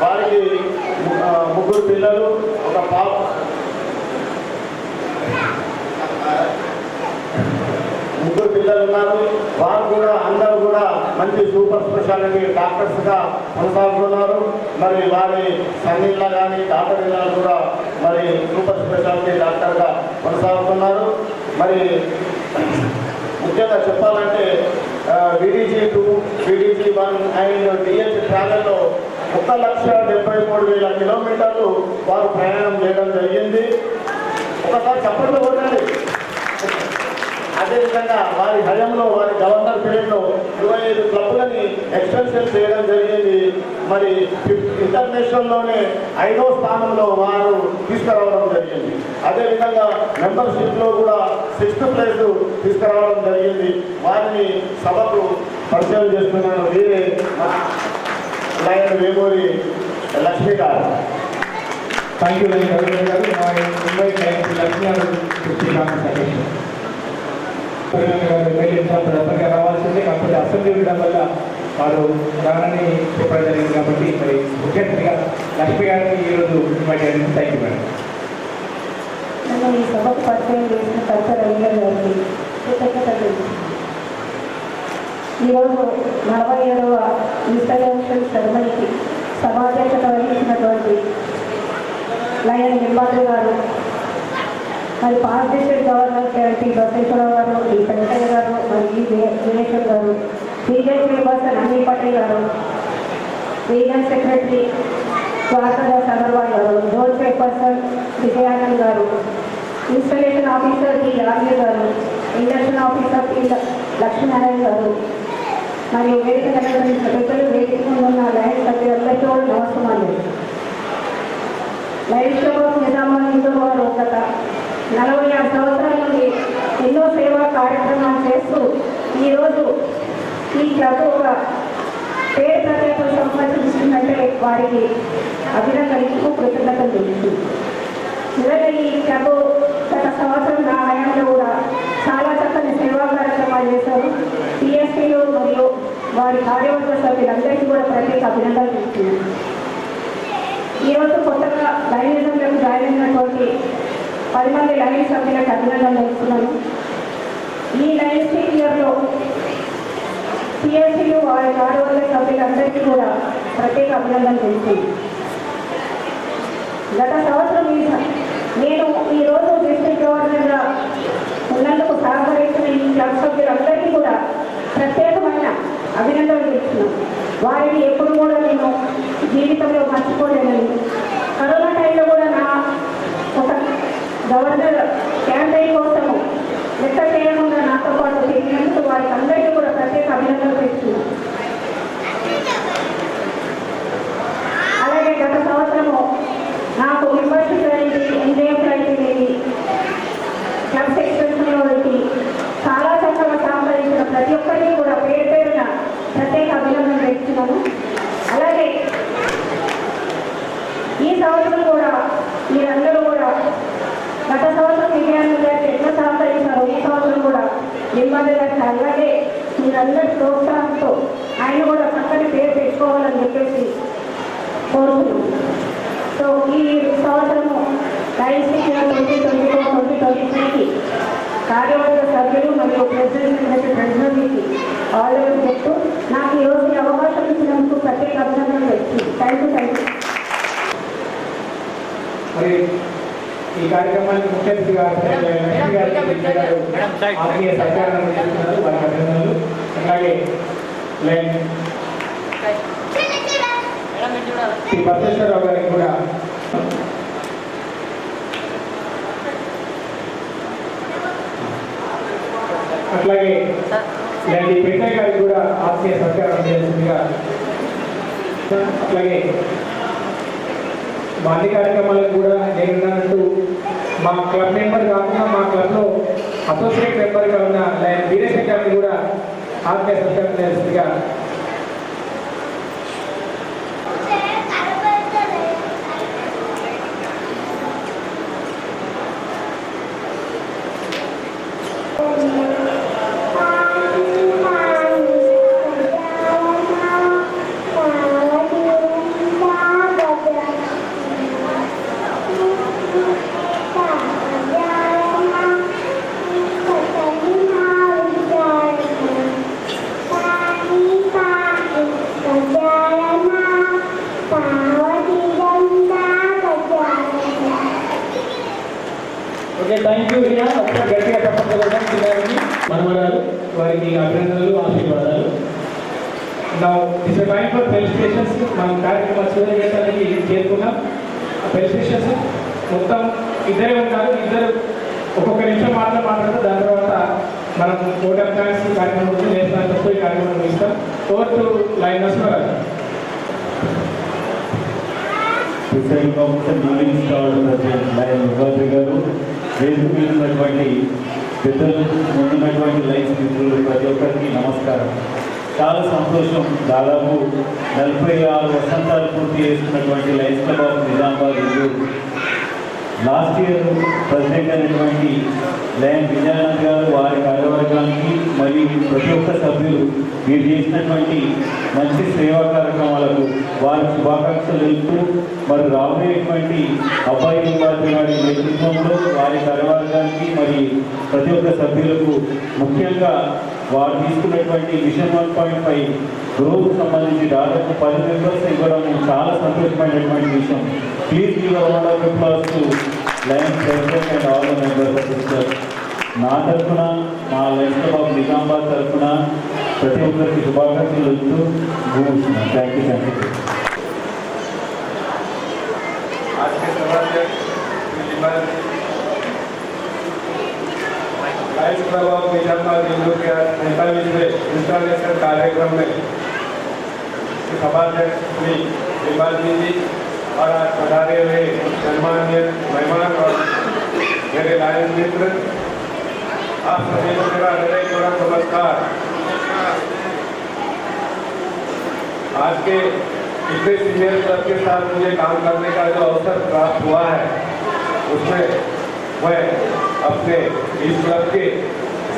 వారికి 3 పిల్లలు, ఒక పాప, 3 పిల్లలు ఉన్నారు. వారు కూడా అందరూ కూడా మంచి సూపర్ స్పెషాలిటీ డాక్టర్స్గా కొనసాగుతున్నారు. మరి వారి సన్నిళ్ళ కానీ డాక్టర్ ఇళ్ళలు కూడా మరి సూపర్ స్పెషాలిటీ డాక్టర్గా కొనసాగుతున్నారు. మరి ముఖ్యంగా చెప్పాలంటే VDG2, VDG1 అండ్ DH ట్రావెల్లో 1,73,000 కిలోమీటర్లు వారు ప్రయాణం చేయడం జరిగింది. ఒకసారి చప్పట్లు కొట్టండి. అదేవిధంగా వారి హయాంలో, వారి గవర్నర్ పీరియడ్లో 25 క్లబ్లని ఎక్స్టెన్షన్ చేయడం జరిగింది. మరి ఇంటర్నేషనల్లోనే 5వ స్థానంలో వారు తీసుకురావడం జరిగింది. అదేవిధంగా మెంబర్షిప్లో కూడా 6th ప్లేస్ తీసుకురావడం జరిగింది. వారిని సభకు పరిచయం చేస్తున్నాను. వీరే లయన్ వేమూరి లక్ష్మి గారు. థ్యాంక్ యూ రవీంద్ర గారు. లక్ష్మి గారు తప్పనిగా రావాల్సిందే. కాకపోతే అసెంబ్లీ ఉండడం వల్ల వారు రానని చెప్పడం జరిగింది. కాబట్టి మరి ముఖ్య అతిథిగా లక్ష్మి గారిని ఈరోజు ఇన్వైట్ చేయండి. Thank you madam. నన్ను ఈ సభకు పరిచయం చేసిన కవిత రవీంద్ర గారికి కృతజ్ఞతలు. ఈరోజు 47వ ఇన్స్టాలేషన్ సెరమనీకి సభాధ్యక్షత వహించినటువంటి లయన్ నింబాద్రి గారు, మరి పాస్ట్ డిస్ట్రిక్ట్ గవర్నర్ కేఎల్టీ బసవేశ్వరరావు గారు, డి వెంకయ్య గారు, మరి దినేశ్వర్ గారు, బీజేపీ పర్సన్ అనిల్ పటేల్ గారు, రీజన్ సెక్రటరీ ద్వారకాదాస్ అగర్వాల్ గారు, జోన్ చైర్పర్సన్ విజయానంద్ గారు, ఇన్స్టలేషన్ ఆఫీసర్ డి రాజీవ్ గారు, ఇండక్షన్ ఆఫీసర్ టి లక్ష్మీనారాయణ గారు, మరియు వేదిక నిర్వహించిన పెద్దలు, వేదిక ముందున్న లయన్ సభ్యులందరికీ కూడా నమస్కారాలు. Lion club of Nizamabad Hindu వారు గత 46 సంవత్సరాల నుండి ఎన్నో సేవా కార్యక్రమాలు చేస్తూ ఈరోజు ఈ క్లబ్ ఒక పేరు ప్రఖ్యాతులు సంపాదించిందంటే వారికి అభినందనలు, కృతజ్ఞతలు తెలుస్తుంది. నిజంగా ఈ క్లబ్ గత సంవత్సరం నా హయాంలో కూడా చాలా చక్కని సేవా కార్యక్రమాలు చేశారు. PSPలు మరియు వారి కార్యవర్గ సభ్యులందరికీ కూడా ప్రత్యేక అభినందనలు తెలుస్తున్నాను. ఈరోజు కొత్తగా లైనిజంలోకి జాయిన్ అయినటువంటి 10 మంది లైన్ సభ్యులకు అభినందనలు తెలుస్తున్నాను. ఈ లైన్ ఇయర్లో సిఎస్సిలు వారి కార్యవర్గ సభ్యులందరికీ కూడా ప్రత్యేక అభినందనలు తెలుస్తుంది. గత సంవత్సరం నేను ఈరోజు డిస్ట్రిక్ట్ గవర్నర్గా ఉన్నందుకు సహకరించిన ఈ క్లబ్ సభ్యులందరికీ కూడా ప్రత్యేకమైన అభినందనలు తెలుస్తున్నాను. వారిని ఎప్పుడు కూడా నేను జీవితంలో మర్చిపోలేనని, కరోనా టైంలో కూడా నా ఒక గవర్నర్ క్యాంపెయిన్ కోసము లెక్క చేయకుండా నాతో పాటు చేసినందుకు వారికి అందరికీ కూడా ప్రత్యేక అభినందనలు తెలుస్తున్నాను. అలాగే గత సంవత్సరము నాకు మెంబర్షిప్ అనేది ఎంజేఎఫ్ అనేది క్లబ్ ఎక్స్టెన్షన్లో పెట్టి చాలా చక్కగా సహకరించిన ప్రతి ఒక్కరికి కూడా పేరు పేరున ప్రత్యేక అభినందనలు తెలుస్తున్నాను. అలాగే ఈ సంవత్సరం కూడా మీరందరూ కూడా గత సంవత్సరం విజయాన్ని గారికి ఎట్లా సహకరించారో ఈ సంవత్సరం కూడా నిమ్మది గారికి అలాగే మీరందరి ప్రోత్సాహంతో ఆయన కూడా చక్కని పేరు తెచ్చుకోవాలని చెప్పేసి కోరుతున్నాం. సో ఈ సంవత్సరము లయన్స్ 2024-2023కి కార్యవర్గ సభ్యులు మరియు ప్రెసిడెంట్కి ఆల్రెడీ చెప్తూ నాకు ఈరోజు ఈ అవకాశం ఇచ్చినందుకు ప్రత్యేక అభినందనలు తెలుస్తుంది. Thank you. మరి ఈ కార్యక్రమానికి ముఖ్య అతిథిగా ఆత్మీయ సహకారం అందిస్తున్నారు. వారికి అభినందనలు. అలాగే శ్రీ పరమేశ్వరరావు గారికి కూడా అట్లాగే ఇలాంటి పెద్దయ్య గారికి కూడా ఆత్మీయ సహకారం చేస్తుందిగా. అట్లాగే మా అన్ని కార్యక్రమాలకు కూడా నేనున్నానంటూ మా క్లబ్ మెంబర్ కాకుండా మా క్లబ్లో అసోసియేట్ మెంబర్గా ఉన్న వీరేశం గారిని కూడా ఆత్మీయ సహకారం చేస్తుందిగా. Thank you. గట్టిగా తప్పకుండా మనవరాలు వారికి అభినందనలు, ఆశీర్వాదాలు. నా ఇట్స్ టైం ఫర్ ఫెలిసిటేషన్స్. మనం కార్యక్రమం చివరికి చేరుకున్నాం. ఫెలిసిటేషన్స్ మొత్తం ఇద్దరే ఉంటారు. ఇద్దరు ఒక్కొక్క నిమిషం మాట్లాడుతూ దాని తర్వాత మనం కోట్ ఆఫ్ థ్యాంక్స్ కార్యక్రమం నేషనల్ తప్ప ఈ కార్యక్రమం ఇస్తాం. Over to lion Narasimharao. వేదిక మీద ఉన్నటువంటి పెద్దలు, ముందున్నటువంటి లైన్స్ మిత్రులు ప్రతి ఒక్కరికి నమస్కారం. చాలా సంతోషం. దాదాపు 46 వసంతాలు పూర్తి చేసుకున్నటువంటి lines club of Nizamabad last year president అయినటువంటి లయన్ విజయానంద్ గారు, వారి కార్యవర్గానికి మరియు ప్రతి ఒక్క సభ్యులు మీరు చేసినటువంటి మంచి సేవా కార్యక్రమాలకు వారి శుభాకాంక్షలు తెలుపుతూ, మరి రాబోయేటువంటి అబ్బాయి ఉపాధి వారి నేతృత్వంలో వారి కార్యవర్గానికి మరి ప్రతి ఒక్క సభ్యులకు ముఖ్యంగా వారు తీసుకున్నటువంటి మిషన్ 1.5 గ్రూప్ సంబంధించి దాదాపు 10 మెంబర్స్ ఇవ్వడం చాలా సంతోషమైనటువంటి విషయం. Please give a round of applause to Lions president and all the members of this club. నా తరఫున, మా లయన్స్ క్లబ్ ఆఫ్ నిజామాబాద్ తరఫున ప్రతి ఒక్కరికి శుభాకాంక్షలు తెలుపుతూ ముగిస్తున్నాను. Thank you. आज के सदस्य Lions club of Nizamabad Hindu के 45वें इंस्टॉलेशन कार्यक्रम में सभाध्यक्ष श्री विभाल जी और आज पधारे हुए सम्मान्य मेहमान और मेरे लायंस मित्र, आप सभी को मेरा हृदय पूर्वक नमस्कार। आज के इतने सीनियर क्लब के साथ मुझे काम करने का जो अवसर प्राप्त हुआ है, उसमें मैं अपने इस क्लब के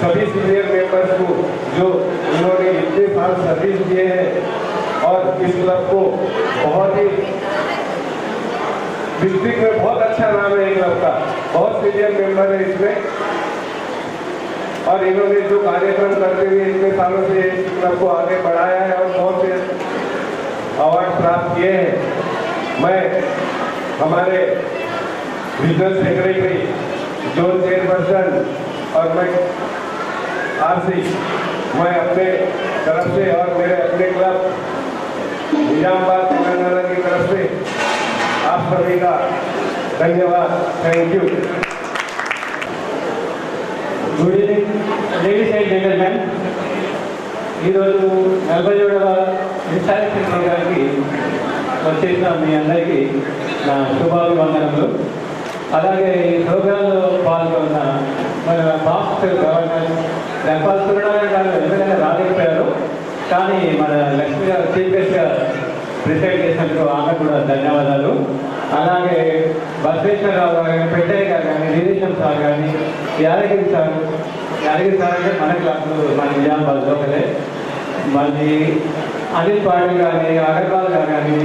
सभी सीनियर मेंबर्स को, जो उन्होंने इतने साल सर्विस दिए हैं और इस क्लब को बहुत ही डिस्ट्रिक्ट में बहुत अच्छा नाम है, क्लब का बहुत सीनियर मेंबर है इसमें, और इन्होंने जो कार्यक्रम करते हुए इतने सालों से इस क्लब को आगे बढ़ाया है और बहुत से अवार्ड प्राप्त किए हैं। मैं हमारे रीजनल सेक्रेटरी जोन चेयरपर्सन और मैं आरसी मैं अपने तरफ से और मेरे अपने क्लब निजामाबाद तेलंगाना की तरफ से आप सभी का धन्यवाद। Thank you. Good evening ladies and gentlemen. ఈరోజు 47వ ఇన్స్టాలేషన్ ప్రోగ్రామ్కి వచ్చేసిన మీ అందరికీ నా శుభాభివందనములు. అలాగే ఈ ప్రోగ్రాంలో పాల్గొన్న మన పాస్ట్ గవర్నర్ ధనపాల్ సూర్యనారాయణ గారు ఎందుకంటే రాలేకపోయారు, కానీ మన లక్ష్మి గారు చీఫ్ గెస్ట్గా ప్రిసైడ్ చేసినందుకు ఆమె కూడా ధన్యవాదాలు. అలాగే బసవేశ్వరరావు గారు కానీ, పెద్దయ్య గారు కానీ, రిలేషన్ సార్ కానీ, యాదగిరి సార్ అంటే మన క్లాసు మన నిజామాబాద్ లోకలే, మళ్ళీ అనిల్ పాటిల్ కానీ, అగర్వాల్ గారు కానీ,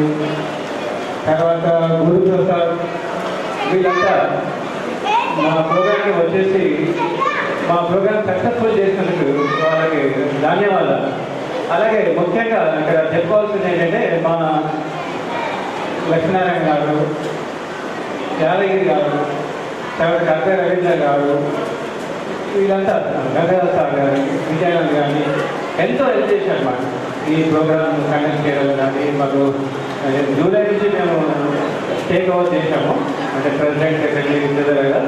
తర్వాత గురుప్రసాద్, వీళ్ళంతా మా ప్రోగ్రామ్కి వచ్చేసి మా ప్రోగ్రామ్ సక్సెస్ఫుల్ చేసినందుకు వాళ్ళకి ధన్యవాదాలు. అలాగే ముఖ్యంగా ఇక్కడ చెప్పుకోవాల్సింది ఏంటంటే మా లక్ష్మీనారాయణ గారు, యాదగిరి గారు, తర్వాత గంగా రవీంద్ర గారు, వీళ్ళంతా గంగాధర్ సార్ గారు, విజయానంద్ కానీ ఎంతో హెల్ప్ చేశారు మాకు ఈ ప్రోగ్రామ్ కండక్ట్ చేయడం. కానీ మాకు జూలై నుంచి మేము టేక్ ఓవర్ చేశాము, అంటే ప్రెసిడెంట్ సెక్రటరీ ఇద్దరుగా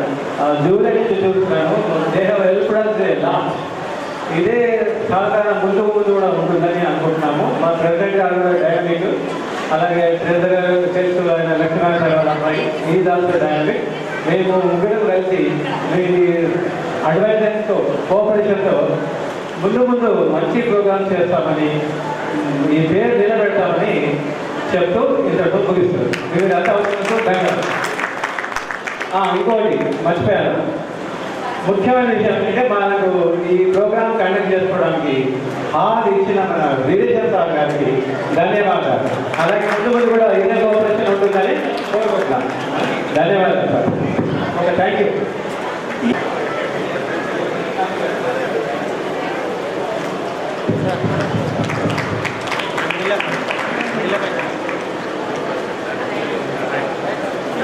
జూలై నుంచి చూస్తున్నాము. They have helped us last. ఇదే సహకారం ముందు కూడా ఉంటుందని అనుకుంటున్నాము. మా ప్రెసిడెంట్ గారు డైనమిక్, అలాగే ట్రెజరర్ గారు తెలుసు ఆయన లక్ష్మీనారాయణ గారు అమ్మాయి, ఈ దాంతో డైనమిక్. మేము ముగ్గురు కలిసి మీ అడ్వైజర్స్తో కోఆపరేషన్తో ముందు మంచి ప్రోగ్రామ్స్ చేస్తామని, ఈ పేరు నిలబెడతామని చెప్తూ ఇంతటితో ముగిస్తారు. మీరు అంత అవసరం ధన్యవాదాలు. ఇంకోటి మర్చిపోయాను, ముఖ్యమైన విషయం ఏంటంటే మనకు ఈ ప్రోగ్రామ్ కండక్ట్ చేసుకోవడానికి హాల్ ఇచ్చిన మన రిలేషన్ సార్ గారికి ధన్యవాదాలు. అలాగే ముందు కూడా ఇదే కోఆపరేషన్ ఉంటుందని కోరుకుంటున్నాను. ధన్యవాదాలు సార్. Okay, thank you.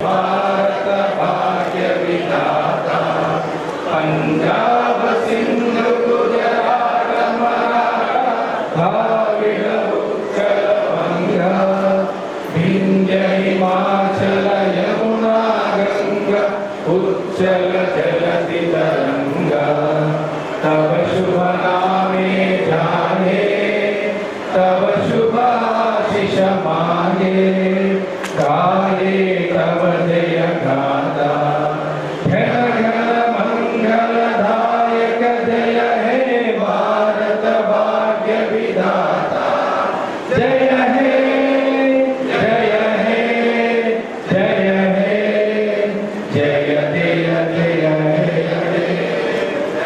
భారత భాగ్య విధాత పంజాబ్ సింధు గుజరాత మరాఠా ద్రావిడ ఉత్కళ వంగ వింధ్య హిమాచల యమునా గంగ ఉజ్జల జలధి తరంగ తవ శుభ నామే జానే తవ శుభాశిష మాగే గాయే తవ జయ గాథా ఘన ఘన మంగళదాయక జయ హే భారత భాగ్య విధాతా జయ హే జయ హే జయ హే జయ జయ జయ హే.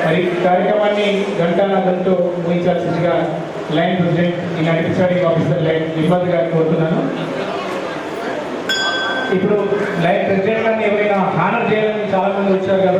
మరి కార్యక్రమాన్ని గంటానగర్తో ముగించాల్సిందిగా లైన్ ప్రెసిడెంట్ ఈనాటి ప్రిసైడింగ్ ఆఫీసర్ లైన్ నిర్మల్ గారిని కోరుతున్నాను. ఇప్పుడు లైన్ ప్రెసిడెంట్ గారిని ఎవరైనా హానర్ చేయాలని చాలా మంది వచ్చారు కాబట్టి